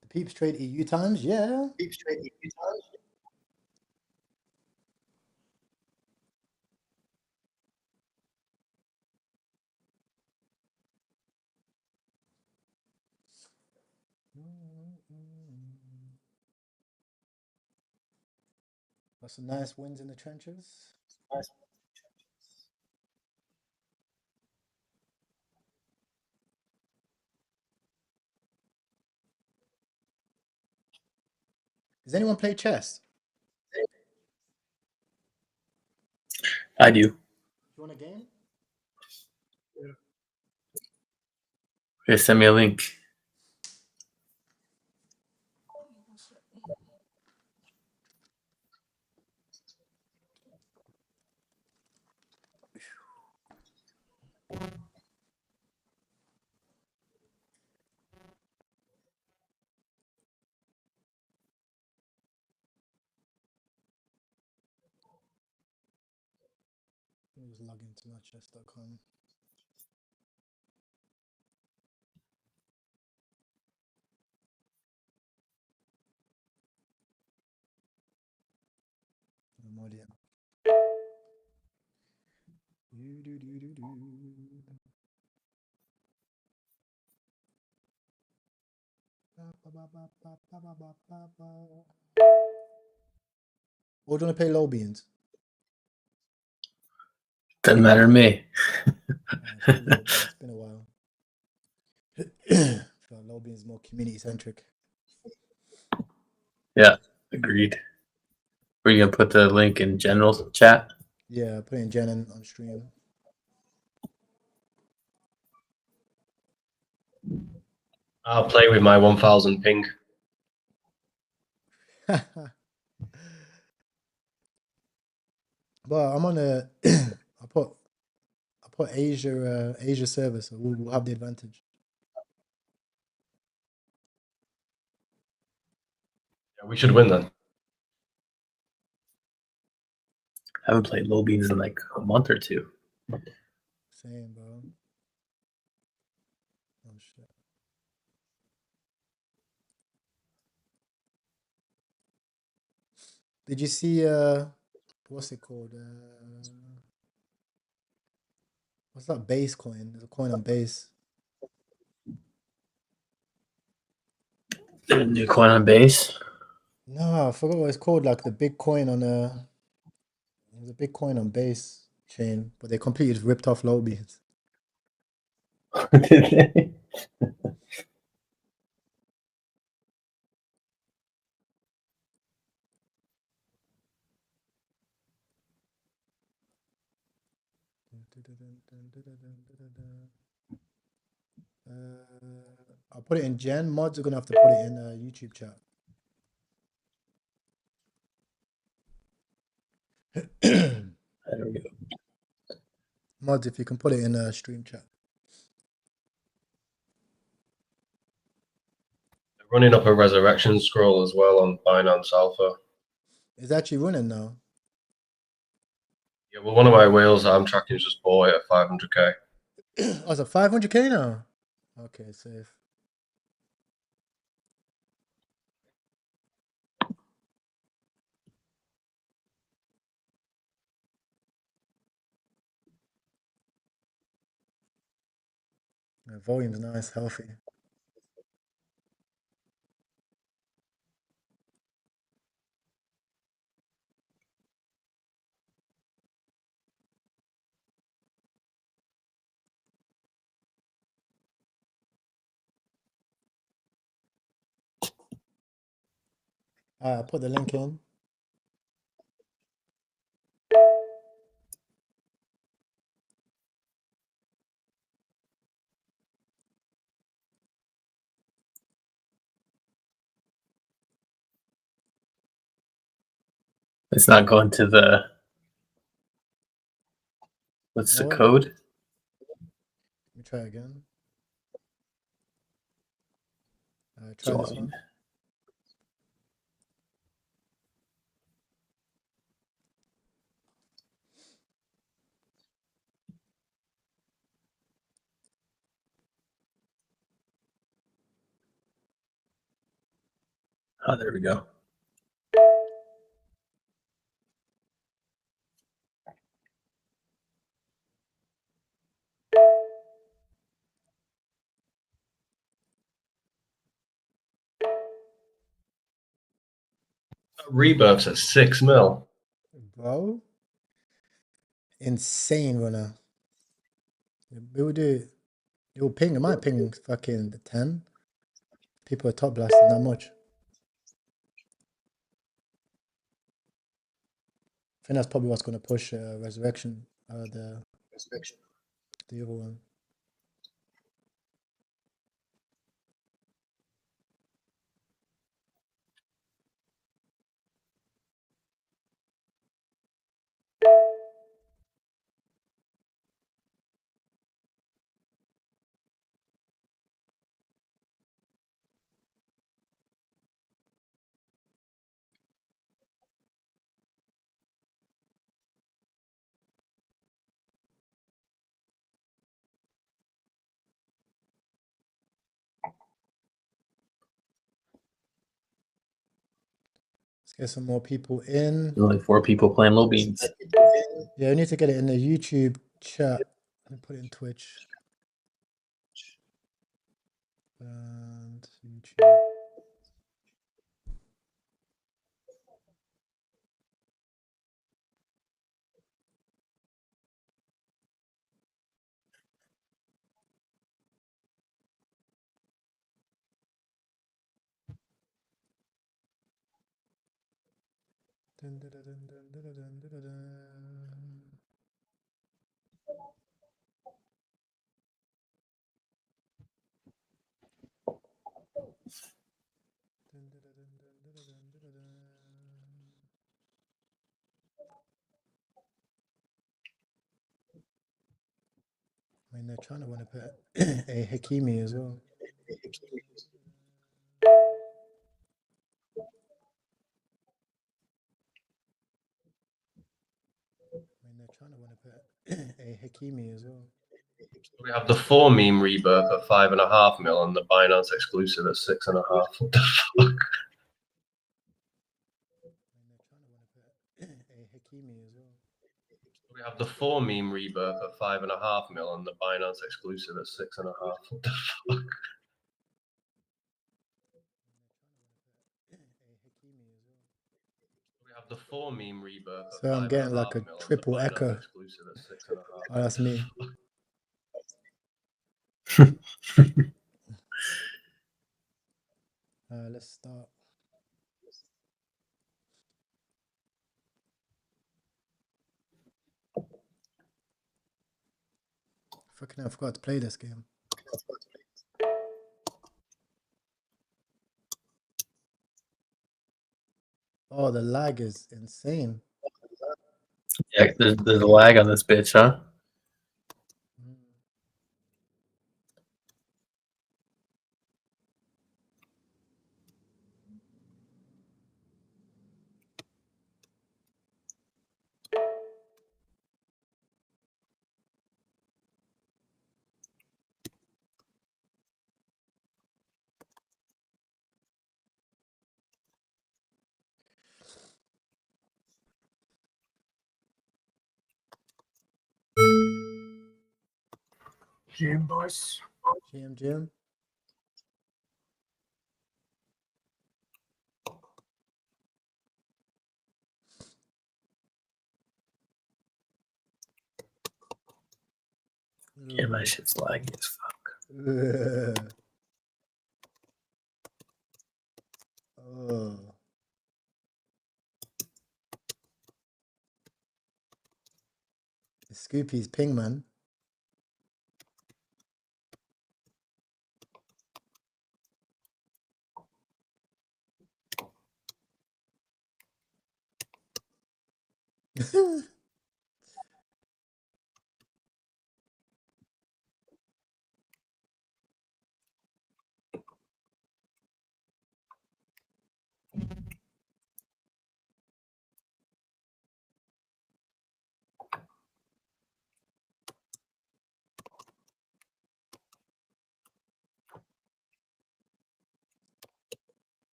The peeps trade EU times, yeah. Peeps trade EU times. Got some nice wins in the trenches. Nice. Does anyone play chess? I do. you want a game? Okay, send me a link. Let me just log into notchess.com. I'm audio. Or do you want to pay low beans? Doesn't matter to me. It's been a while. So low beans is more community centric. Yeah, agreed. Were you gonna put the link in general chat? Yeah, put it in Jen on stream. I'll play with my 1000 ping. But I'm on a I put Asia server, so we'll have the advantage. Yeah, we should win then. I haven't played low beans in like a month or two. Same, bro. Oh shit. Did you see what's it called? What's that base coin? There's a coin on base. The new coin on base. No, I forgot what it's called. Like the big coin on there's a big coin on base chain, but they completely just ripped off low beans. Did they? I'll put it in Gen. Mods are gonna have to put it in YouTube chat. There we go. Mods, if you can put it in stream chat. They're running up a resurrection scroll as well on Binance Alpha. It's actually running now. Yeah, well, one of my whales that I'm tracking is just bought it at 500k. Oh, it's a 500k now. Okay, safe. Yeah, volume's nice, healthy. I'll put the link in. It's not going to the. What's the No. code? Let me try again. Try this one. Oh, there we go. Rebirth's at 6 mil. Bro. Insane runner. It will do. It will ping. It might ping fucking the 10. People are top blasting that much. I think that's probably what's going to push Resurrection out of the The other one. Let's get some more people in. Only 4 people playing low beans. Yeah, I need to get it in the YouTube chat. Let me put it in Twitch. And YouTube. Dun, dun, dun, dun, dun, dun, dun, dun, dun. Dun, dun, dun, dun, dun, dun, dun, dun, dun. I mean, they're trying to want to put a Hakimi as well. I mean, they're trying to want to put a Hakimi as well. We have the 4 meme rebirth at 5.5 mil and the Binance exclusive at 6.5. What the fuck? I mean, they're trying to want to put a Hakimi as well. We have the 4 meme rebirth at 5.5 mil and the Binance exclusive at 6.5. What the fuck? We have the 4 meme rebirth at So I'm getting like a 5.5 mil and the triple Binance echo. exclusive at 6.5. Oh, that's me. Let's start. Fucking hell, I forgot to play this game. Oh, the lag is insane. Yeah, there's a lag on this bitch, huh? Jim, boys. Jim. Yeah, my shit's laggy as fuck. Oh. Scoopy's ping, man.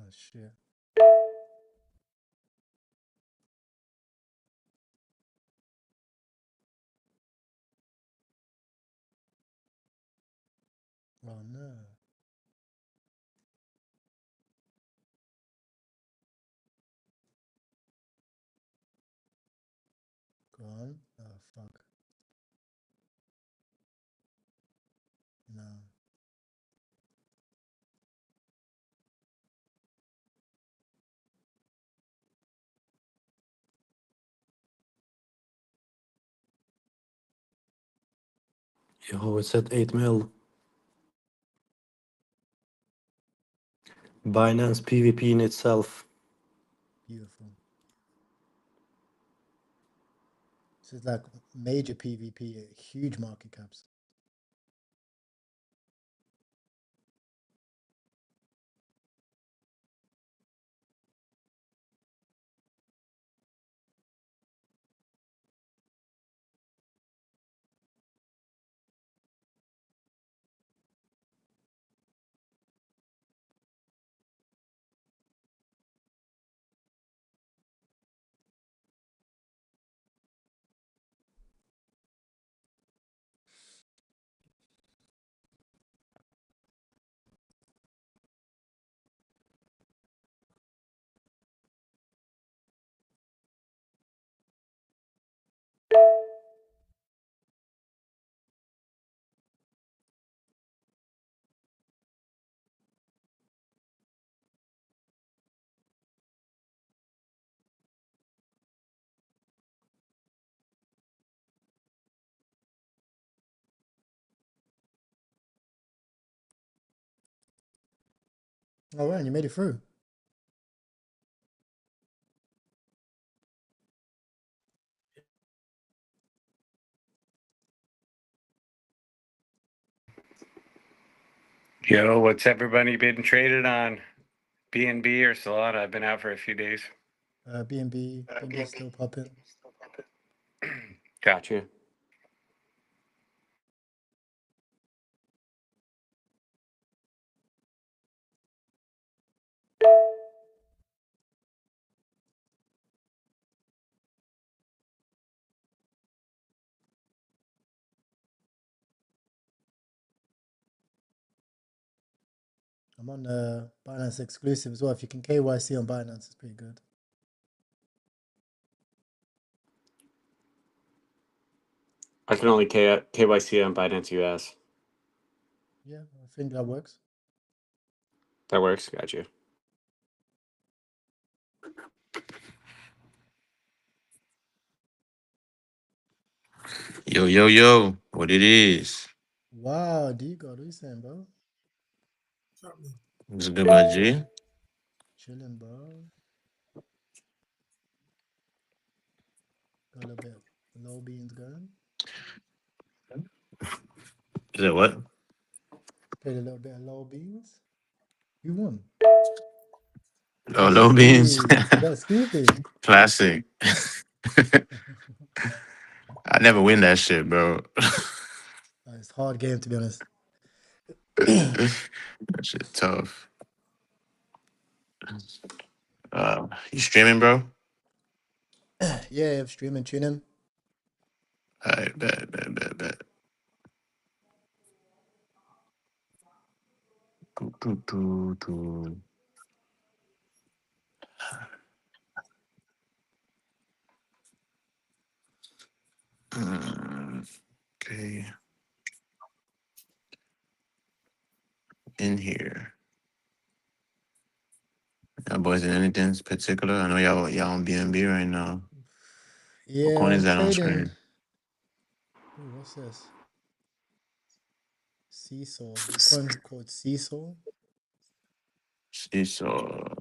Oh shit. Oh no. Go on. Oh fuck. No. Yo, it's at 8 mil. Binance PvP in itself. Beautiful. This is like major PvP, huge market caps. Oh wow, you made it through. Yo, what's everybody been traded on? BNB or Solana? I've been out for a few days. BNB still popping. Gotcha. I'm on Binance exclusive as well. If you can KYC on Binance, it's pretty good. I can only KYC on Binance US. Yeah, I think that works. That works. Gotcha. Yo, yo, yo, what it is? Wow, Digo, what are you saying, bro? What's happening? What's good, my G? Chilling, bro. Got a little bit of low beans going. Is that what? Played a little bit of low beans. You won. Oh, low beans. Scoopy. Is that Scoopy? Classic. I never win that shit, bro. It's a hard game, to be honest. That shit tough. You streaming, bro? Yeah, I'm streaming, tuning. Alright, bet. Do. Okay, in here. Y'all boys in anything particular? I know y'all on BNB right now. What Yeah, coin is I'm that on trading. screen? Ooh, what's this? Seesaw. The coin called Seesaw. Seesaw.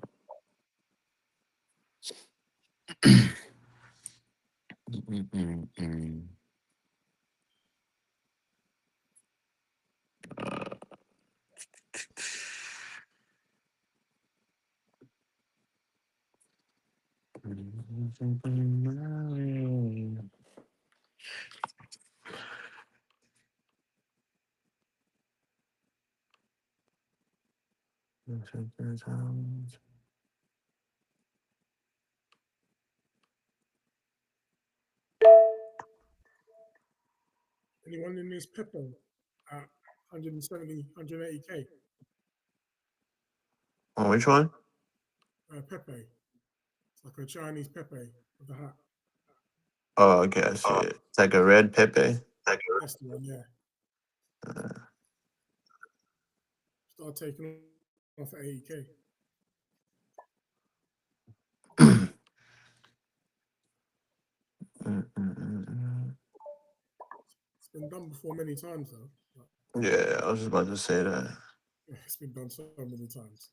Anyone in this Pepe at 170, 180K? On which one? Pepe. It's like a Chinese Pepe with the hat. Oh, okay, I see it. It's like a red Pepe. That's the one, yeah. Start taking off at 80K. It's been done before many times, though. Yeah, I was just about to say that. It's been done so many times.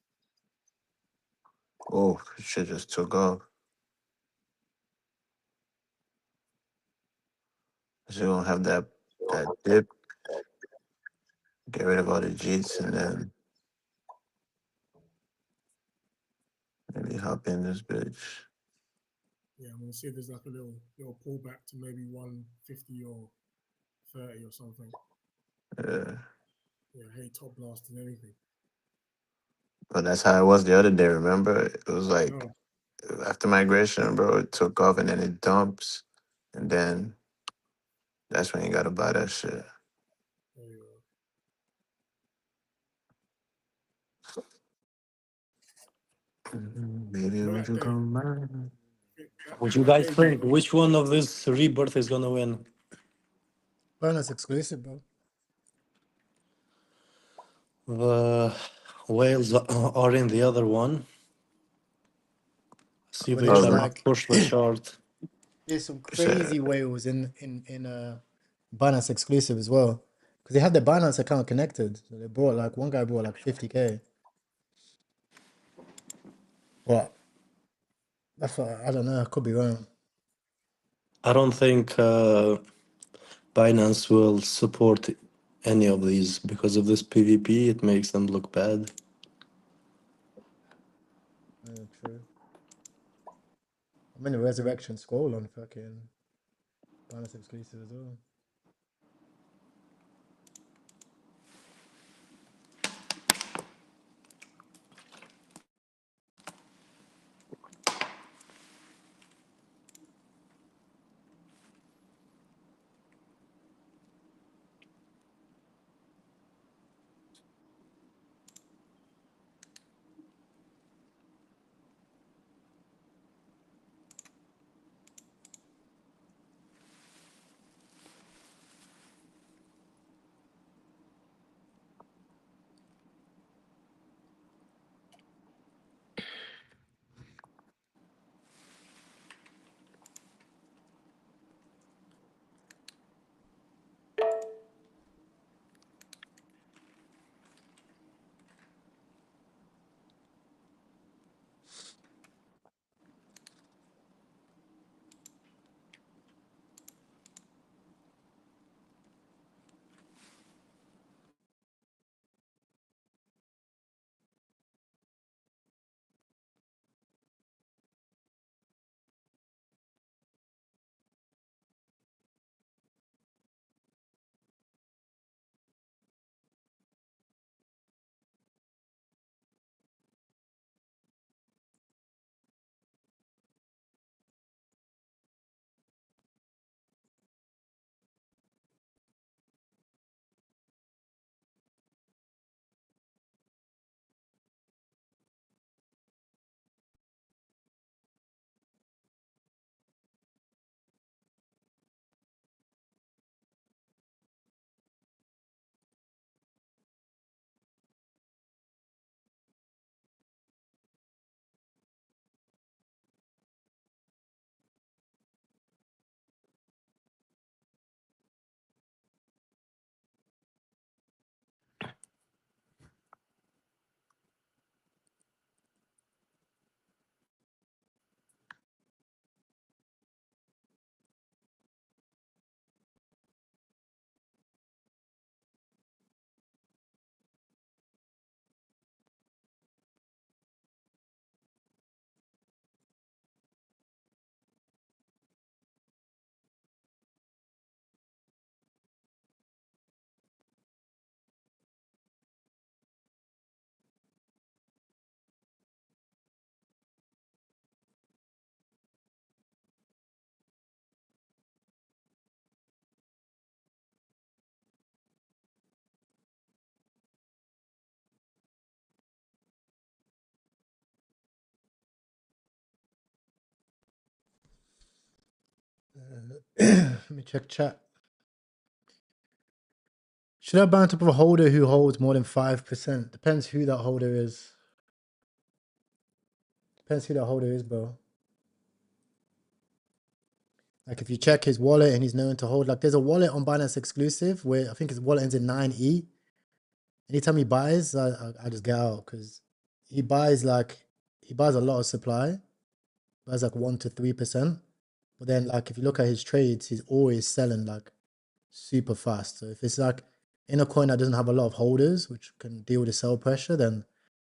Oh, shit just took off. So you don't have that dip. Get rid of all the Jeets and then maybe hop in this bitch. Yeah, I'm gonna see if there's like a little pullback to maybe 150 or 30 or something. Yeah. Yeah, hey, top blasting anything. But that's how it was the other day, remember? It was I like know. after migration, bro, it took off and then it dumps. And then that's when you gotta buy that shit. There you go. Baby, But won't that you day, come back? Would you that guys day, think which one of this rebirth is gonna win? Bonus exclusive, bro. The whales are in the other one. See, But they there's try to like push the chart. there's some Shit. crazy whales in Binance exclusive as well, because they have their Binance account connected. So they bought like one guy bought like 50K. What? That's what, I don't know. I could be wrong. I don't think Binance will support any of these because of this PvP. It makes them look bad. Yeah, true. I'm in the resurrection scroll on fucking Binance exclusive as well. Let me check chat. Should I buy on top of a holder who holds more than 5%? Depends who that holder is. Depends who that holder is, bro. Like if you check his wallet and he's known to hold, like there's a wallet on Binance exclusive where I think his wallet ends in 9E. Anytime he buys, I just get out because he buys a lot of supply, buys like 1 to 3%. But then like if you look at his trades, he's always selling like super fast. So if it's like in a coin that doesn't have a lot of holders, which can deal with the sell pressure, then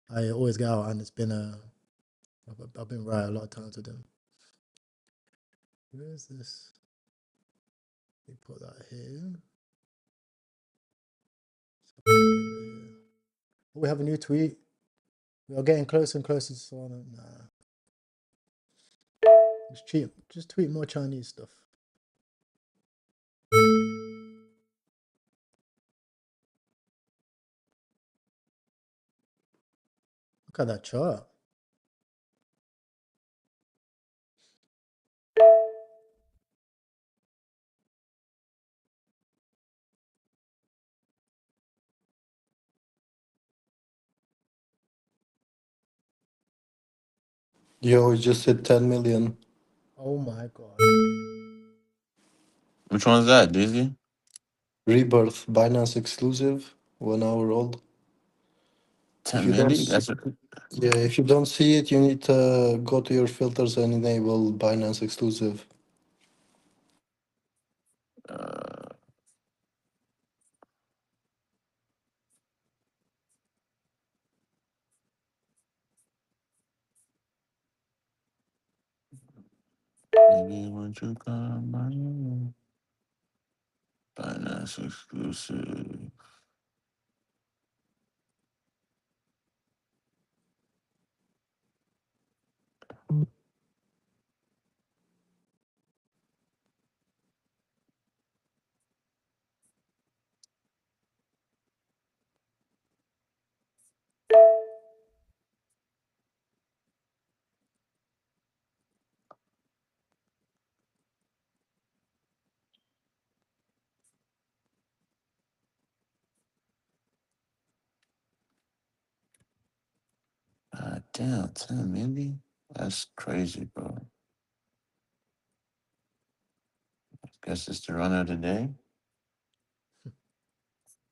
I always get out, and it's been I've been right a lot of times with them. Where is this? Let me put that here. We have a new tweet. We are getting closer and closer to Solana. Nah. Just tweet more Chinese stuff. Look at that chart. Yo, we just hit 10 million. Oh my god. Which one's that, Dizzy? Rebirth, Binance exclusive, 1 hour old. 10 milli? If you don't see it, you need to go to your filters and enable Binance exclusive. Maybe want you come by. Binance exclusive. God damn, 10 milli? That's crazy, bro. Guess it's the run of the day.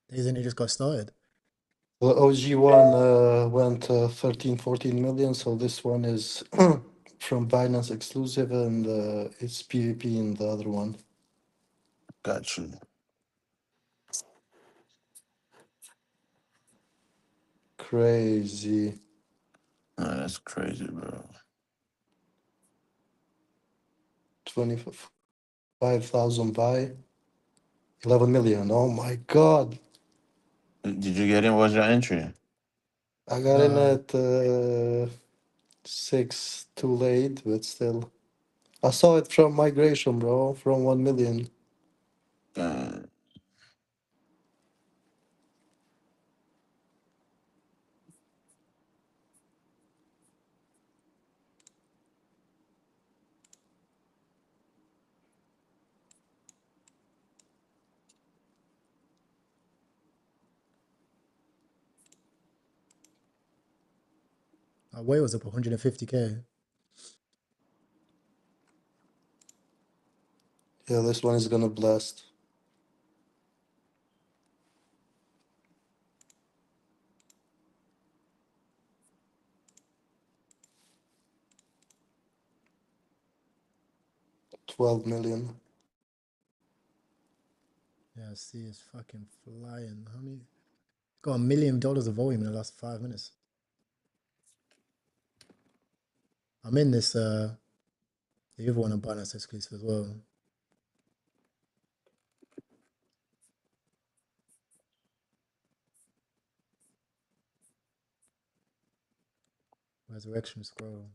Isn't it just got started? The OG one went 13, 14 million, so this one is from Binance exclusive, and it's PvP in the other one. Got you. Crazy. Oh, that's crazy, bro. 25,000 buy, 11 million. Oh my god. Did you get in? What's your entry? I got in at 6, too late, but still. I saw it from migration, bro, from 1 million. Our way was up 150K. Yeah, this one is gonna blast. $12 million. Yeah, I see it's fucking flying. How many? Got $1 million of volume in the last 5 minutes. I'm in this the other one on Binance exclusive as well. Resurrection scroll.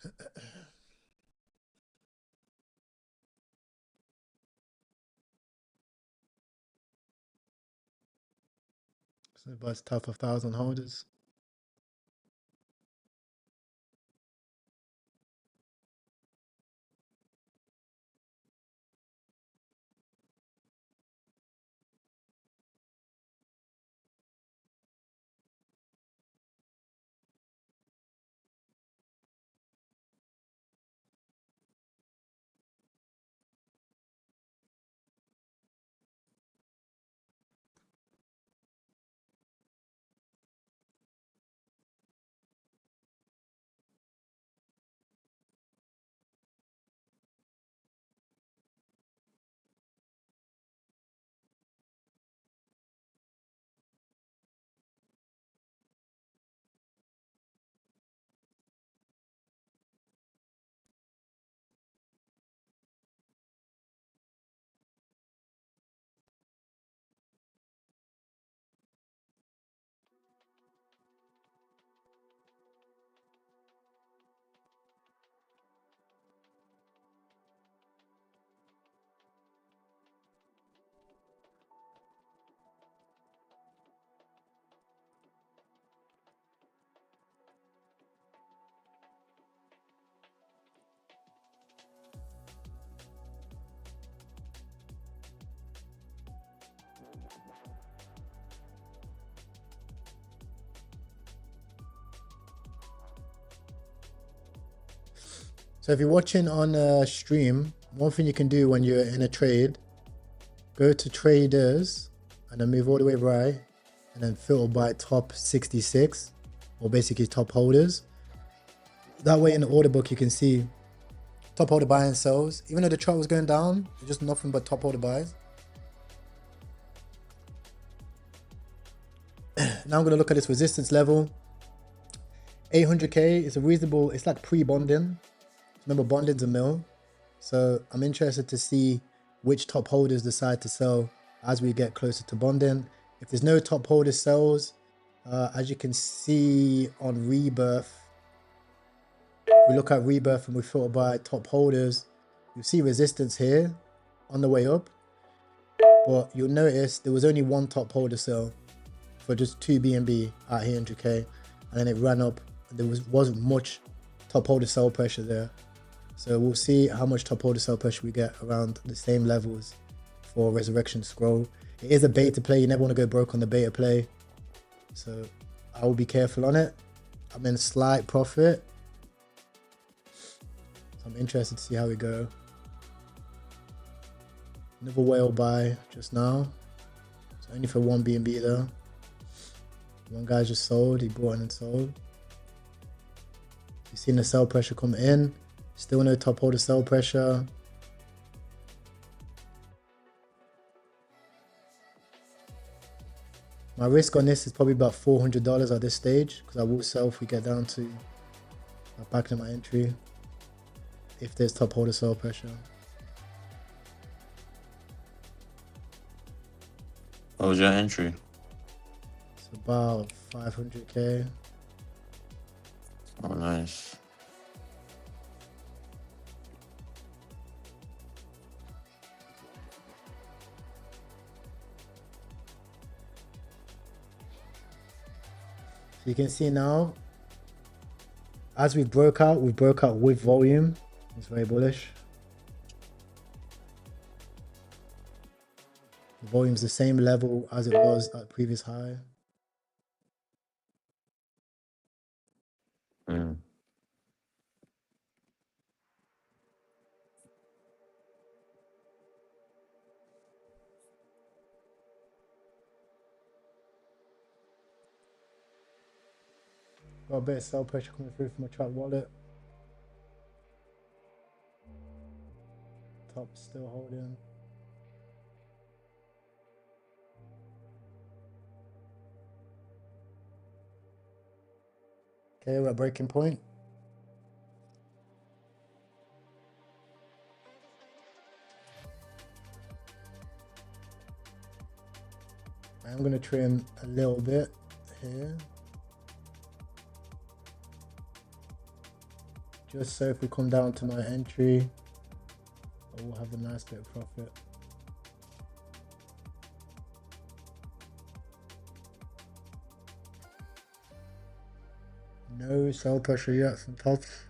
So, but it's tough, 1,000 holders. So if you're watching on a stream, one thing you can do when you're in a trade, go to traders and then move all the way right and then filter by top 66 or basically top holders. That way in the order book you can see top holder buy and sells. Even though the chart was going down, it's just nothing but top holder buys. Now I'm going to look at this resistance level. 800k is a reasonable, it's like pre-bonding. Remember, bonding's a mill. So I'm interested to see which top holders decide to sell as we get closer to bonding. If there's no top holder sells, as you can see on Rebirth, we look at Rebirth and we filter by top holders, you'll see resistance here on the way up. But you'll notice there was only one top holder sell for just 2 BNB at 800k. And then it ran up and there wasn't much top holder sell pressure there. So we'll see how much top holder sell pressure we get around the same levels for Resurrection Scroll. It is a beta play. You never want to go broke on the beta play. So I will be careful on it. I'm in slight profit. So I'm interested to see how we go. Another whale buy just now. It's only for 1 BNB though. One guy just sold. He bought in and sold. You've seen the sell pressure come in. Still no top holder sell pressure. My risk on this is probably about $400 at this stage because I will sell if we get down to back in my entry if there's top holder sell pressure. What was your entry? It's about 500k. Oh, nice. So you can see now, as we broke out with volume. It's very bullish. The volume's the same level as it was at previous high. Mm. Got a bit of sell pressure coming through from my chat wallet. Top still holding. Okay, we're at breaking point. I'm going to trim a little bit here. just so if we come down to my entry, I will have a nice bit of profit. No sell pressure yet from tops.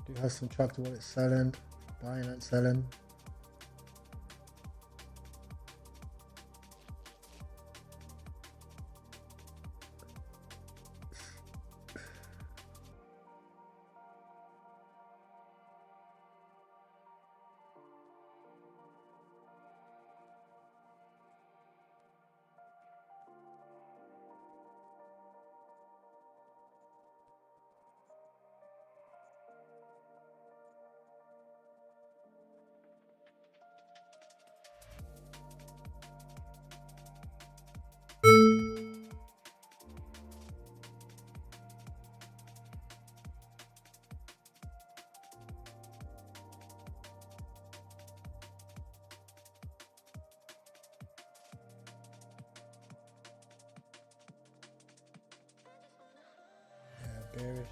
Do have some track to what it's selling, buying and selling. Yeah, bearish.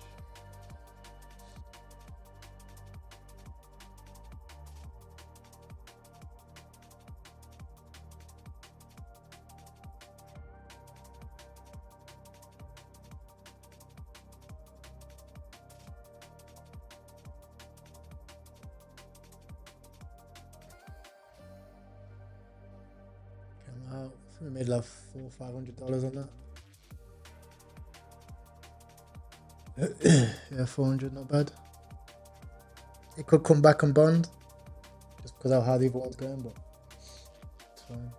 Came out. I think we made like $400-500 on that. Yeah, 400, not bad. It could come back and bond just because of how the other one's going, but it's fine.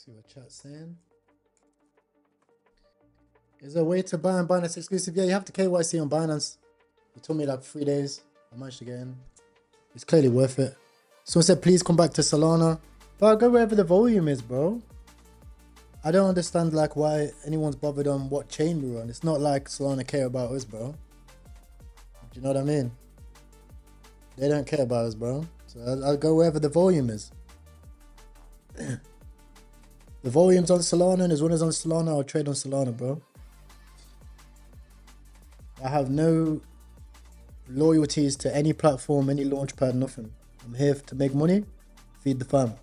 See what chat's saying. Is there a way to buy on Binance exclusive? Yeah, you have to KYC on Binance. It took me like 3 days. I managed to get in. It's clearly worth it. Someone said, please come back to Solana. But I'll go wherever the volume is, bro. I don't understand like why anyone's bothered on what chain we're on. It's not like Solana care about us, bro. Do you know what I mean? They don't care about us, bro. So I'll go wherever the volume is. The volume's on Solana and as one is on Solana, I'll trade on Solana, bro. I have no loyalties to any platform, any launchpad, nothing. I'm here to make money, feed the fam.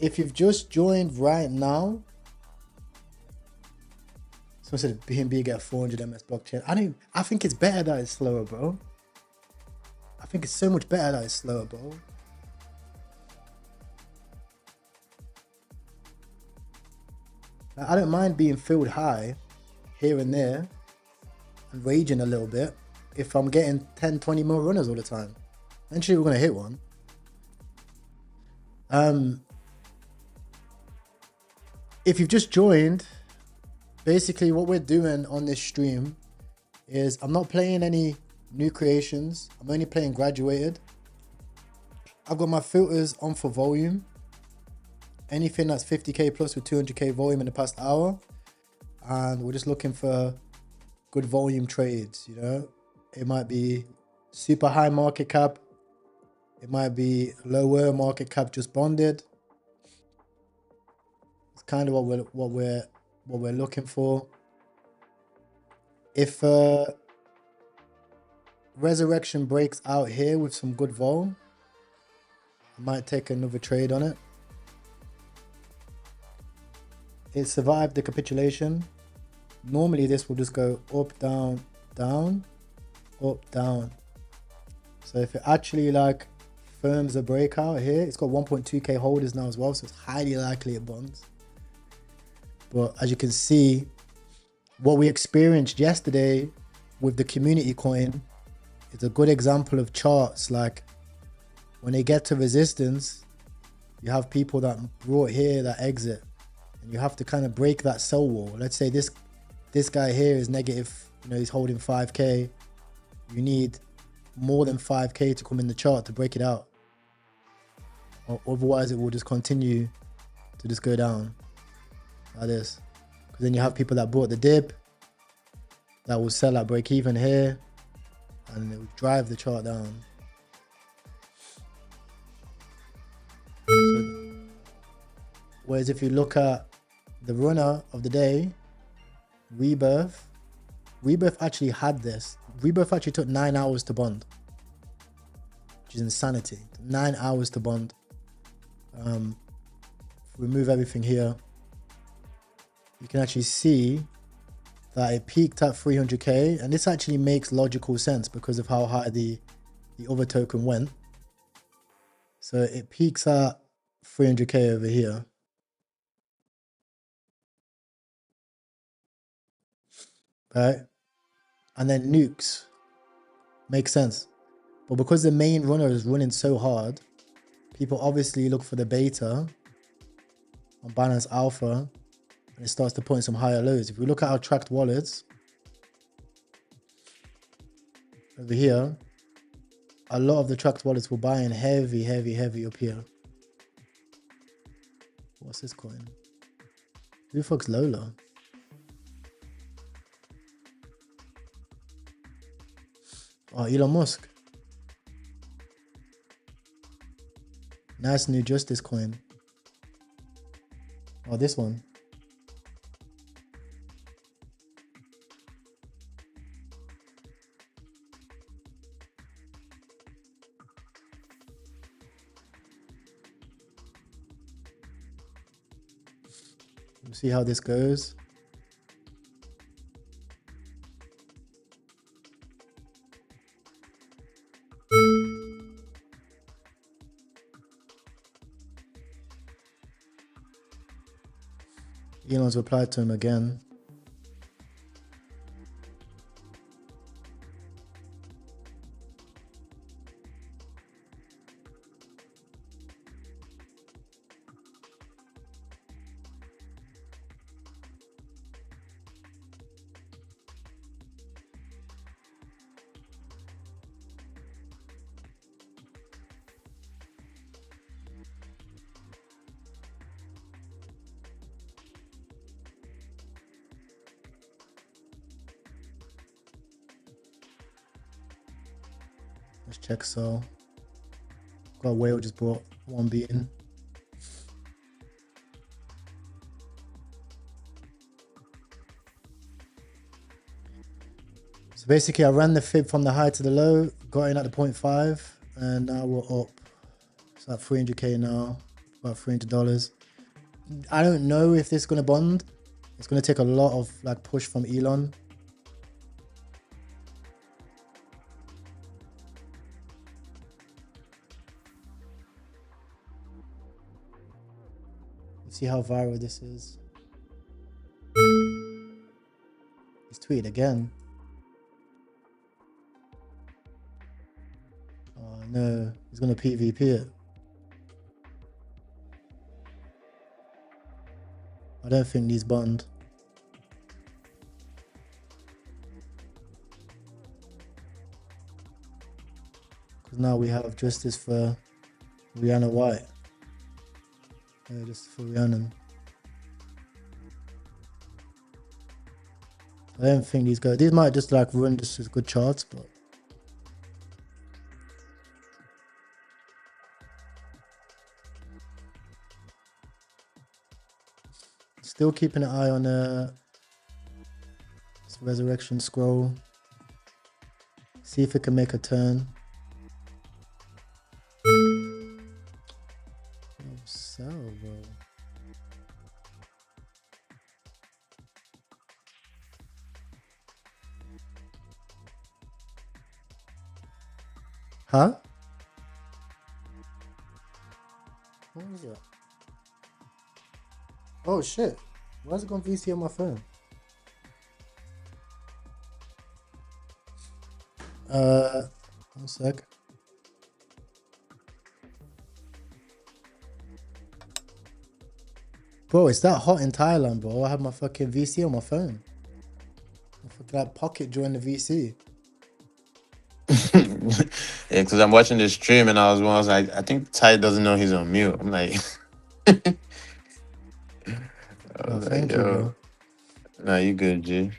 If you've just joined right now, someone said BNB get 400 MS blockchain. I think it's better that it's slower, bro. I think it's so much better that it's slower, bro. I don't mind being filled high here and there and raging a little bit if I'm getting 10, 20 more runners all the time. Eventually we're going to hit one. If you've just joined, basically what we're doing on this stream is I'm not playing any new creations. I'm only playing graduated. I've got my filters on for volume. Anything that's 50k plus with 200k volume in the past hour. And we're just looking for good volume trades, you know. It might be super high market cap. It might be lower market cap just bonded. It's kind of what we're looking for. If Resurrection breaks out here with some good vol, I might take another trade on it. It survived the capitulation. Normally this will just go up, down, down, up, down. So if it actually like firms a breakout here, it's got 1.2k holders now as well, so it's highly likely it bonds. But as you can see, what we experienced yesterday with the community coin is a good example of charts. Like when they get to resistance, you have people that brought here that exit. You have to kind of break that sell wall. Let's say this guy here is negative, you know, he's holding 5k. You need more than 5k to come in the chart to break it out. Or otherwise it will just continue to just go down like this. Because then you have people that bought the dip that will sell at break even here and it will drive the chart down. So, whereas if you look at the runner of the day, Rebirth actually had this. Rebirth actually took 9 hours to bond, which is insanity. 9 hours to bond. Remove everything here. You can actually see that it peaked at 300k, and this actually makes logical sense because of how high the other token went. So it peaks at 300k over here. Right? And then nukes. Makes sense. But because the main runner is running so hard, people obviously look for the beta on Binance Alpha and it starts to point some higher lows. If we look at our tracked wallets over here, a lot of the tracked wallets were buying heavy up here. What's this coin? Who the fuck's Lola? Oh, Elon Musk. Nice new Justice coin. Oh, this one. We'll see how this goes. Elon's replied to him again. Let's check. So got a whale just brought one beaten. So basically I ran the fib from the high to the low, got in at the 0.5, and now we're up. It's at 300k now, about $300. I don't know if this is gonna bond. It's gonna take a lot of like push from Elon. Let's see how viral this is. He's tweeted again. Oh no, he's gonna PvP it. I don't think these bond. Because now we have justice for Rihanna White. Yeah, just for Rhiannon. I don't think these guys. These might just like run just as good charts, but still keeping an eye on this resurrection scroll. See if it can make a turn. Oh, sell, bro. Huh? What was that? Oh shit. Why is it gone VC on my phone? One sec. Bro, it's that hot in Thailand, bro. I have my fucking VC on my phone. I fucking like pocket during the VC. Yeah, because I'm watching this stream and I was like, I think Ty doesn't know he's on mute. I'm like, Oh, thank you, bro. Nah, you good, G.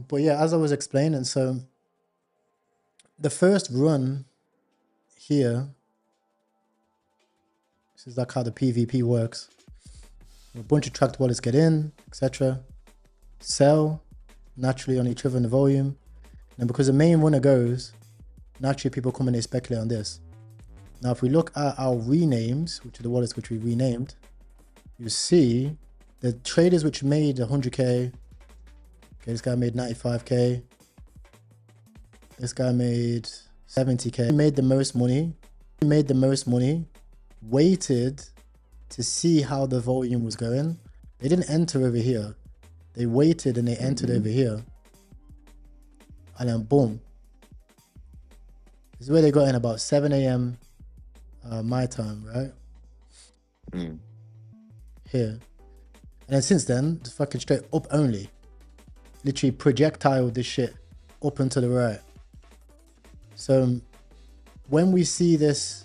But yeah, as I was explaining, so the first run here, this is like how the PvP works. A bunch of tracked wallets get in, etc. Sell naturally on each other in the volume. And because the main runner goes, naturally people come and they speculate on this. Now, if we look at our renames, which are the wallets which we renamed, you see the traders which made 100k. Okay, this guy made 95k. This guy made 70k. He made the most money. He made the most money. Waited to see how the volume was going. They didn't enter over here. They waited and they entered over here. and then boom. This is where they got in about 7 a.m. My time, right? Here. And then since then, just fucking straight up only. Literally projectile this shit up and to the right. So when we see this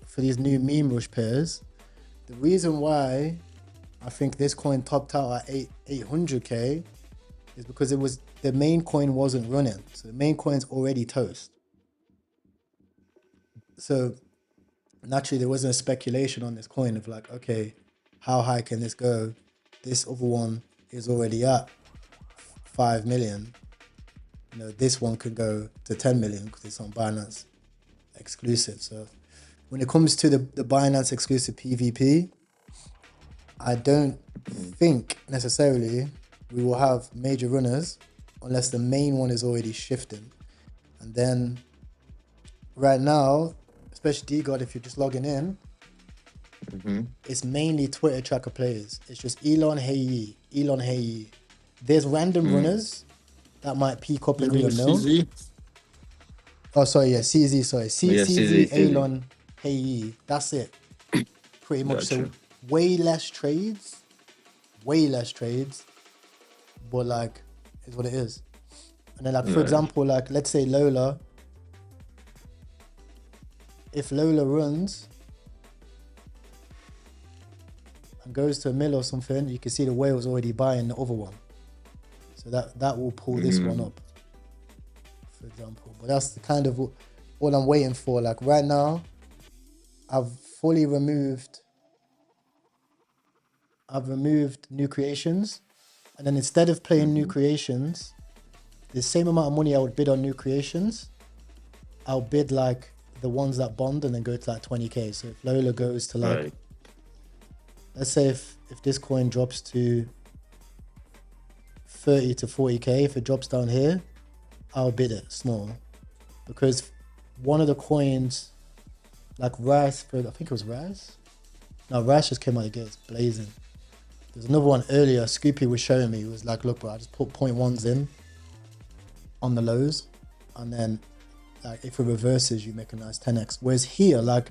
for these new meme rush pairs, the reason why I think this coin topped out at 800k is because it was the main coin wasn't running. So the main coin's already toast. So naturally there wasn't a speculation on this coin of like, okay, how high can this go? This other one is already at 5 million. You know, this one could go to 10 million because it's on Binance exclusive. So when it comes to the Binance exclusive PVP, I don't think necessarily we will have major runners unless the main one is already shifting. And then right now, especially DGod, if you're just logging in, it's mainly Twitter tracker players. It's just Elon, hey ye. There's random runners that might peak up and do a mill. CZ? Oh, sorry, yeah, CZ, sorry. CZ, CZ. Elon, hey ye. That's it. Pretty much. So Gotcha. way less trades, but like, is what it is. And then like, for example, like, let's say Lola, if Lola runs and goes to a mill or something, you can see the whale's already buying the other one. So that will pull this one up, for example. But that's the kind of all I'm waiting for. Like right now, I've removed new creations. And then instead of playing new creations, the same amount of money I would bid on new creations, I'll bid like the ones that bond and then go to like 20k. So if Lola goes to like, let's say if this coin drops to 30 to 40k, if it drops down here, I'll bid it small. Because one of the coins, like Rice, I think it was Rice? No, Rice just came out of the gates blazing. There's another one earlier, Scoopy was showing me, it was like, look bro, I just put 0.1s in on the lows, and then like if it reverses, you make a nice 10x. Whereas here, like,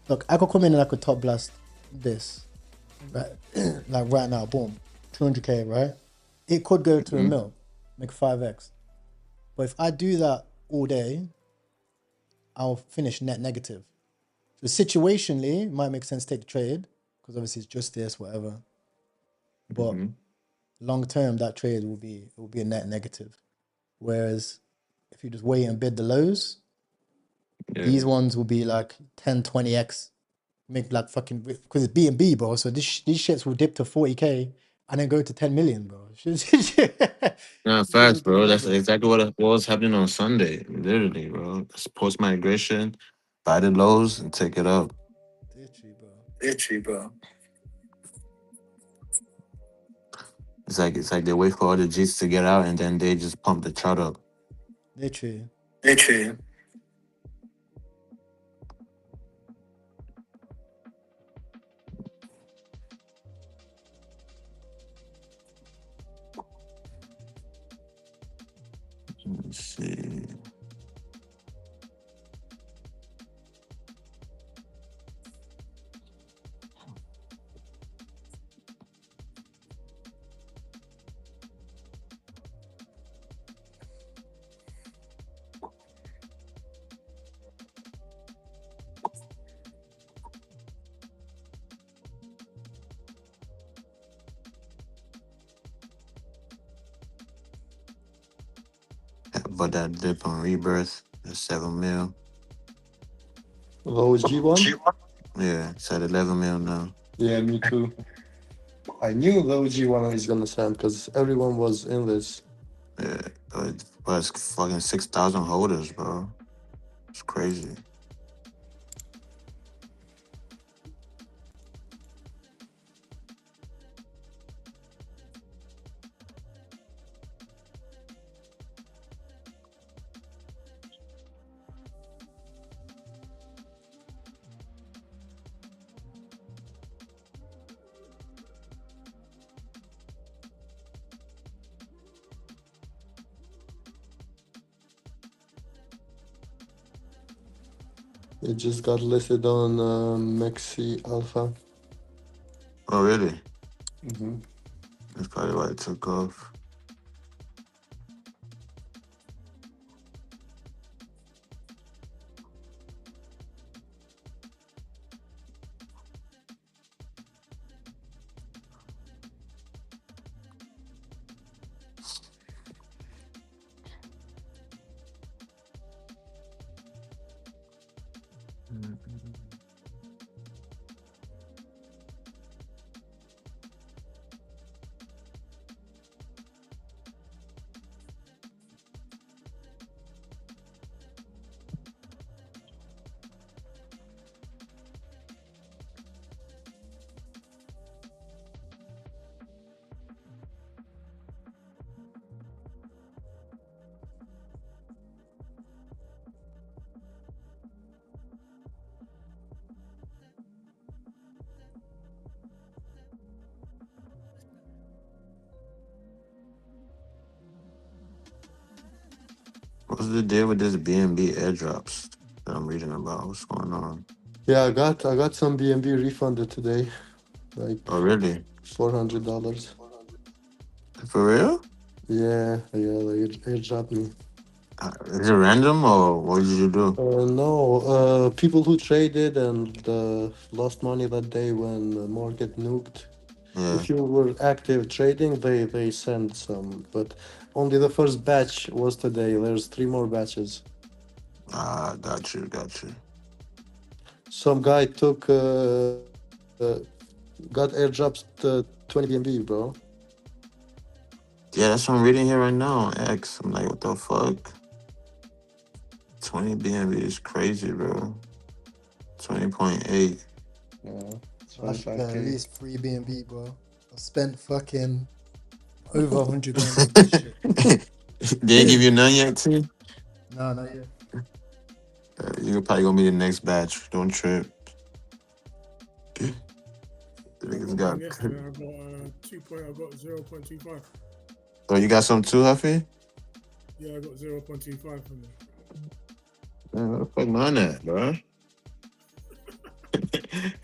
look, I could come in and I could top blast this, right? Like right now, boom, 200k, right? It could go to a mil, make 5x. But if I do that all day, I'll finish net negative. So situationally, it might make sense to take the trade, because obviously it's just this, whatever. But long term, that trade will be a net negative. Whereas if you just wait and bid the lows, these ones will be like 10, 20x, make like fucking, because it's B&B, bro. So these shits will dip to 40k and then go to 10 million, bro. Nah, facts, bro. That's exactly what was happening on Sunday. Literally, bro. It's post migration, buy the lows and take it up. Literally, bro. It's like they wait for all the G's to get out and then they just pump the chart up. Literally. Let's see. But that dip on rebirth is 7 mil. Low G1? Yeah, it's at 11 mil now. Yeah, me too. I knew low G1 is gonna send because everyone was in this. Yeah, but it's fucking 6,000 holders, bro. It's crazy. It just got listed on Maxi Alpha. Oh, really? Mm-hmm. That's probably why it took off. What's the deal with this BNB airdrops that I'm reading about? What's going on? Yeah, I got some BNB refunded today, like Oh, really? $400. For real? Yeah, they airdropped me. Is it random or what did you do? No, people who traded and lost money that day when the market nuked. Yeah. If you were active trading, they sent some, but only the first batch was today. There's 3 more batches. Ah, got you. Some guy got airdrops 20 BNB, bro. Yeah, that's what I'm reading here right now on X. I'm like, what the fuck? 20 BNB is crazy, bro. 20.8. Yeah, I should get at 25K. least 3 B&B, bro. I spent fucking over 100 grand on this shit. They ain't give you none yet, T? No, not yet. You're probably gonna be the next batch. Don't trip. The I niggas got mine got. yesterday. I got 0.25. Oh, you got some too, Huffy? Yeah, I got 0.25 from them. Man, where the fuck mine at, bro?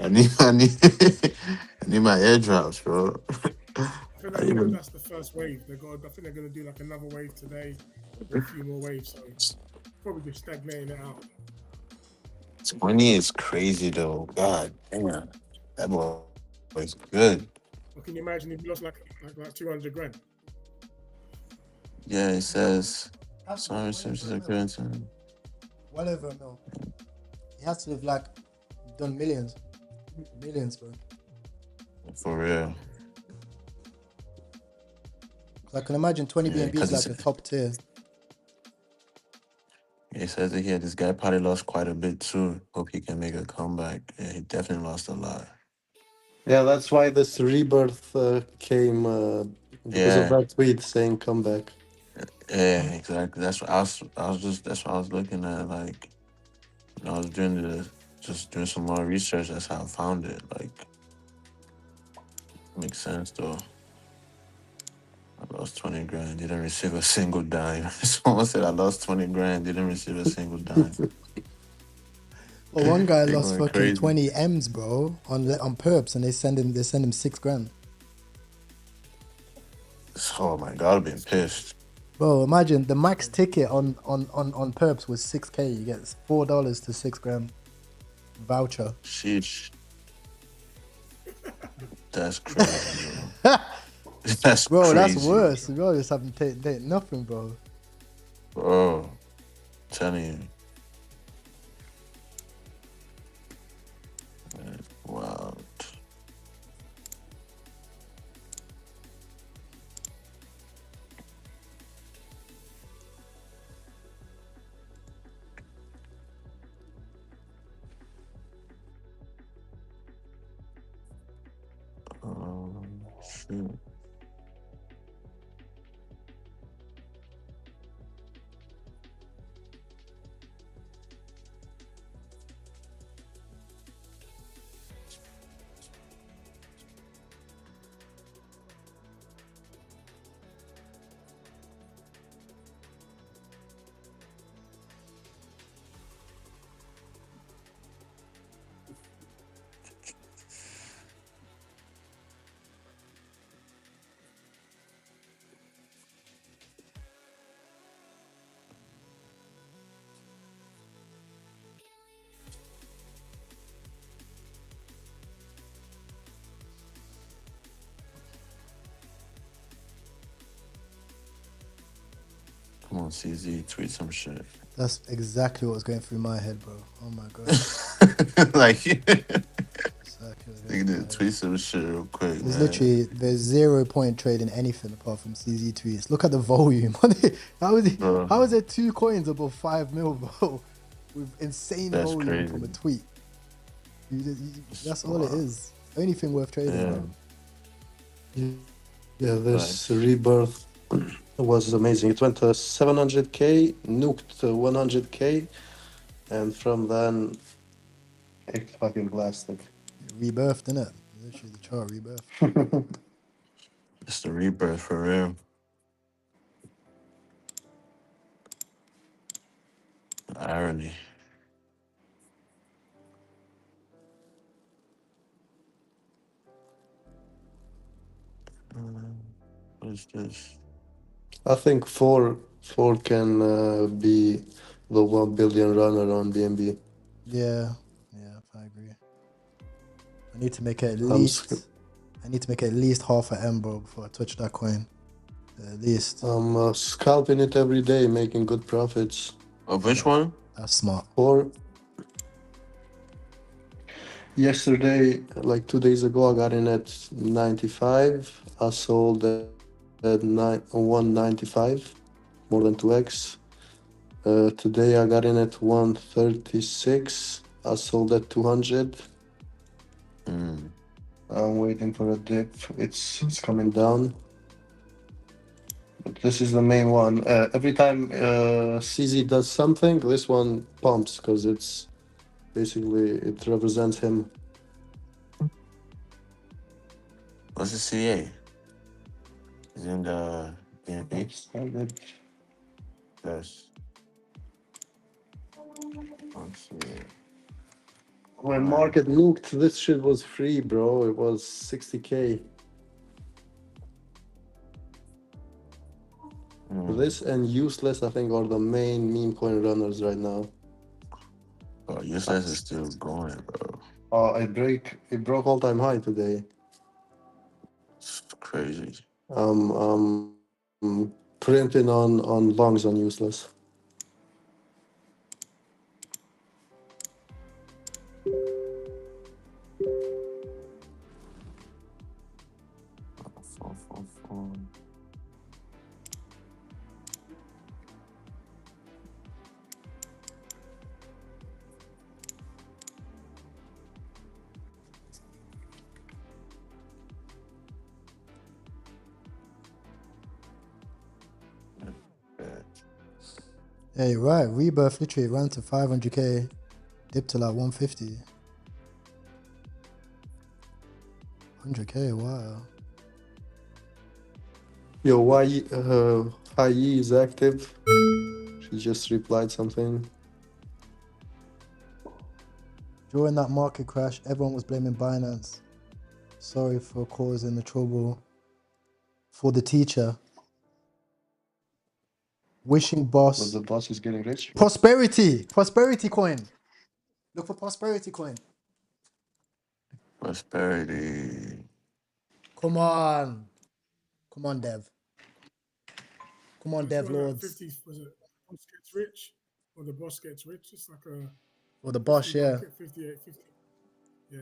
I need I need my airdrops, bro. I think that's the first wave. I think they're gonna do like another wave today, or a few more waves. So probably just stagnating it out. 20 is crazy though. God damn. That boy is good. Well, can you imagine if you lost like 200 grand? Yeah, it says Has to be sorry, whatever Simpsons amount. occurrence. Whatever, no. He has to have like done millions, bro. For real. I can imagine 20 Yeah, B&B is because like the top tier. it says that here this guy probably lost quite a bit too. Hope he can make a comeback. Yeah, he definitely lost a lot. Yeah, that's why this rebirth came because of Yeah, that tweet saying comeback. yeah, exactly. That's what that's what I was looking at. Like when I was just doing some more research, that's how I found it. Like makes sense though. I lost 20 grand, didn't receive a single dime. Someone said I lost 20 grand, didn't receive a single dime. Well, one guy They lost going fucking crazy. 20 M's, bro, on perps, and they send him 6 grand. Oh my god, I've been pissed. Bro, imagine the max ticket on perps was 6K. You get $4 to 6 grand voucher. Sheesh. That's crazy, bro. That's Bro, that's crazy. worse. Bro, just haven't taken nothing, bro. Bro, I'm telling you. Man, wow. Shoot. on, CZ, tweet some shit. That's exactly what was going through my head, bro. Oh my god. Like, Exactly what was going nigga through my did head. tweet some shit real quick, There's man. literally there's 0 point trading anything apart from CZ tweets. Look at the volume. how is there 2 coins above 5 mil, bro? With insane That's volume from a crazy. tweet. That's all it is. Only thing worth trading, Yeah. bro. Yeah, this rebirth was amazing. It went to 700k, nuked 100k, and from then it fucking blasted. Rebirth, innit? Literally the chart rebirth. It's the rebirth for real. The irony. What is this? I think four can be the 1 billion runner on BNB. Yeah, I agree. I need to make it at I'm least. I need to make it at least half a M, bro, before I touch that coin. At least. I'm scalping it every day, making good profits. Of which one? That's smart. Or yesterday, like 2 days ago, I got in at 95. I sold at 195, more than 2x. Today I got in at 136. I sold at 200. I'm waiting for a dip. It's coming down. But this is the main one. Every time CZ does something, this one pumps because it's basically it represents him. What's the CA? Is in the BNB? Yes. When market looked, this shit was free, bro. It was 60k. This and useless, I think, are the main meme coin runners right now. Oh, useless is still going, bro. Oh, it broke all-time high today. It's crazy. Printing on longs on useless. Yeah, you're right. Rebirth literally ran to 500k, dipped to like 150. 100k, wow. Yo, why Hai is active? She just replied something. During that market crash, everyone was blaming Binance. Sorry for causing the trouble for the teacher. Wishing boss. But the boss is getting rich. Prosperity coin. Look for prosperity coin. Prosperity. Come on, Dev. Come on, Dev Lords. 50, was it boss gets rich or the boss gets rich? It's like a. Or the boss, yeah. 58, 50. Yeah.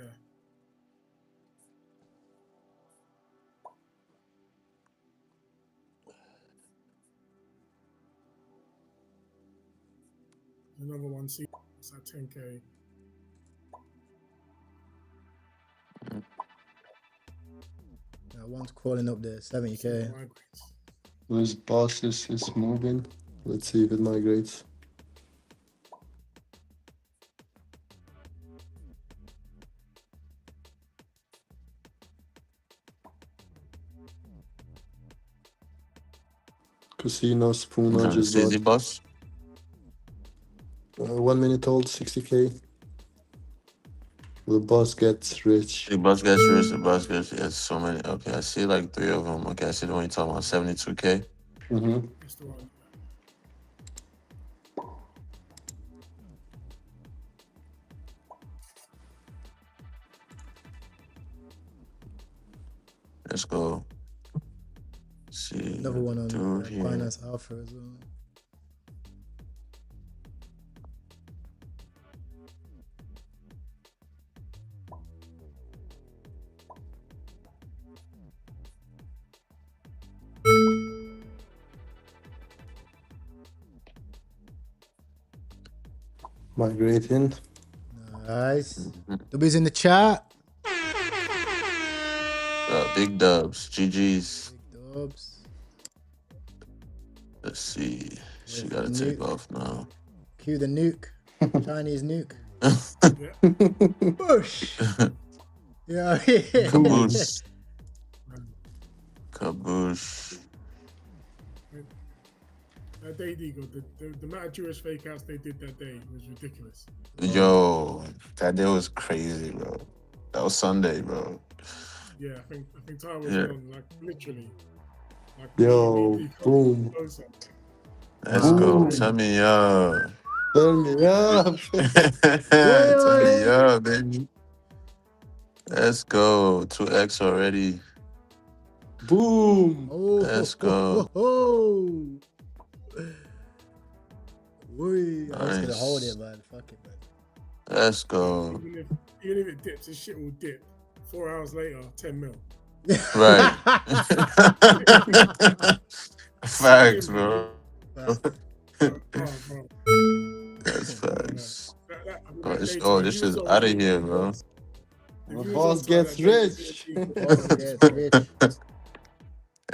Another one, see, it's at 10k. One's crawling up there, 70k. This boss is moving. Let's see if it migrates. Casino spoon nudges. CZ boss? 1 minute old, 60k. The boss gets rich. The boss gets rich, the boss gets rich. So many. Okay, I see like 3 of them. Okay, I see the one you're talking about, 72k. Mm-hmm. That's the one. Let's go. See. Another one on dude here. Binance Alpha as well. Migrating. Nice. Nobody's in the chat. Big dubs. GG's. Big dubs. Let's see. She Where's gotta the take nuke? off now. Cue the nuke. Chinese nuke. Yeah. Push. Yeah. Caboose. Caboose. That day, Digo, the amount of Jewish fake outs they did that day was ridiculous. Yo, that day was crazy, bro. That was Sunday, bro. Yeah, I think Ty was Yeah. on, like, literally. Like, Yo, really boom. closer. Let's go. Boom. Turn me up. Turn me up. Turn me up, baby. Let's go. 2x already. Boom. Oh, Let's go. Whee. I'm just gonna Nice. hold it, man. Fuck it, man. Let's go. Even if it dips, this shit will dip. 4 hours later, 10 mil. Right. Facts, bro. Bro. That's facts. That This, day, oh, Ty, this you is was on- out of here, bro. if The you was boss on Ty gets that day, rich. Boss gets rich.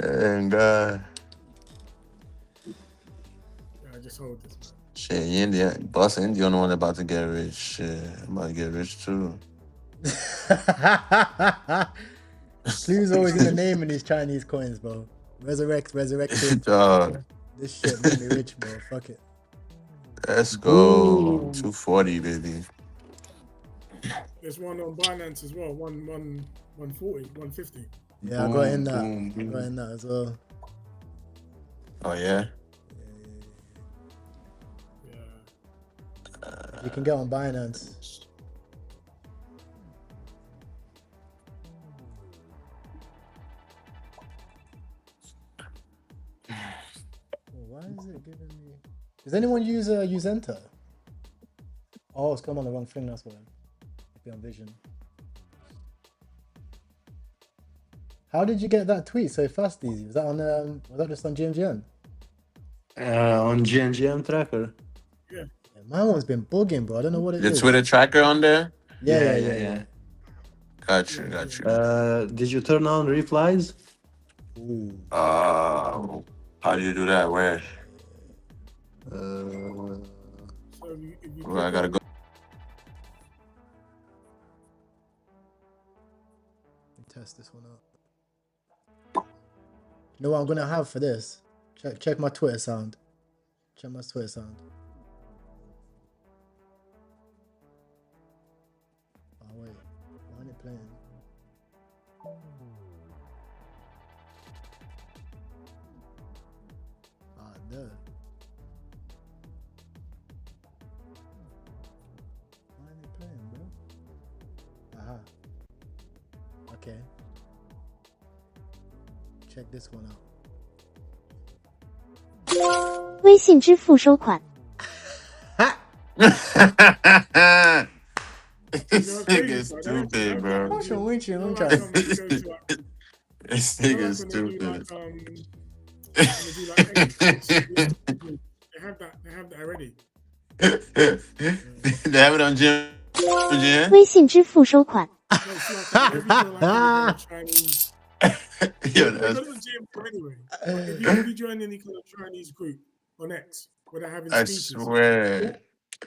And I just hold this, man. shit, India, boss India, the only one about to get rich. Shit, I'm about to get rich too. Clue's always in the name in these Chinese coins, bro. Resurrected. Dog, This shit made me rich, bro. Fuck it. let's go. Boom. 240, baby. There's one on Binance as well, 140, 150. Yeah, I got in that. Boom, I boom. got in that as well. Oh yeah. Yeah. You can get on Binance. Why is it giving me? Does anyone use Enter? Oh, it's come on the wrong thing. That's why. Be on Vision. How did you get that tweet so fast, Easy? Was that on? Was that just on GMGN? On GNGM tracker. Yeah, my one's been bugging, bro. I don't know what it Your is. Twitter tracker on there? Yeah. Got you. Did you turn on replies? Ooh. How do you do that? Where? So if you Well, I gotta go. Test this one out. You know what I'm gonna have for this? Check my Twitter sound. Check my Twitter sound. Oh wait, why ain't it playing? Ah, no. Why ain't it playing, bro? Aha. Okay. Check this one out. 微信支付收款。 This nigga's stupid, bro. What's your windshield? I'm like, trying. This you know, nigga's like when they do, stupid. when they do like exports, they have that already. They have it on Jim. 微信支付收款。 No, it's like whenever you go, like, any kind of Chinese. Yo, They that's, got it on GM anyway. But if you join any kind of Chinese group on X where they're having I speeches, swear.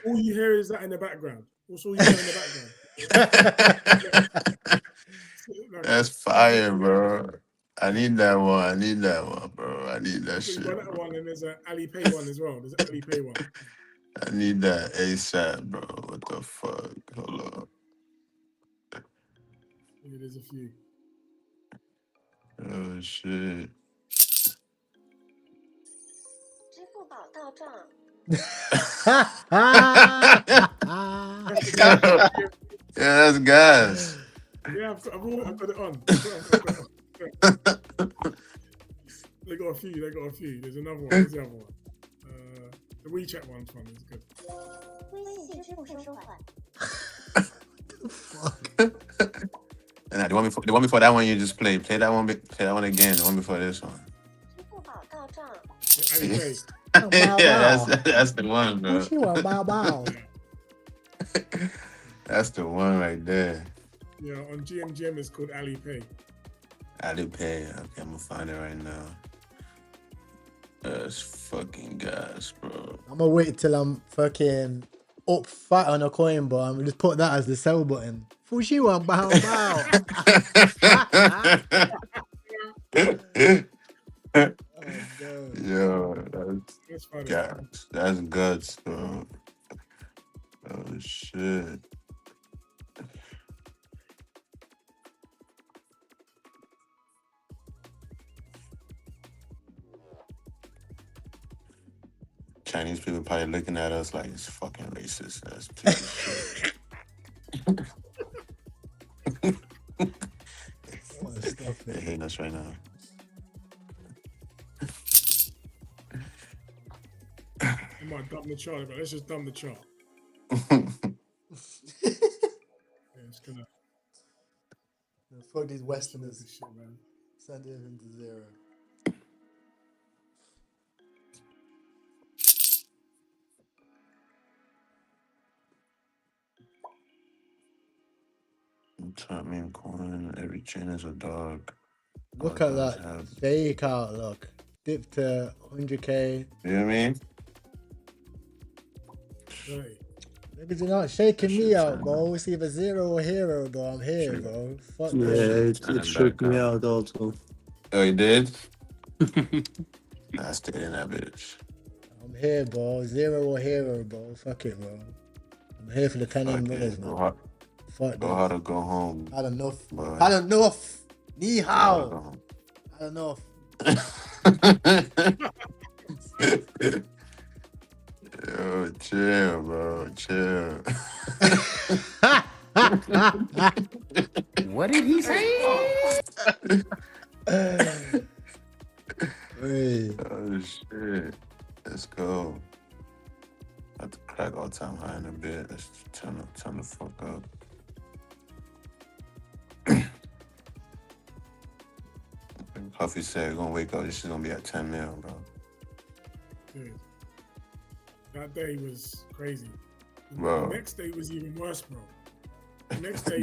all you hear is that in the background. That's all you hear in the background. Like, That's fire, bro. I need that one, bro. I need that so shit. you've got that Bro. one, and there's an Alipay one as well. There's an Alipay one. I need that ASAP, bro. What the fuck? Hold on. Yeah, there's a few. Oh shit. Yeah, that's gas. Yeah, I've got it on. I've got it on. They got a few. There's another one. Where's the other one? The WeChat one's fun. It's good. 微信支付收款。 And the one before that one you just played. Play that one again. The one before this one. 支付宝到账。 Alipay. Yeah, that's the one, bro. 不是我包包。That's the one right there. Yeah, on GMGM it's called Alipay. Alipay. Okay, I'm gonna find it right now. That's fucking gas, bro. I'm gonna wait till I'm fucking up fat on a coin, but I'm just put that as the sell button. Fushiwa bow bow. Yo, That's funny. gas. That's guts, bro. Oh shit. Chinese people probably looking at us like it's fucking racist. That's shit. They're hating us right now. I might dump the chart, but let's just dump the chart. It's gonna fuck these Westerners. shit, man. Send it into zero. Top meme coin. Every chain is a dog. Look at that fake out. Look, dip to 100k. You know what I mean? Hey. Maybe they're not shaking me out, bro. It's either zero or hero, bro. I'm here, bro. Fuck Yeah, this. it shook me out also. Oh, you did? Nah, stayed in that bitch. I'm here, bro. Zero or hero, bro. Fuck it, bro. I'm here for the 10 minutes, bro. Fuck Go this. hard or go home. Had enough. Boy. Had enough. Ni Go hao. hard or go Had enough. Yo, chill, bro. Chill. What did he say? Hey. Oh, shit. Let's go. I have to crack all time high in a bit. Let's turn the fuck up. Puffy said, gonna wake up. This is gonna be at 10 mil, bro. Dude. That day was crazy. Bro. The next day was even worse, bro. The next day,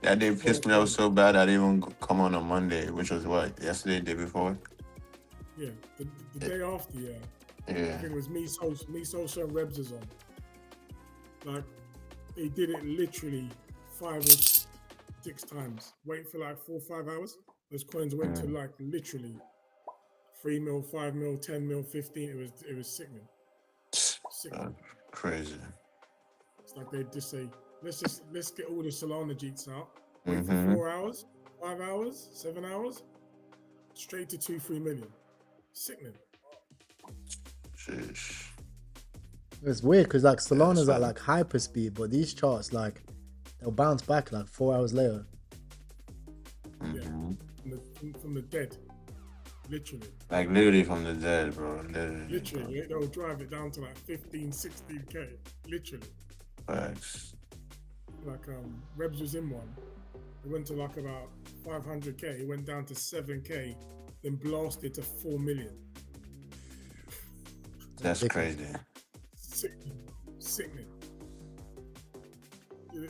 that day pissed me off so bad I didn't even come on Monday, which was what, yesterday, day before? Yeah, the day after, yeah. I think it was me, Social, and Rebs is on. Like, they did it literally 5 or 6 times. Wait for like 4 or 5 hours. Those coins went to like literally 3 mil, 5 mil, 10 mil, 15. It was sickening. Crazy. It's like they just say, let's get all the Solana jeets out. Wait for 4 hours, 5 hours, 7 hours, straight to 2-3 million. Sickening. Sheesh. It's weird because like Solana's at like hyper speed, but these charts like they'll bounce back like 4 hours later. Yeah, from the dead, literally. Like literally from the dead, bro. Literally, they'll drive it down to like 15, 16k. Literally. Facts. Like Rebs was in one. It went to like about 500k. It went down to 7k, then blasted to 4 million. That's crazy. Sickening.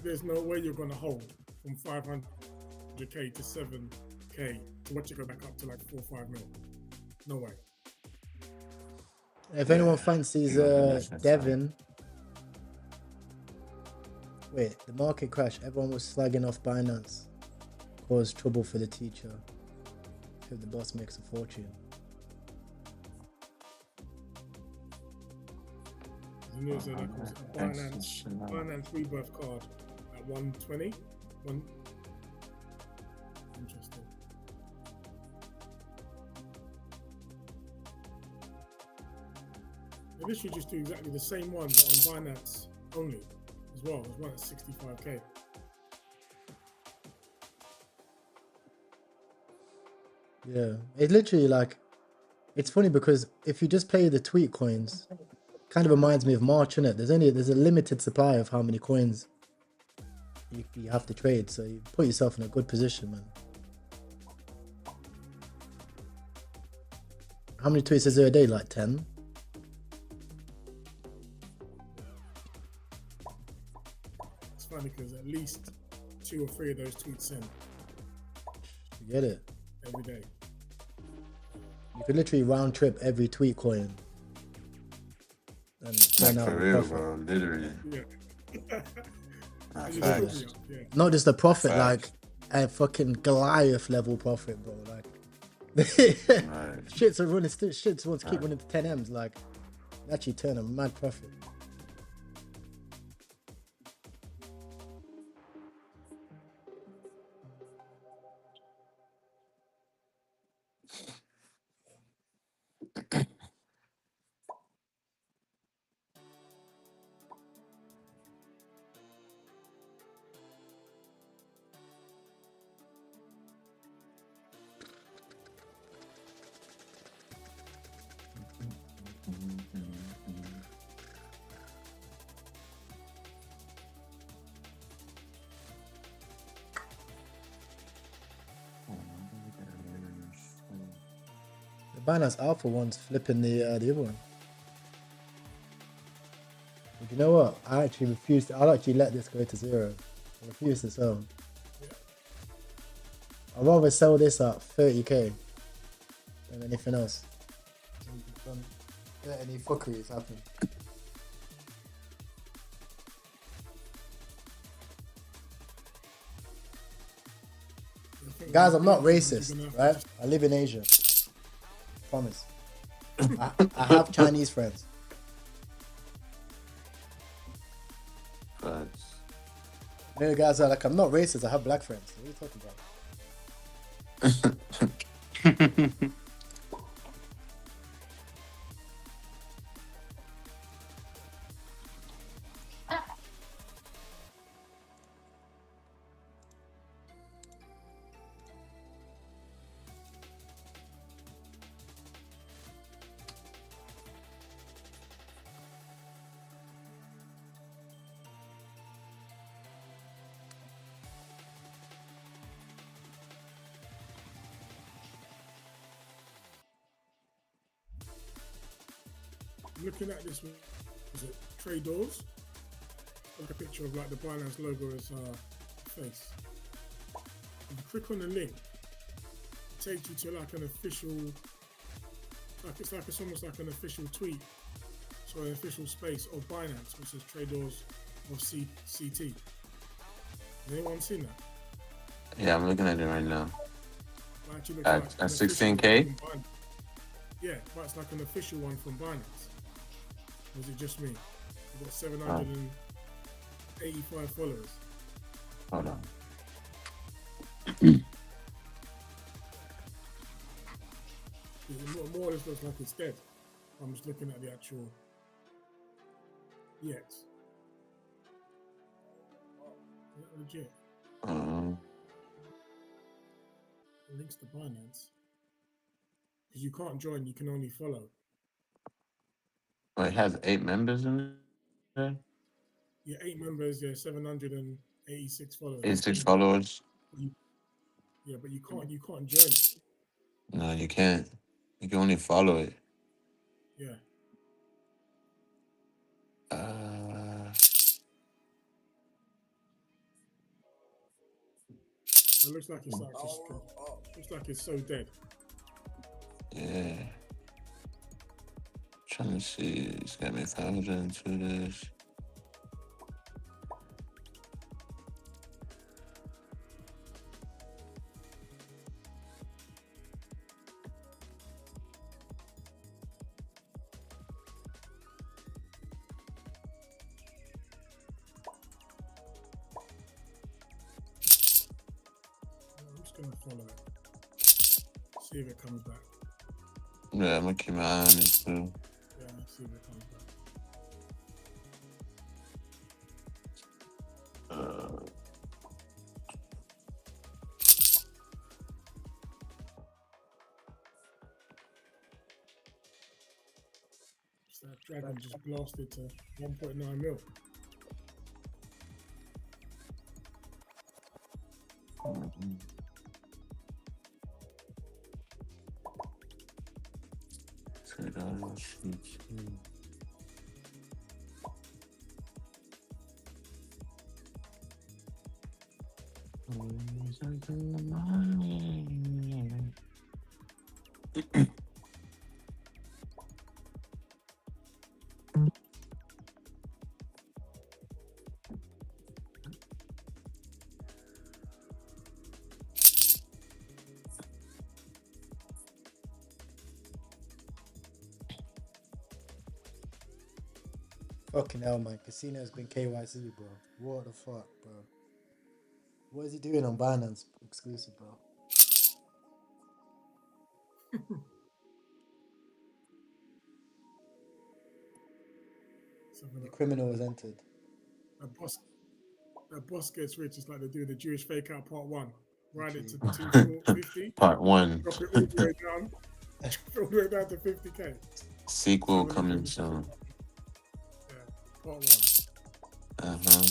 There's no way you're gonna hold from 500k to 7k to watch it go back up to like 4 or 5 mil. No way. If anyone fancies Devin, wait, the market crash. Everyone was slagging off Binance. Caused trouble for the teacher. Hope the boss makes a fortune. The news Binance rebirth card at 120. Interesting. They literally just do exactly the same one, but on Binance only as well. There's one at 65k. Yeah, it literally like, it's funny because if you just play the tweet coins, kind of reminds me of March, innit? There's a limited supply of how many coins you have to trade, so you put yourself in a good position, man. How many tweets is there a day? Like 10? because at least 2 or 3 of those tweets send You get it? every day. You could literally round trip every tweet coin and turn Like out for a real, profit. bro. Literally. Yeah. Nah, And it's facts. trivial, yeah. Not just a profit, Facts. like a fucking Goliath level profit, bro. Like Right. shits are running, shits want to keep Right. running to 10 M's. Like actually turn a mad profit. The Binance Alpha one's flipping the other one. But you know what? I actually refuse. I'll actually let this go to 0. I refuse to sell. I'd rather sell this at 30k than anything else. Don't let any fuckeries happen. Guys, I'm not racist, right? I live in Asia. Promise. I have Chinese friends. Facts. Many guys are like, I'm not racist. I have black friends. What are you talking about? Looking at this, is it trade doors? Like a picture of like the Binance logo as face. If you click on the link, it takes you to like an official, it's almost like an official tweet, so an official space of Binance, which says trade doors of CT. Has anyone seen that? Yeah, I'm looking at it right now. It actually looks At like an 16K? official one from Binance. Yeah, but it's like an official one from Binance. Or is it just me? You've got 785 followers. Hold on. It more or less looks like it's dead. I'm just looking at the actual. Yes. Is that legit? It links to Binance. Because you can't join, you can only follow. Oh, it has 8 members in there? Yeah, 8 members, yeah, 786 followers. 86 followers? Yeah, but you can't join it. No, you can't. You can only follow it. Yeah. It looks like it's like looks like it's so dead. Yeah. Trying to see. It's got me 500 into this. I'm just gonna follow it. See if it comes back. Yeah, I'm gonna keep my eye on it too. Yeah, see if it comes back. So that dragon just blasted to 1.9 mil. Fucking hell, man. Casino's been KYC, bro. What the fuck, bro? What is he doing on Binance exclusive, bro? Something The like criminal has entered. that boss gets rich. It's like they do the Jewish fake out part 1. Ride it to 250, Part 1. drop it all the way down, drop it all the way down to 50k. Sequel coming soon. Yeah, part 1. Uh-huh.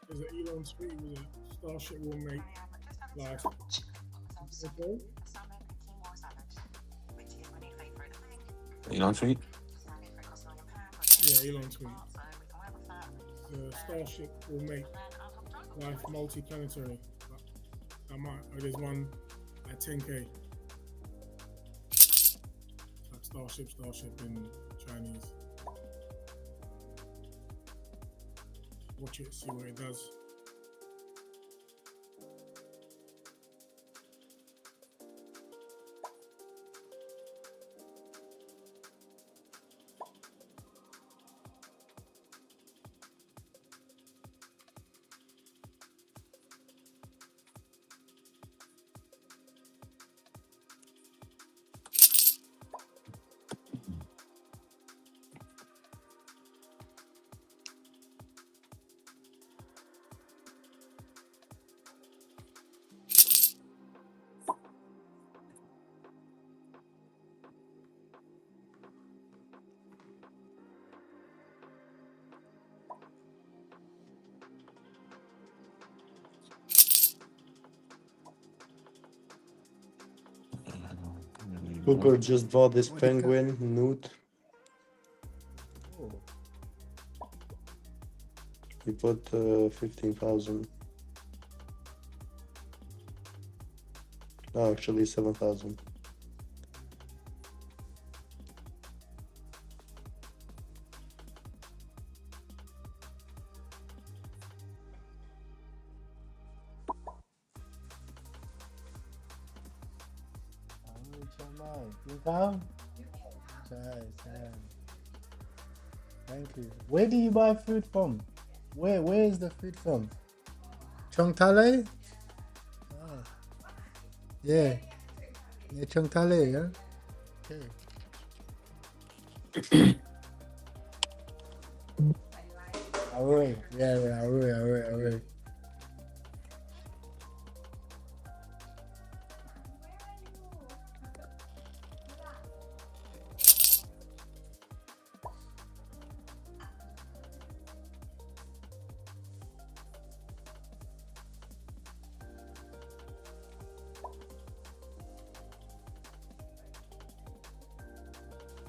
There's an Elon tweet with a Starship will make like okay. Elon tweet? Yeah, Elon tweet. The Starship will make life multi-planetary. There's one at 10k. Like Starship in Chinese. Watch it, see what it does. Booker just bought this penguin nude. Oh, He put 15,000. No, actually 7,000. man. You come? Chai. Thank you. Where do you buy food from? Where is the food from? Chongtale? Ah, yeah. Yeah, Chongtale, yeah? Okay. Alright. Yeah, alright.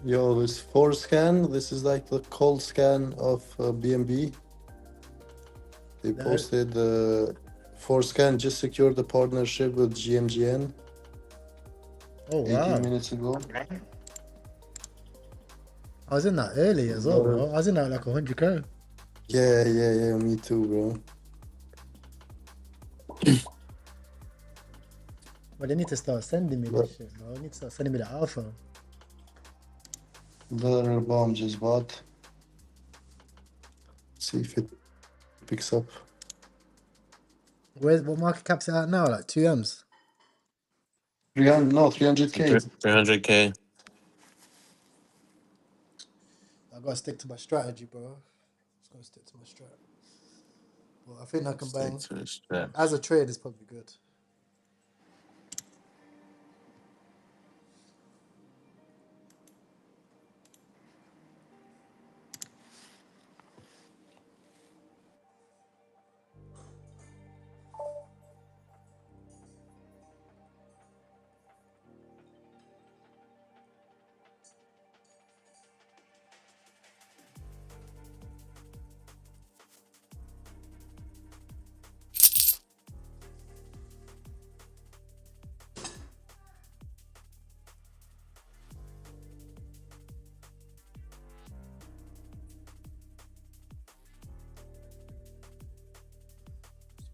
Yo, this 4scan, this is like the cold scan of BNB. They That- posted 4scan just secured the partnership with GMGN Oh 18 wow. minutes ago. I was in that early as well, bro. I was in that like 100k. Yeah, me too, bro. But they need to start sending me this shit, bro. They need to start sending me the alpha. The bomb just bought. See if it picks up. What market cap's it at now? Like 2M's? 300k. 300K. I gotta stick to my strategy, bro. Just gotta stick to my strat. Well, I think I can bang. Stick to the strap. As a trade, it's probably good.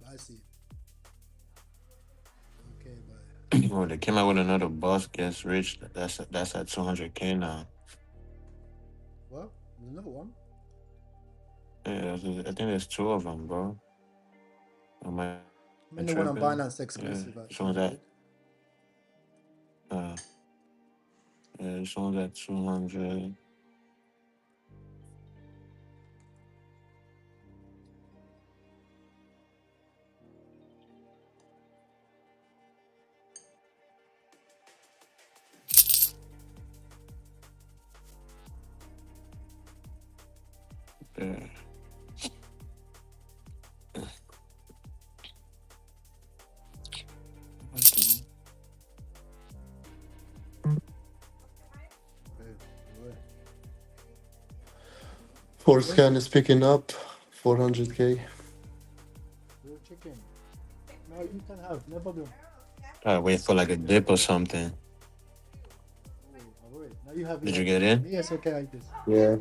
Spicy. Okay, but Oh, they came out with another boss gets rich. That's at 200K now. what? There's another one? Yeah, I think there's two of them, bro. Am I I'm in the one on tripping? Binance exclusive. Yeah, At so that 200. yeah, this one's at 200. Yeah. Okay. 4scan is picking up. 400k. Real chicken. No, you can have. No problem. Gotta wait for like a dip or something. Alright. Now you have. Did you get in? Yes, okay, like this. Yeah,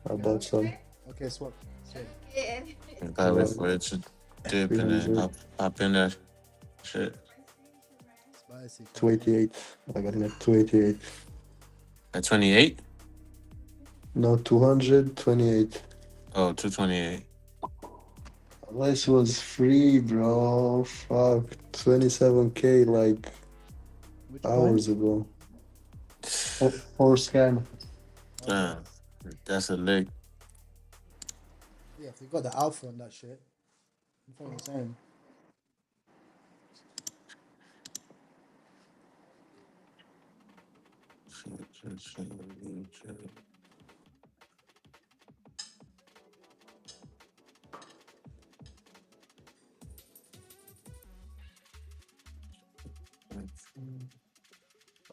I bought some. Okay, swap. Gotta wait for it to dip and then hop in that shit. Spicy. 288. I got it at 288. At 28? No, 228. Oh, 228. This was free, bro. Fuck. 27k like Which hours ago. 4scan. Damn, that's a lick. Yeah, if you got the alpha on that shit. That's what I'm saying.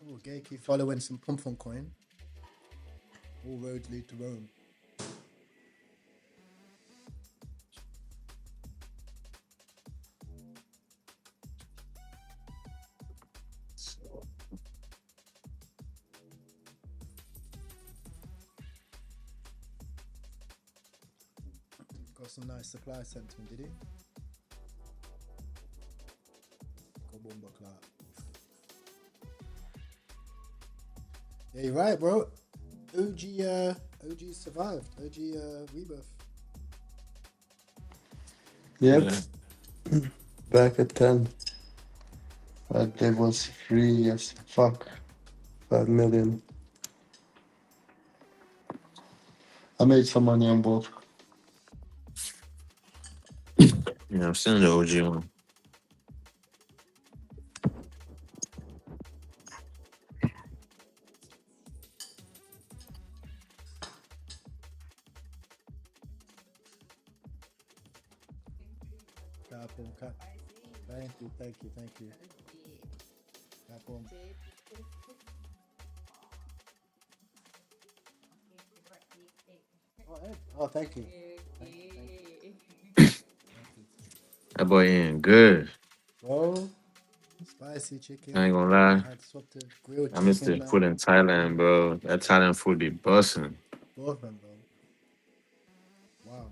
Oh, gay, keep following some pump coin. All roads lead to Rome. Got some nice supply sent to him, did he? Go bomba clout. Yeah, you're right, bro. OG survived. OG rebirth. Yep. Yeah. Back at 10. But it was free as fuck. 5 million. I made some money on both. Yeah, I'm still in the OG one. Capone, Thank you. Capone. Oh, Ed. Oh, thank you. That boy ain't good. Bro, spicy chicken. I ain't gonna lie. I had swapped to grilled I miss the chicken. food in Thailand, bro. That Thailand food be busting. Both of them, bro. Wow.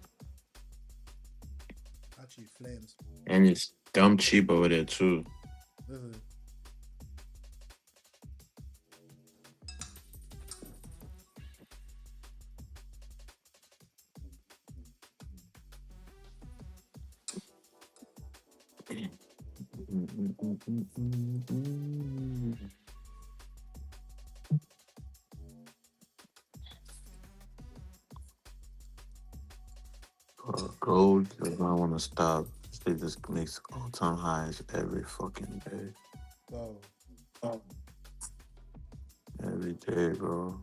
Actually, flames. And it's dumb cheap over there, too. Mhm. Gold does not want to stop. It just makes all-time highs every fucking day. Bro. Every day, bro.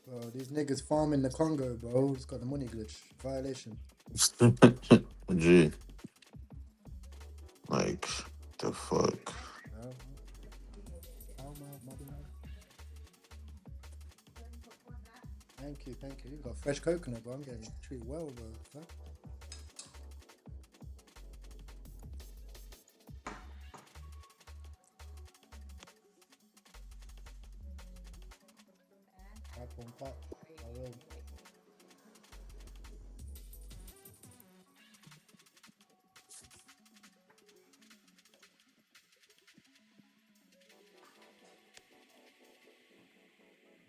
Bro, these niggas farming the Congo, bro. It's got the money glitch. Violation. G. Like, the fuck? Thank you. You got fresh coconut, bro. I'm getting treated well, bro. Huh? Tap on tap. I will.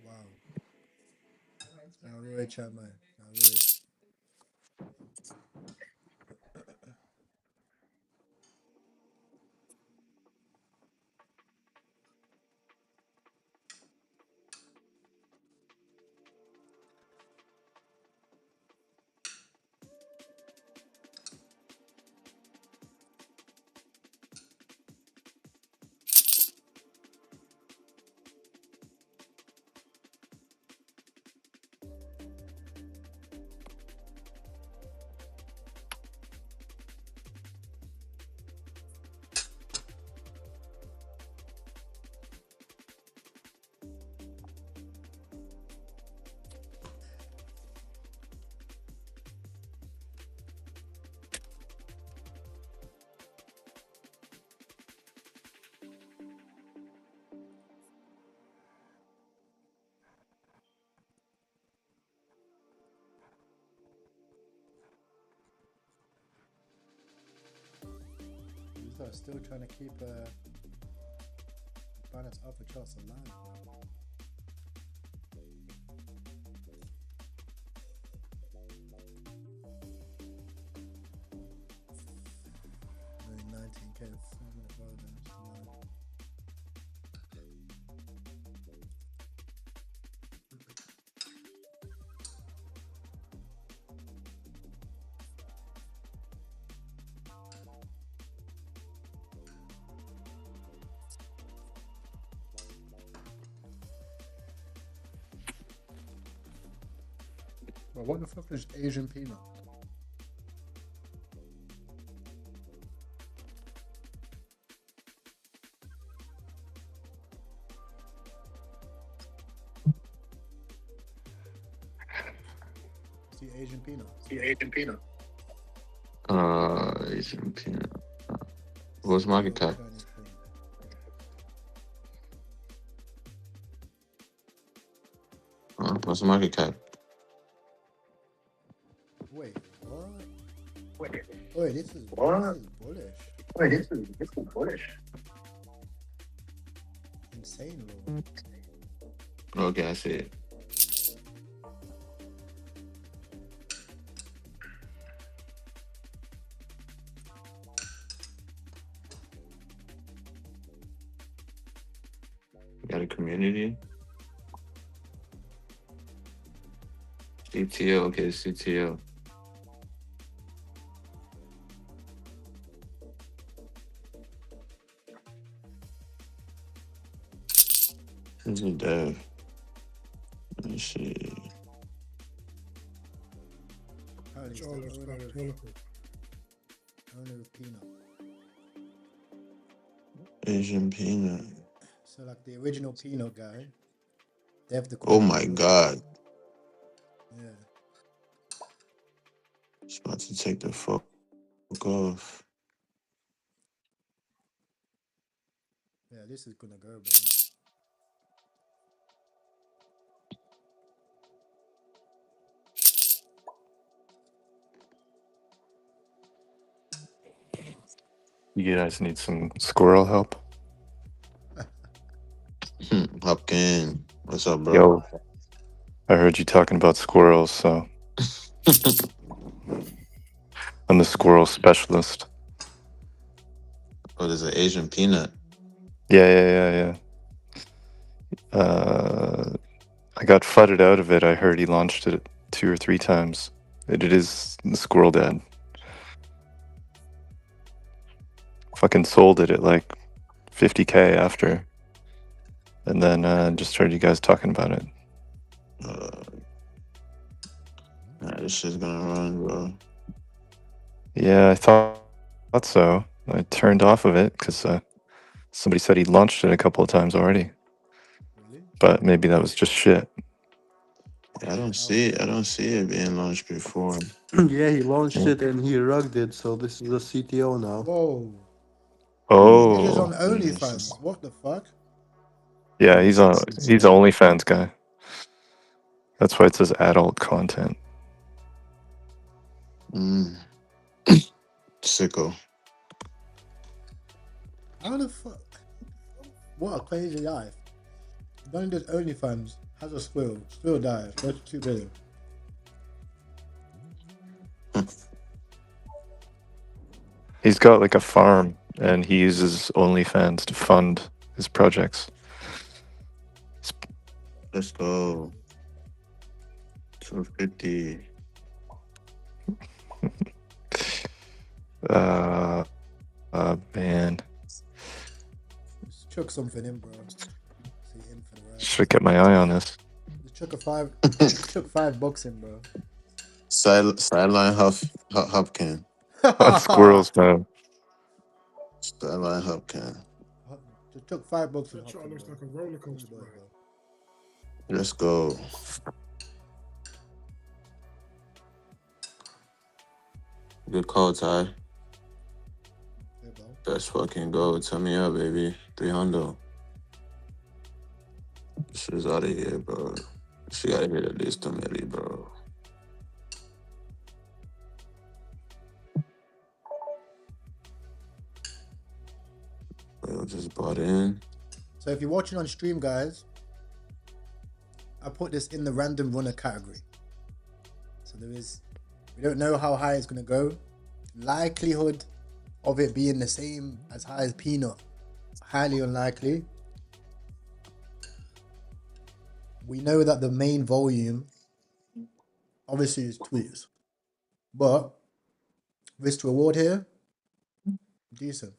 Wow. I really chat, man. I really. These are still trying to keep Binance upper charts alive, bro. Only 19K, 4-minute bar damage to live. But what the fuck is Asian peanut? See Asian peanut. Asian peanut. What's market cap? What's the market cap? Wait, what? Wait, this is bullish. Wait, this is bullish. insane low. Okay, I see it. Got a community. CTO, okay, CTO. This is dev. Let me see. Apparently it's the Charles owner of Diabolical. Peanut. Asian peanut. So like the original Peanut guy, they have the Oh coin. my god. Yeah. It's about to take the fuck off. Yeah, this is gonna go, bro. You guys need some squirrel help? Hopkin. What's up, bro? Yo, I heard you talking about squirrels, so I'm the squirrel specialist. Oh, there's an Asian peanut. Yeah. I got fudded out of it. I heard he launched it 2 or 3 times. It is the squirrel dad. Fucking sold it at like 50K after. And then just heard you guys talking about it. This shit's gonna run, bro. Yeah, I thought so. I turned off of it because somebody said he launched it a couple of times already. Really? But maybe that was just shit. I don't see it. I don't see it being launched before. Yeah, he launched it and he rugged it, so this is the CTO now. Whoa. Niggas Oh, on OnlyFans. What the fuck? yeah, he's an OnlyFans guy. That's why it says adult content. Sicko. How the fuck? What a crazy life. Donnie does OnlyFans, has a squirrel, still dies, goes to 2 billion. He's got like a farm, and he uses OnlyFans to fund his projects. Let's go. 250. Man. Just chuck something in, bro. See in for the ride. Should get my eye on this. Just chuck chuck $5 in, bro. Sideline Hopkin. Squirrels, man. Sideline Hopkin. Just chuck $5 in. That chart looks like a roller coaster, bro. Let's go. Good call, Ty. Let's fucking go. Tell me up, baby. 300. This is out of here, bro. She gotta hit at least 2 bro. Well, just bought in. So if you're watching on stream, guys, I put this in the random runner category. So we don't know how high it's gonna go. Likelihood of it being the same as high as Peanut, highly unlikely. We know that the main volume obviously is tweets, but risk to reward here, decent.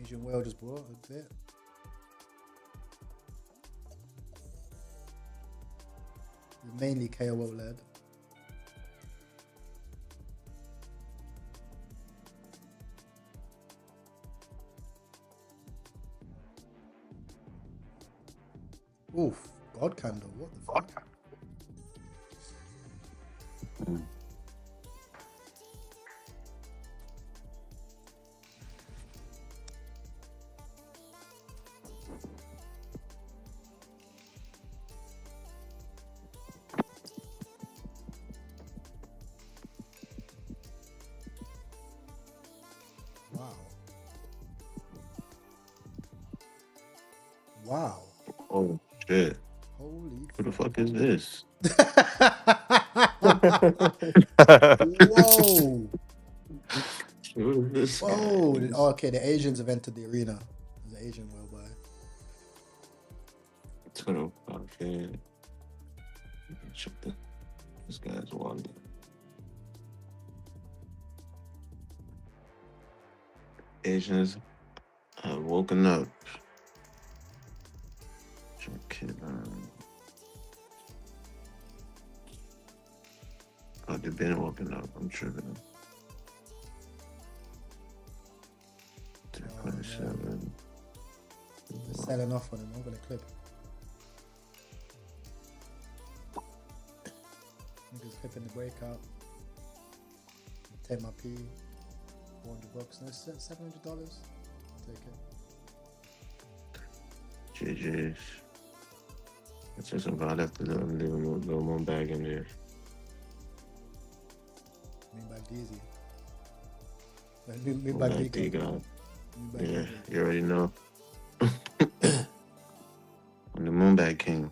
Asian whale just bought a bit. Mainly KOL led. Oof, God candle. What the fuck? Wow. Wow. Oh shit! Holy Who the fuck is this? Whoa. Who is this Whoa. guy? Oh, okay, the Asians have entered the arena. There's an Asian worldwide. Okay. Check this guy's wallet. Asians have woken up. Check it out. Oh, they've been woken up. I'm tripping. 3.7. They're selling off on him. I'm gonna clip. Niggas clipping the breakout. Take my P. $400. No, $700. I'll take it. GG's. It's just about after the little more bag in there. Me back easy. Me More back bag big. God. Yeah, you already know. I'm the Moonbag King.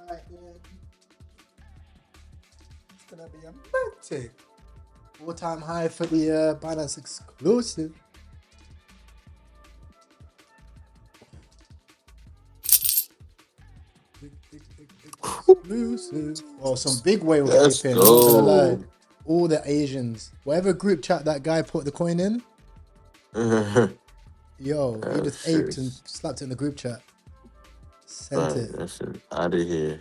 Alright then. It's gonna be a matic. All-time high for the Binance exclusive. Exclusive. Oh, some big whale Let's skipping. I'm not gonna lie. go. All the Asians. Whatever group chat that guy put the coin in, yo, he just aped and slapped it in the group chat. Sent it. That's it. Out of here.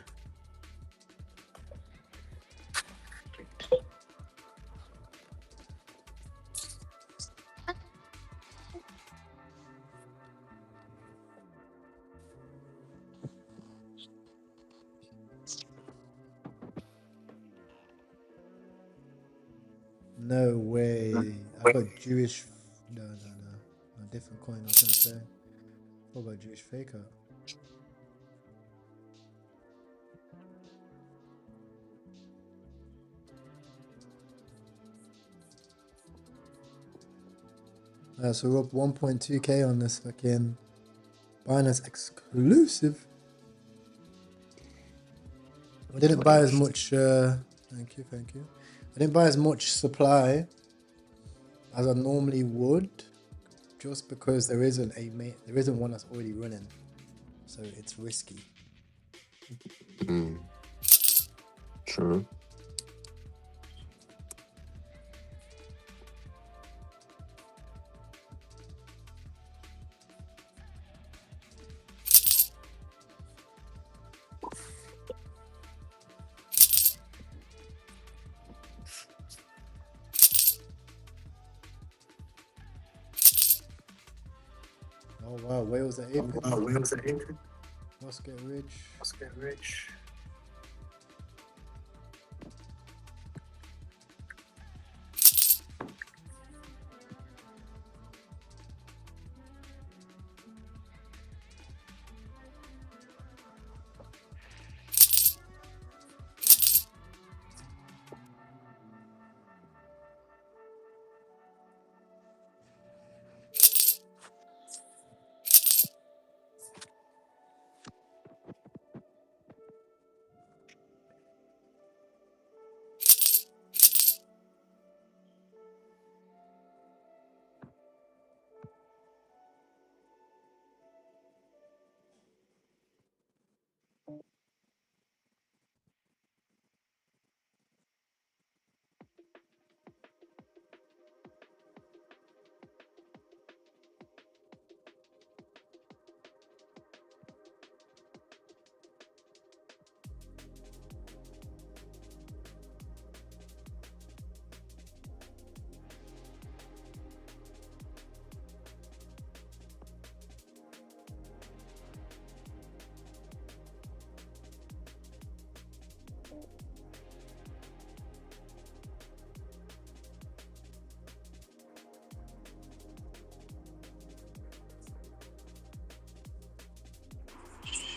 No way. I got Jewish. No, different coin. I was gonna say. What about Jewish faker? So we're up 1.2k on this fucking Binance exclusive. I didn't buy as much. Thank you. I didn't buy as much supply as I normally would, just because there isn't one that's already running, so it's risky. True. Oh wow, whales are aping. Must get rich.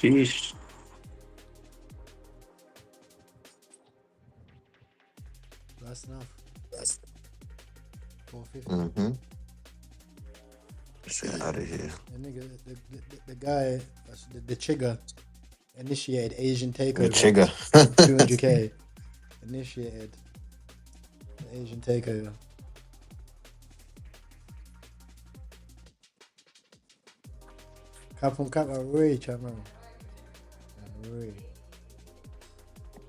Sheesh. That's enough. 450. Let's get out of here. The nigga, the guy, the chigger, initiated Asian takeover. The chigger. 200k. Initiated the Asian takeover. Cap on cap, Ray, Chapman. Ray.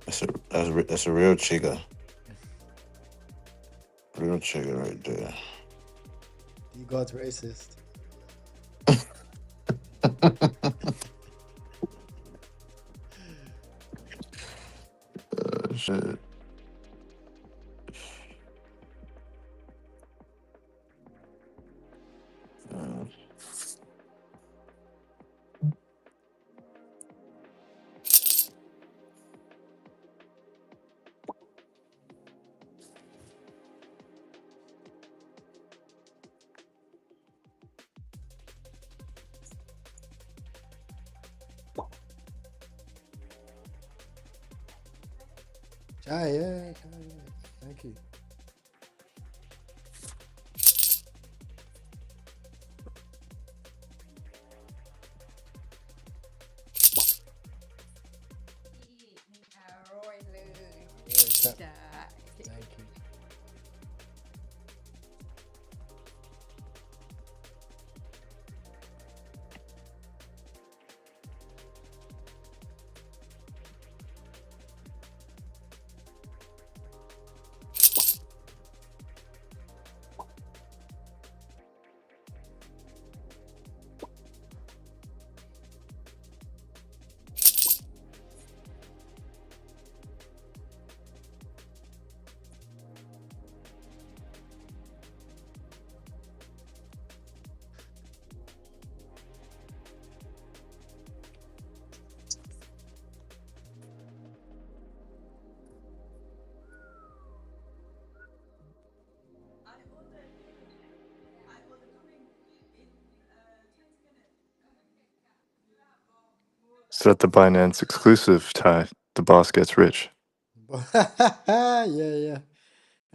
That's a real chigger. Real chigger right there. You God's racist. Shit. Chai, yeah. Thank you. Thank you. that the Binance exclusive, Ty? The boss gets rich. Yeah.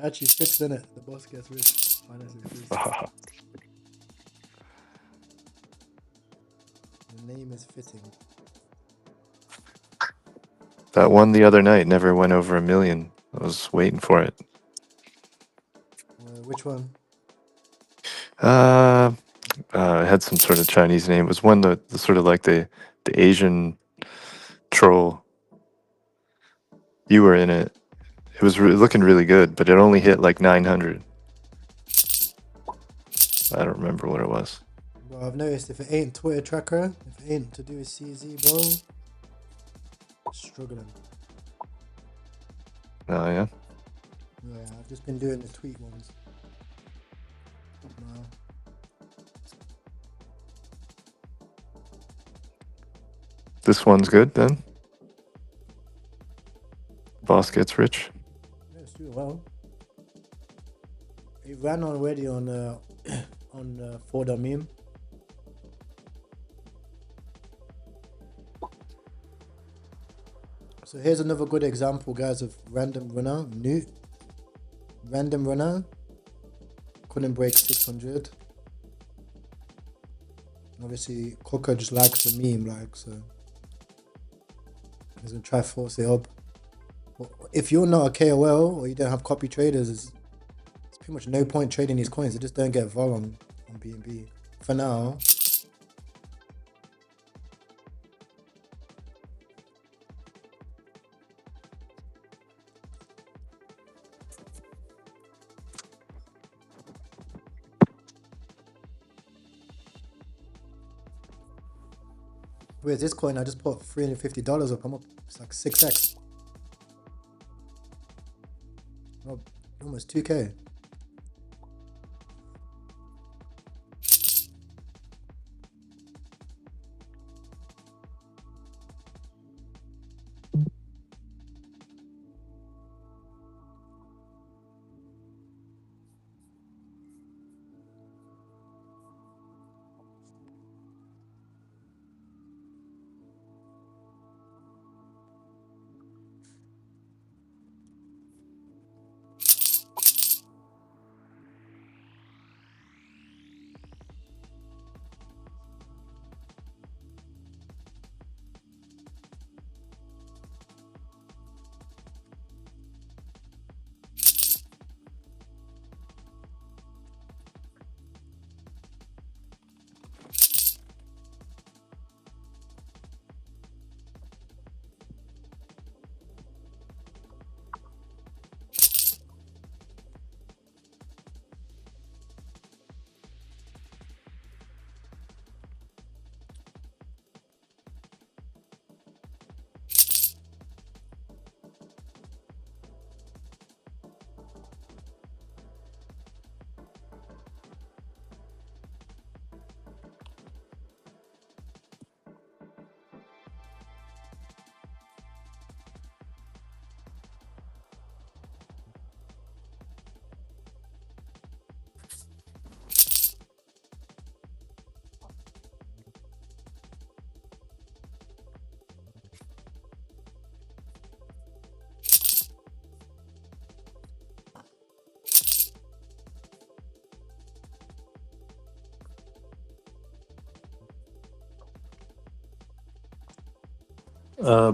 Actually fits in it. The boss gets rich. Finance exclusive. The name is fitting. That one the other night never went over 1 million. I was waiting for it. Which one? It had some sort of Chinese name. It was one that sort of like the Asian troll. You were in it. It was looking really good, but it only hit like 900. I don't remember what it was. Bro, I've noticed if it ain't Twitter tracker, if it ain't to do with CZ, bro, struggling. Oh yeah. Yeah, I've just been doing the tweet ones. No. This one's good then. Boss gets rich. Yeah, it's doing well. It ran already on on for the meme. So here's another good example, guys, of random runner. Random runner couldn't break 600. Obviously, Coca just likes the meme, like, so he's gonna try to force it up. But if you're not a KOL or you don't have copy traders, it's pretty much no point trading these coins. They just don't get vol on BNB for now. Where's this coin? I just put $350 up. I'm up. It's like 6x. Oh, almost 2K.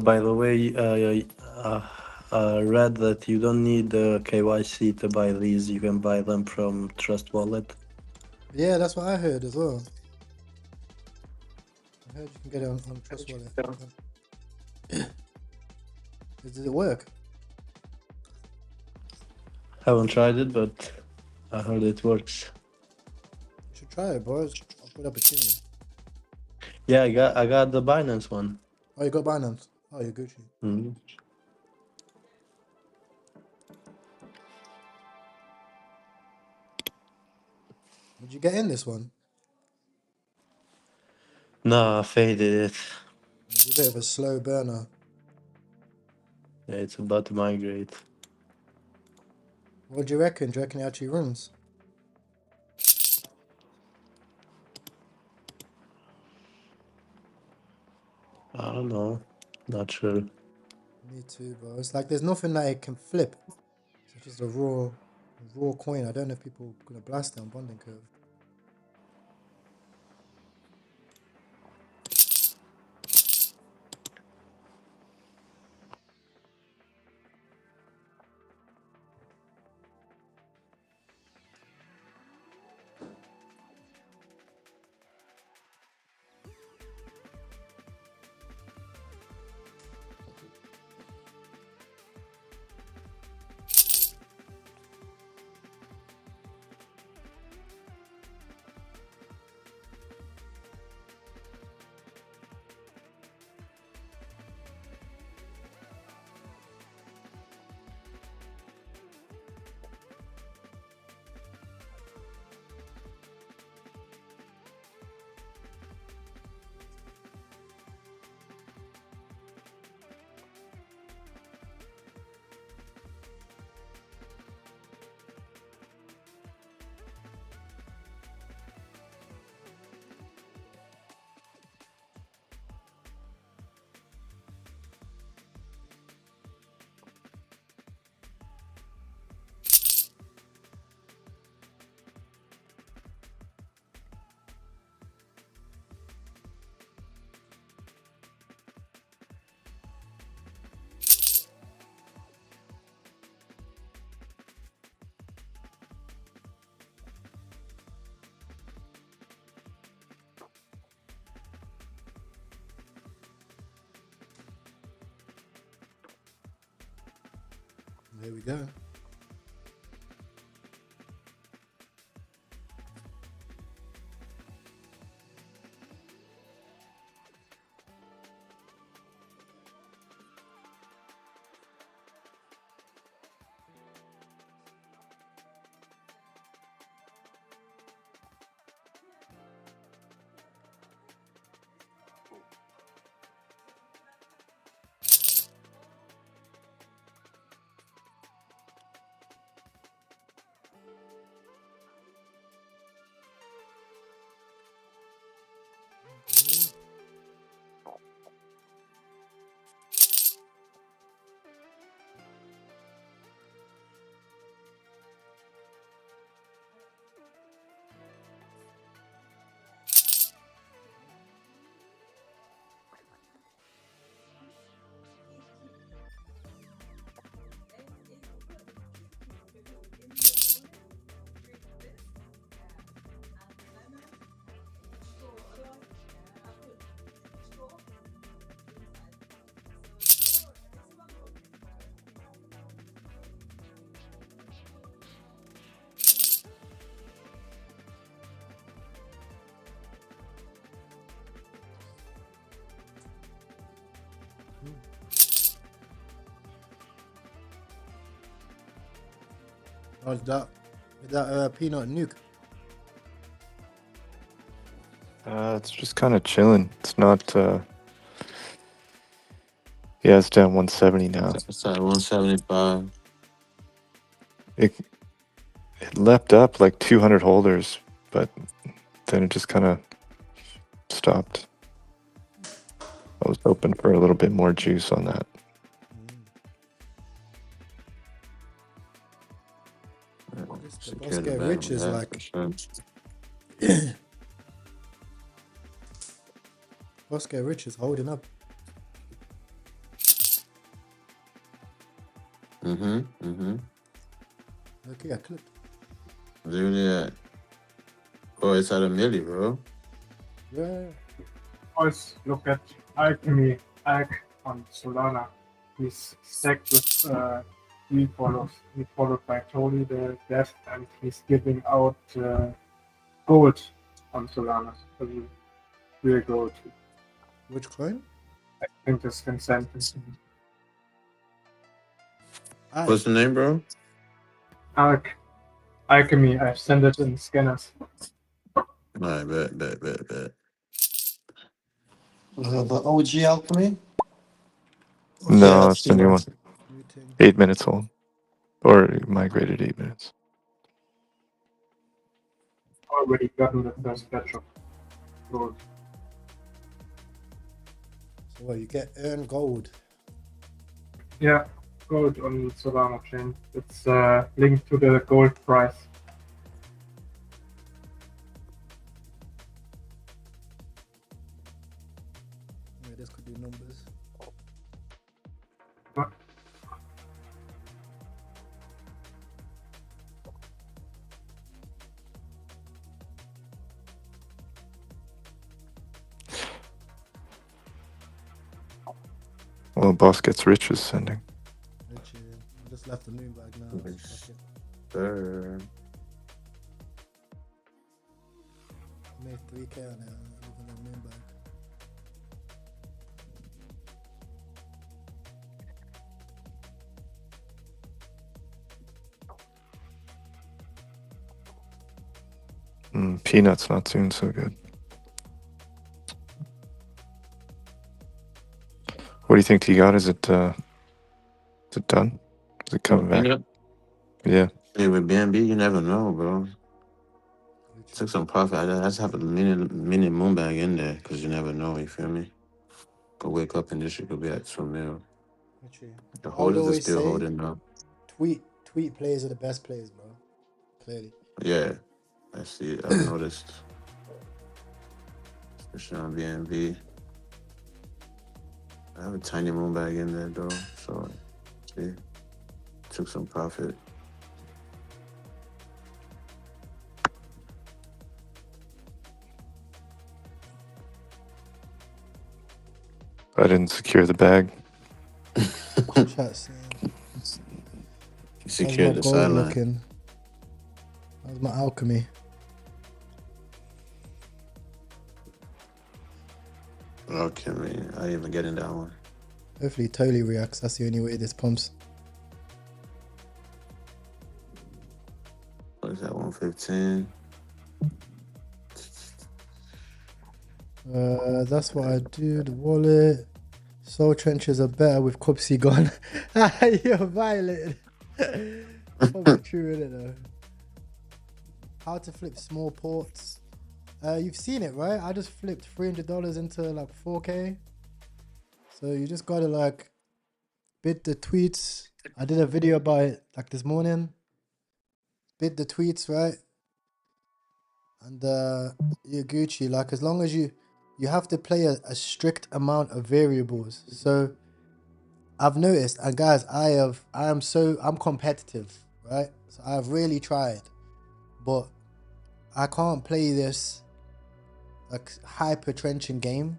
By the way, read that you don't need KYC to buy these. You can buy them from Trust Wallet. Yeah, that's what I heard as well. I heard you can get it on Trust Wallet. Does it work? Haven't tried it, but I heard it works. You should try it, bro. It's a good opportunity. Yeah, I got the Binance one. Oh, you got Binance. Oh, you're Gucci. Mm-hmm. Did you get in this one? No, I faded it. It's a bit of a slow burner. Yeah, it's about to migrate. What do you reckon? Do you reckon it actually runs? don't know. Not sure. Me too, bro. It's like there's nothing that it can flip. It's just a raw coin. I don't know if people are gonna blast it on bonding curve. There we go. Oh, that peanut nuke. It's just kind of chilling. It's not. Yeah, it's down 170 now. It's at 175. It leapt up like 200 holders, but then it just kind of stopped. I was hoping for a little bit more juice on that. The boss get rich is like boss get rich is holding up. Okay, I clipped. Dude, oh, it's at a milli, bro. Yeah. Always look at Alchemy, Alch on Solana. He's stacked with follows. He followed by Tony the Death, and he's giving out gold on Solana. So real gold. Which coin? I think this Vincent. What's the name, bro? Alchemy. I've sent it in scanners. Alright, bet. The OG Alchemy? No, it's the new one. 8 minutes old. Or migrated 8 minutes. Already gotten the first batch of gold. So Well, you get earn gold. Yeah, gold on Solana chain. It's linked to the gold price. Yeah, this could do numbers. What? Well, boss gets rich is sending. Literally, I just left the moon bag now. Yes, Fuck it. sir. I made 3K on it. Even the moon bag. Peanut's not doing so good. What do you think, T-God? Is it done? Is it coming back? Peanut? Yeah. Hey, with BNB, you never know, bro. Took some profit. I just have a mini moon bag in there because you never know. You feel me? Could wake up and this shit could be at 2 mil. Literally. The I would holders are always still say holding up. tweet players are the best players, bro. Clearly. Yeah, I see it. I've noticed. Especially on BNB. I have a tiny moon bag in there though, so see, took some profit. I didn't secure the bag. Chat saying, You how's secured my the gold sideline. looking? How's my alchemy? Okay, man. I didn't even get in that one. Hopefully it totally reacts. That's the only way this pumps. What is that? 115. That's what I do. The wallet. Soul trenches are better with Cupsy gone. You're violated. Probably true, isn't it though? How to flip small ports. You've seen it, right? I just flipped $300 into like 4K. So you just gotta like bid the tweets. I did a video about it like this morning. Bid the tweets, right? And you're Gucci. Like as long as you have to play a strict amount of variables. So I've noticed, and guys, I'm competitive, right? So I've really tried, but I can't play this like hyper trenching game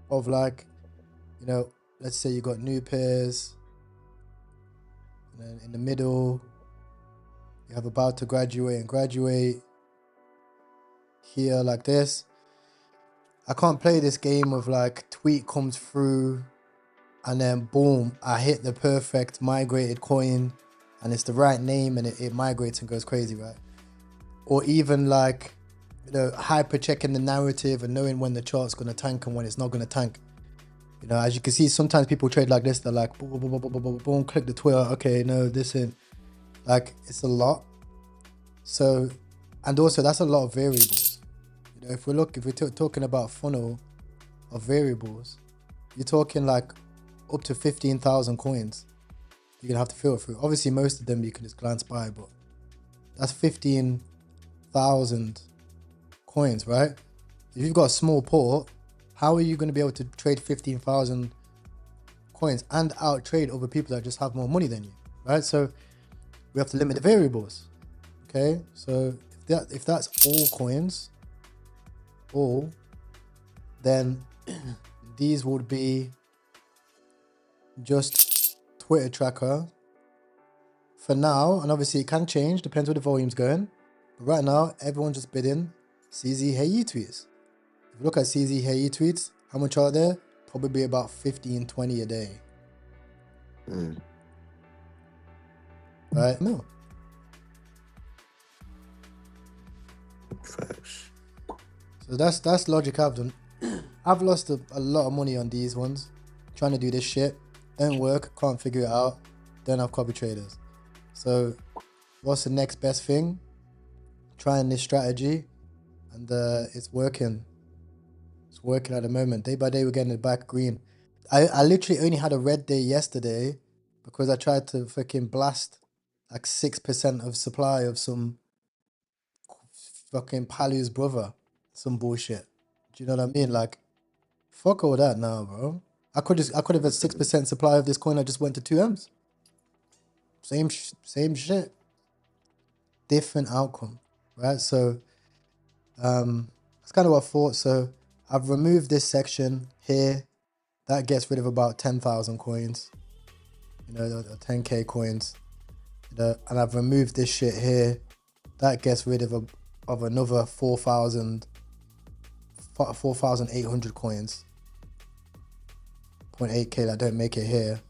of like, you know, let's say you got new pairs, and then in the middle you have about to graduate and graduate here like this. I can't play this game of like tweet comes through and then boom, I hit the perfect migrated coin and it's the right name and it migrates and goes crazy, right? Or even like, you know, hyper checking the narrative and knowing when the chart's gonna tank and when it's not gonna tank. You know, as you can see, sometimes people trade like this. They're like, boom, boom, boom, boom, boom, boom, boom, click the Twitter. Okay, no, this ain't. Like, it's a lot. So, and also that's a lot of variables. You know, if we're talking about funnel of variables, you're talking like up to 15,000 coins you're gonna have to filter through. Obviously, most of them you can just glance by, but that's 15,000 coins, right? If you've got a small port, how are you going to be able to trade 15,000 coins and out trade other people that just have more money than you, right? So we have to limit the variables. Okay, so if that's all coins, then these would be just Twitter tracker for now, and obviously it can change, depends where the volume's going. But right now, everyone's just bidding CZ Hey tweets. If you look at CZ Hey tweets, how much are there? Probably about 15, 20 a day. Right? No. Facts. So that's logic I've done. I've lost a lot of money on these ones. Trying to do this shit. Don't work, can't figure it out. Don't have copy traders. So what's the next best thing? Trying this strategy, and it's working. It's working at the moment. Day by day, we're getting it back green. I literally only had a red day yesterday because I tried to fucking blast like 6% of supply of some fucking Palu's brother. Some bullshit. Do you know what I mean? Like, fuck all that now, bro. I could have had 6% supply of this coin. I just went to 2Ms. Same shit. Different outcome, right? So, that's kind of what I thought. So I've removed this section here. That gets rid of about 10,000 coins, you know, the 10k coins. And I've removed this shit here. That gets rid of another 4,800 coins. 0.8k that don't make it here,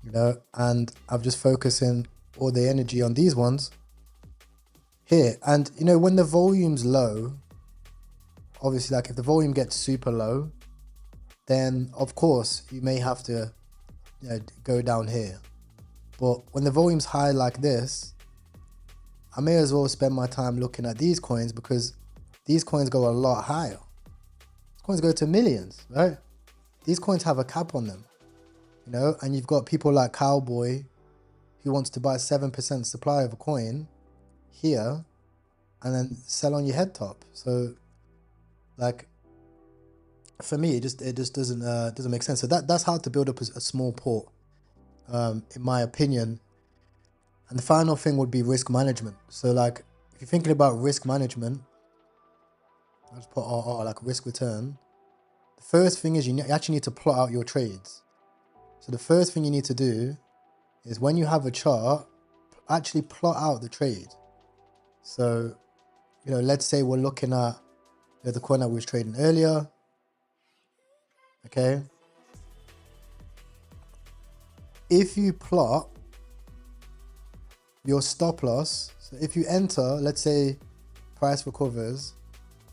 you know. And I'm just focusing all the energy on these ones here. And you know, when the volume's low, obviously, like if the volume gets super low, then of course you may have to, you know, go down here. But when the volume's high like this, I may as well spend my time looking at these coins because these coins go a lot higher. These coins go to millions, right? These coins have a cap on them, you know, and you've got people like Cowboy who wants to buy 7% supply of a coin here and then sell on your head top. So like, for me, it just doesn't make sense. So that's how to build up a small port, in my opinion. And the final thing would be risk management. So like, if you're thinking about risk management, I'll just put RR, like risk return. The first thing is you actually need to plot out your trades. So the first thing you need to do is when you have a chart, actually plot out the trade. So, you know, let's say we're looking at the coin that we was trading earlier. Okay. If you plot your stop loss, so if you enter, let's say price recovers,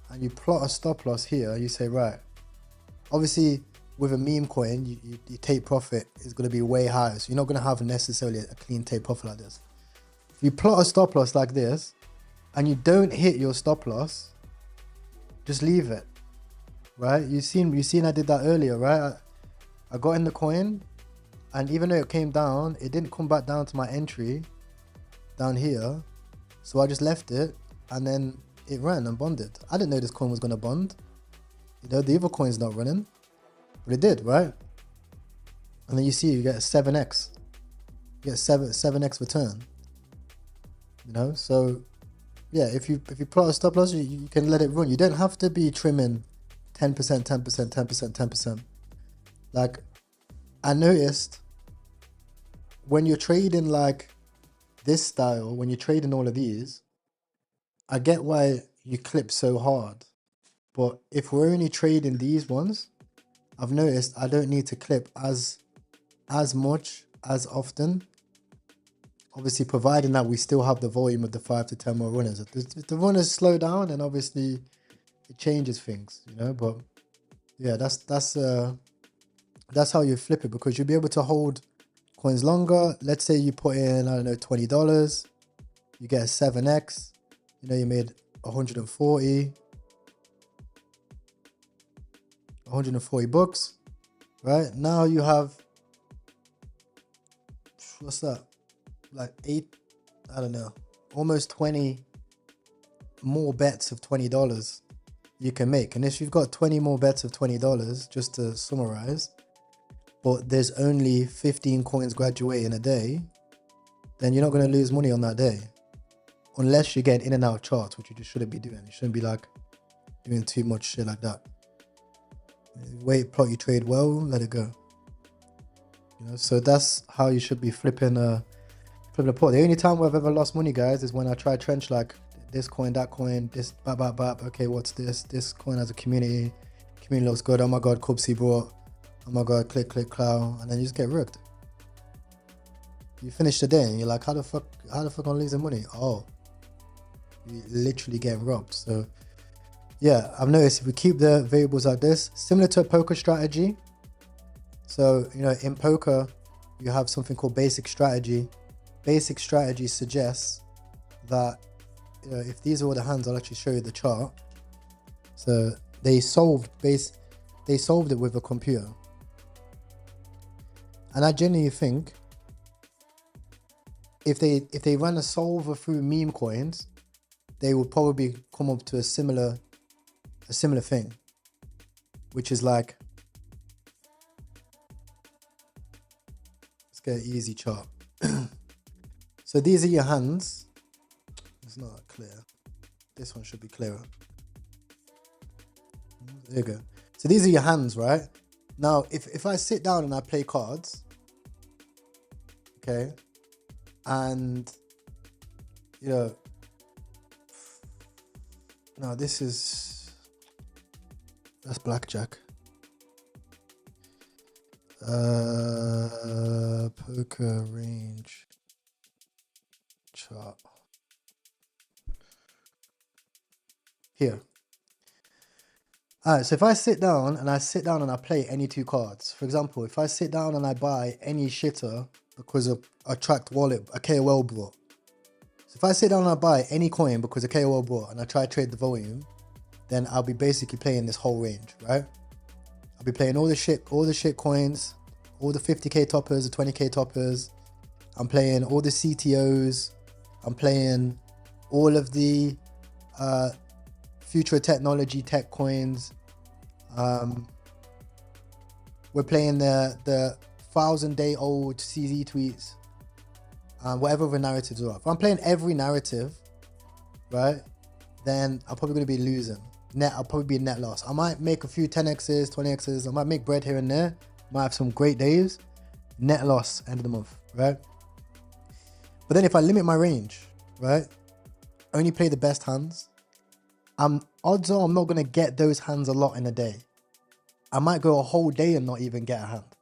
and you plot a stop loss here, you say, right, obviously with a meme coin, your take profit is going to be way higher. So you're not going to have necessarily a clean take profit like this. If you plot a stop loss like this, and you don't hit your stop loss, just leave it, right? You seen I did that earlier, right? I got in the coin, and even though it came down, it didn't come back down to my entry down here. So I just left it, and then it ran and bonded. I didn't know this coin was going to bond. You know, the other coin's not running, but it did, right? And then you see you get a 7x. You get 7x return. You know, so yeah, if you plot a stop loss, you can let it run. You don't have to be trimming 10%, 10%, 10%, 10%. Like, I noticed when you're trading like this style, when you're trading all of these, I get why you clip so hard. But if we're only trading these ones, I've noticed I don't need to clip as much, as often. Obviously, providing that we still have the volume of the 5 to 10 more runners. If the runners slow down, then obviously it changes things, you know. But yeah, that's how you flip it, because you'll be able to hold coins longer. Let's say you put in, I don't know, $20, you get a 7x. You know, you made 140 bucks, right? Now you have, what's that? Like 8, I don't know, almost 20 more bets of $20 you can make. And if you've got 20 more bets of $20, just to summarize, but there's only 15 coins graduating a day, then you're not going to lose money on that day. Unless you get in and out of charts, which you just shouldn't be doing. You shouldn't be like doing too much shit like that. Wait, plot your trade well, let it go. You know, so that's how you should be flipping a port. The only time I've ever lost money, guys, is when I try trench like this coin, that coin, this bap. Okay, what's this? This coin has a community. Community looks good. Oh my god, Cubsy brought. Oh my god, click, clow, and then you just get rooked. You finish the day and you're like, how the fuck I'm losing money? Oh, you literally getting robbed. So yeah, I've noticed if we keep the variables like this, similar to a poker strategy. So, you know, in poker, you have something called basic strategy. Basic strategy suggests that, you know, if these are all the hands, I'll actually show you the chart. So They solved it with a computer. And I genuinely think if they run a solver through meme coins, they would probably come up to a similar thing, which is like, let's get an easy chart. So these are your hands. It's not clear. This one should be clearer. There you go. So these are your hands, right? Now, if I sit down and I play cards, okay, and you know, now that's blackjack. Poker range chart here. Alright, so if I sit down and I play any two cards, for example, if I sit down and I buy any shitter because of a tracked wallet a KOL brought. So if I sit down and I buy any coin because a KOL brought and I try to trade the volume, then I'll be basically playing this whole range, right? I'll be playing all the shit coins, all the 50k toppers, the 20k toppers. I'm playing all the CTOs. I'm playing all of the future technology tech coins. We're playing the 1,000-day-old CZ tweets, whatever the narratives are. If I'm playing every narrative, right, then I'm probably going to be losing. I'll probably be a net loss. I might make a few 10x's, 20x's. I might make bread here and there. Might have some great days. Net loss end of the month, right? But then if I limit my range, right, only play the best hands, odds are I'm not going to get those hands a lot in a day. I might go a whole day and not even get a hand.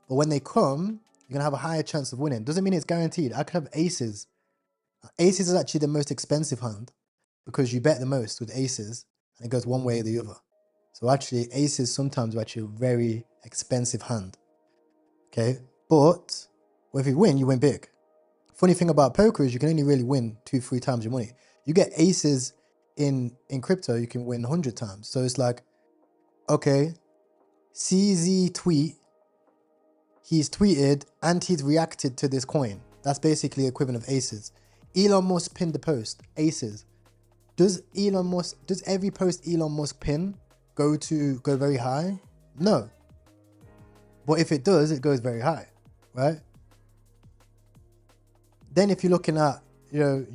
But when they come, you're going to have a higher chance of winning. Doesn't mean it's guaranteed. I could have aces. Aces is actually the most expensive hand because you bet the most with aces and it goes one way or the other. So actually aces sometimes are actually a very expensive hand. Okay. But if you win big. Funny thing about poker is you can only really win 2-3 times your money. You get aces in crypto, you can win 100 times. So it's like, okay, CZ tweet, he's tweeted and he's reacted to this coin. That's basically equivalent of aces. Elon Musk pinned the post, aces. Does every post Elon Musk pin go very high? No. But if it does, it goes very high, right? Then if you're looking at your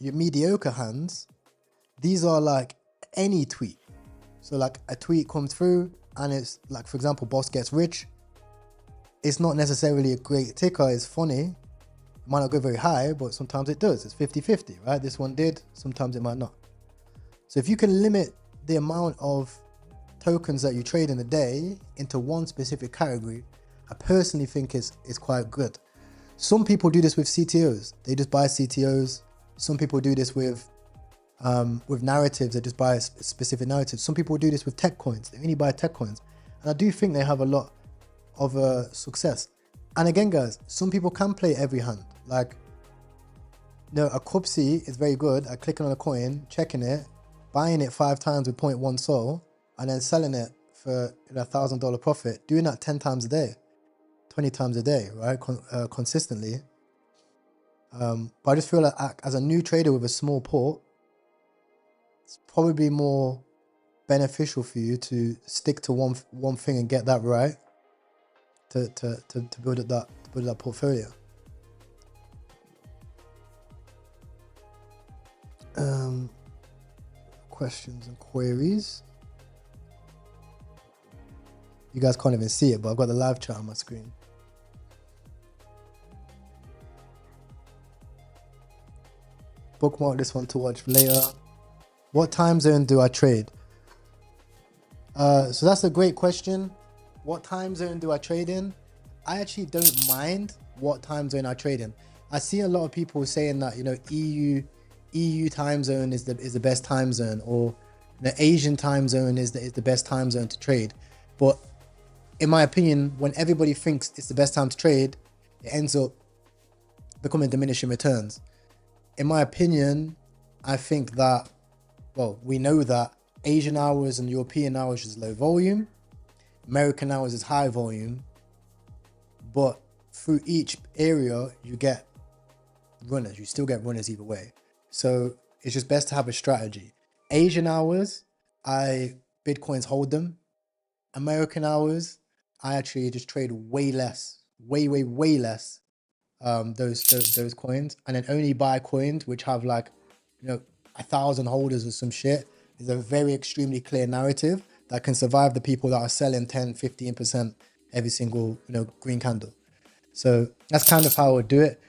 mediocre hands, these are like any tweet. So like a tweet comes through and it's like, for example, boss gets rich. It's not necessarily a great ticker. It's funny. It might not go very high, but sometimes it does. It's 50-50, right? This one did. Sometimes it might not. So if you can limit the amount of tokens that you trade in a day into one specific category, I personally think is quite good. Some people do this with CTOs. They just buy CTOs. Some people do this with narratives. They just buy specific narratives. Some people do this with tech coins. They only buy tech coins. And I do think they have a lot of success. And again, guys, some people can play every hand. Like, a Cupsy is very good at clicking on a coin, checking it, buying it 5 times with 0.1 sol, and then selling it for $1,000 profit, doing that 10 times a day, 20 times a day, right? Consistently. But I just feel like as a new trader with a small port, it's probably more beneficial for you to stick to one thing and get that right to build up that portfolio. Questions and queries. You guys can't even see it, but I've got the live chat on my screen. Bookmark this one to watch later. What time zone do I trade? So that's a great question. What time zone do I trade in? I actually don't mind what time zone I trade in. I see a lot of people saying that EU time zone is the best time zone, or the Asian time zone is the best time zone to trade. But in my opinion, when everybody thinks it's the best time to trade, it ends up becoming diminishing returns. In my opinion, I think that, well, we know that Asian hours and European hours is low volume. American hours is high volume. But through each area, you get runners. You still get runners either way. So it's just best to have a strategy. Asian hours, Bitcoins hold them. American hours, I actually just trade way less, way less. Those coins, and then only buy coins which have like, 1,000 holders or some shit. There's a very extremely clear narrative that can survive the people that are selling 10, 15% every single, green candle. So that's kind of how I would do it.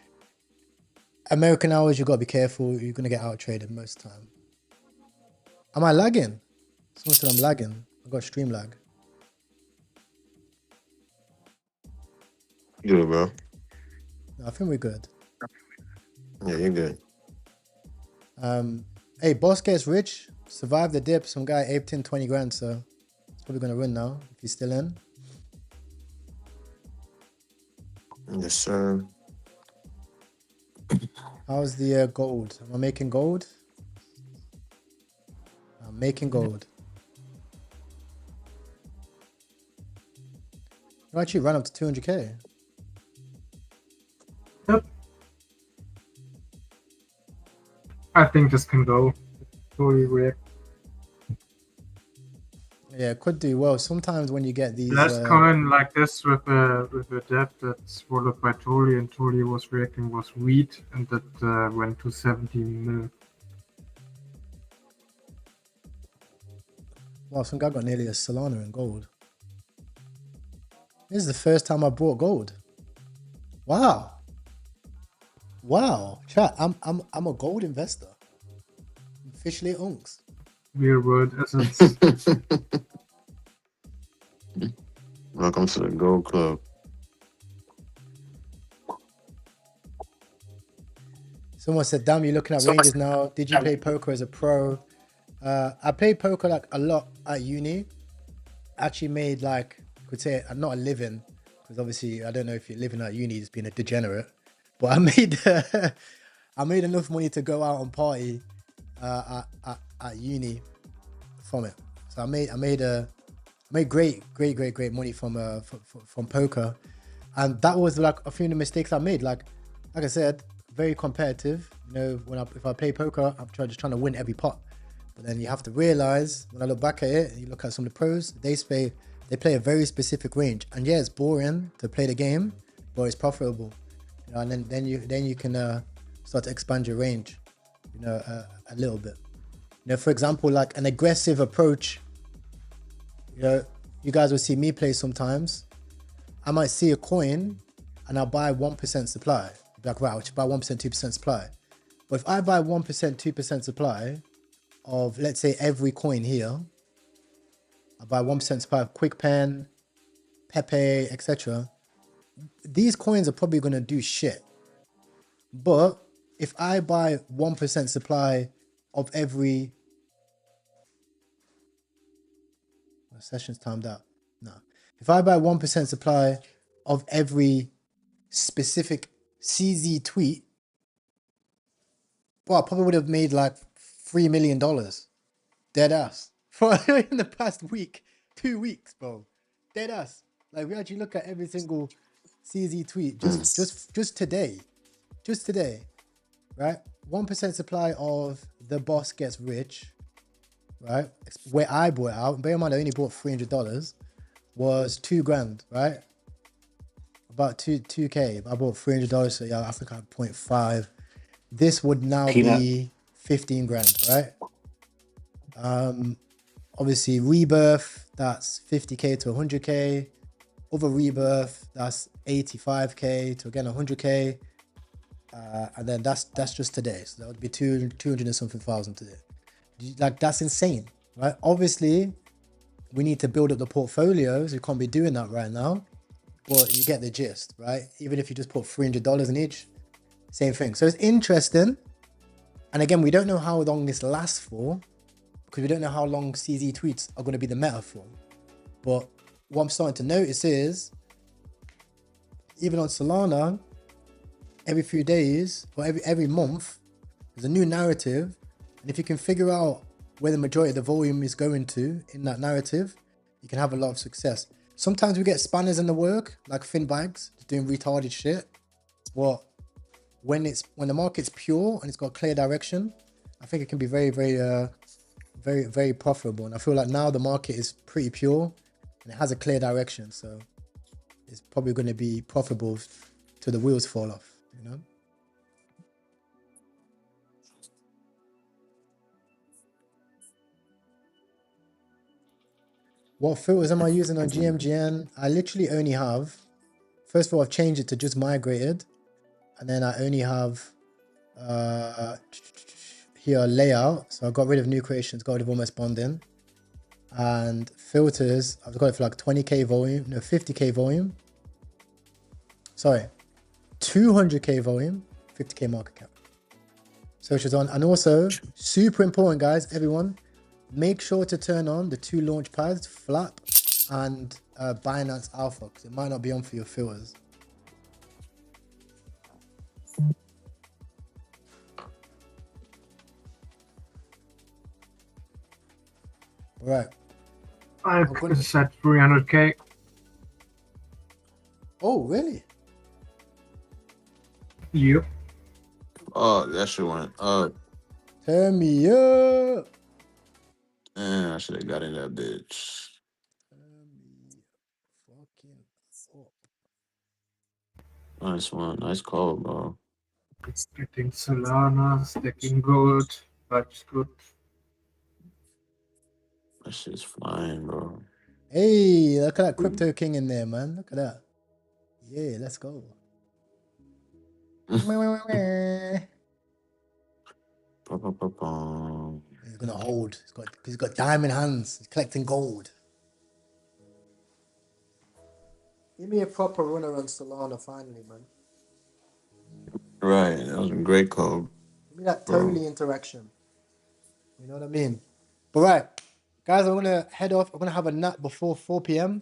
American hours, you got to be careful. You're going to get out traded most of the time. Am I lagging? Someone said I'm lagging. I got stream lag. Good, bro. No, I think we're good. Yeah, you're good. Hey, boss gets rich, survived the dip. Some guy aped in 20 grand, so it's probably going to run now if he's still in. Yes, sir. How's the gold? Am I making gold? I'm making gold. You actually ran up to 200k. Yep. I think this can go. Totally weird. Yeah, it could do well. Sometimes when you get these Last coin like this with a depth that's followed by Tori, and Tori was reacting was wheat, and that went to 17 mil. Wow, some guy got nearly a Solana in gold. This is the first time I bought gold. Wow. Wow. Chat, I'm a gold investor. I'm officially unks. Real world assets. Welcome to the Gold Club. Someone said, damn, you're looking at ranges now. Did you play poker as a pro? I played poker like a lot at uni. Actually made like, could say not a living, because obviously I don't know if you're living at uni just being a degenerate, but I made enough money to go out and party at uni from it. So I made great money from poker, and that was like a few of the mistakes I made. Like I said, very competitive. If I play poker, I'm just trying to win every pot. But then you have to realize, when I look back at it, and you look at some of the pros, they play a very specific range. And yeah, it's boring to play the game, but it's profitable. And then you can start to expand your range, a little bit. For example, like an aggressive approach. You guys will see me play sometimes. I might see a coin and I'll buy 1% supply. Like, right, I should buy 1%, 2% supply. But if I buy 1%, 2% supply of, let's say, every coin here, I buy 1% supply of QuickPen, Pepe, etc. These coins are probably going to do shit. But if I buy 1% supply of every... My session's timed out. No. If I buy 1% supply of every specific CZ tweet, well, I probably would have made like $3 million. Dead ass. In the past week, 2 weeks, bro. Dead ass. Like, we actually look at every single CZ tweet just today. Just today, right? 1% supply of the boss gets rich, right? Where I bought it out, bear in mind I only bought $300, was $2 grand, right? About 2K. I bought $300, so yeah, I think I had 0.5. This would now be 15 grand, right? Obviously Rebirth, that's 50K to 100K. Other Rebirth, that's 85K to again 100K. And then that's just today. So that would be 200 and something thousand today. Like, that's insane, right? Obviously, we need to build up the portfolios. We can't be doing that right now. But you get the gist, right? Even if you just put $300 in each, same thing. So it's interesting. And again, we don't know how long this lasts for, because we don't know how long CZ tweets are going to be the meta for. But what I'm starting to notice is, even on Solana, every few days or every month, there's a new narrative. And if you can figure out where the majority of the volume is going to in that narrative, you can have a lot of success. Sometimes we get spanners in the work, like Finbags, doing retarded shit. Well, when the market's pure and it's got clear direction, I think it can be very, very profitable. And I feel like now the market is pretty pure and it has a clear direction, so it's probably going to be profitable till the wheels fall off, you know. What filters am I using on GMGN? I literally only have, first of all, I've changed it to just migrated, and then I only have here layout. So I got rid of new creations, got rid of almost bonding, and filters. I've got it for like 20k volume, no 50k volume. Sorry, 200k volume, 50k market cap. Search is on, and also super important, guys. Everyone, make sure to turn on the 2 launch pads, Flap and Binance Alpha, because it might not be on for your filters. Right. I put it at 300k. Oh, really? You? Oh, that shit went up. Turn me up. Man, I should have got in that bitch. Nice one. Nice call, bro. It's getting Solana, stacking gold. That's good. That shit's flying, bro. Hey, look at that Crypto King in there, man. Look at that. Yeah, let's go. He's gonna hold. He's got diamond hands. He's collecting gold. Give me a proper runner on Solana finally, man. Right, that was a great call. Give me that totally interaction. You know what I mean? But right, guys, I'm gonna head off. I'm gonna have a nap before 4 p.m.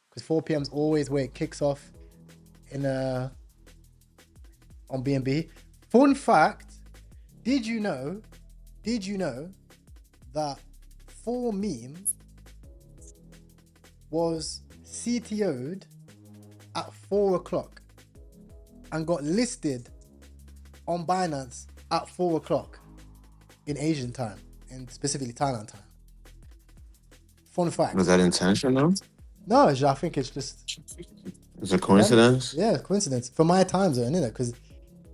because 4 p.m. is always where it kicks off in on BNB. Fun fact: Did you know that 4meme was CTO'd at 4 o'clock and got listed on Binance at 4 o'clock in Asian time, and specifically Thailand time? Fun fact. Was that intentional? No, I think it's just... It's a coincidence? Yeah, coincidence. For my time zone, isn't it? Because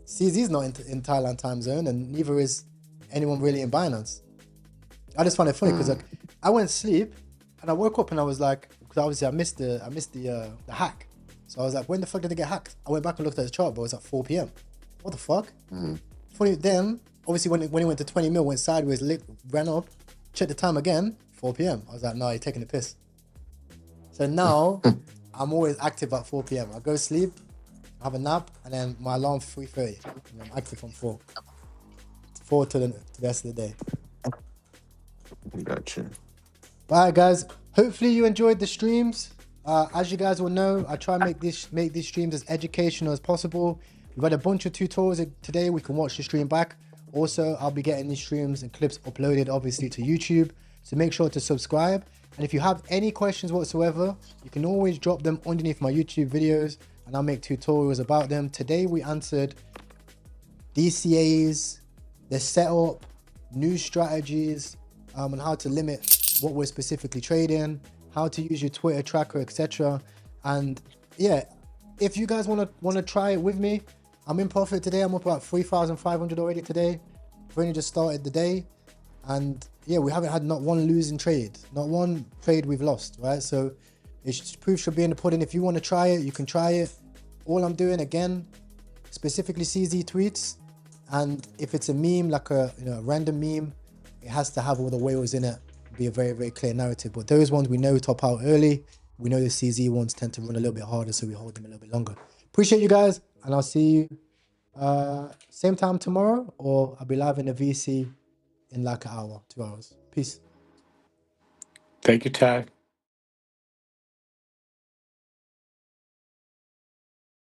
CZ's not in Thailand time zone, and neither is anyone really in Binance. I just find it funny because like I went to sleep and I woke up and I was like, because obviously I missed the hack. So I was like, when the fuck did it get hacked? I went back and looked at the chart, but it was at 4 p.m. What the fuck? Funny. Then obviously when it went to 20 mil, went sideways, ran up, checked the time again, 4 p.m. I was like, no, you're taking the piss. So now I'm always active at 4 p.m. I go sleep, have a nap, and then my alarm 3:30, and I'm active from 4 to the rest of the day. Gotcha. All right, guys. Hopefully you enjoyed the streams. As you guys will know, I try and make these streams as educational as possible. We've had a bunch of tutorials today. We can watch the stream back. Also, I'll be getting these streams and clips uploaded, obviously, to YouTube. So make sure to subscribe. And if you have any questions whatsoever, you can always drop them underneath my YouTube videos, and I'll make tutorials about them. Today we answered DCAs, the setup, new strategies, and how to limit what we're specifically trading, how to use your Twitter tracker, etc. And yeah, if you guys want to try it with me, I'm in profit today. I'm up about 3,500 already today. We've only just started the day, and yeah, we haven't had not one losing trade, not one trade we've lost, right? So it's proof should be in the pudding. If you want to try it, you can try it. All I'm doing, again, specifically CZ tweets, and if it's a meme, like a random meme, it has to have all the whales in it, be a very, very clear narrative. But those ones we know top out early. We know the CZ ones tend to run a little bit harder, so we hold them a little bit longer. Appreciate you guys, and I'll see you same time tomorrow, or I'll be live in the VC in like an hour, 2 hours. Peace. Thank you, Ty.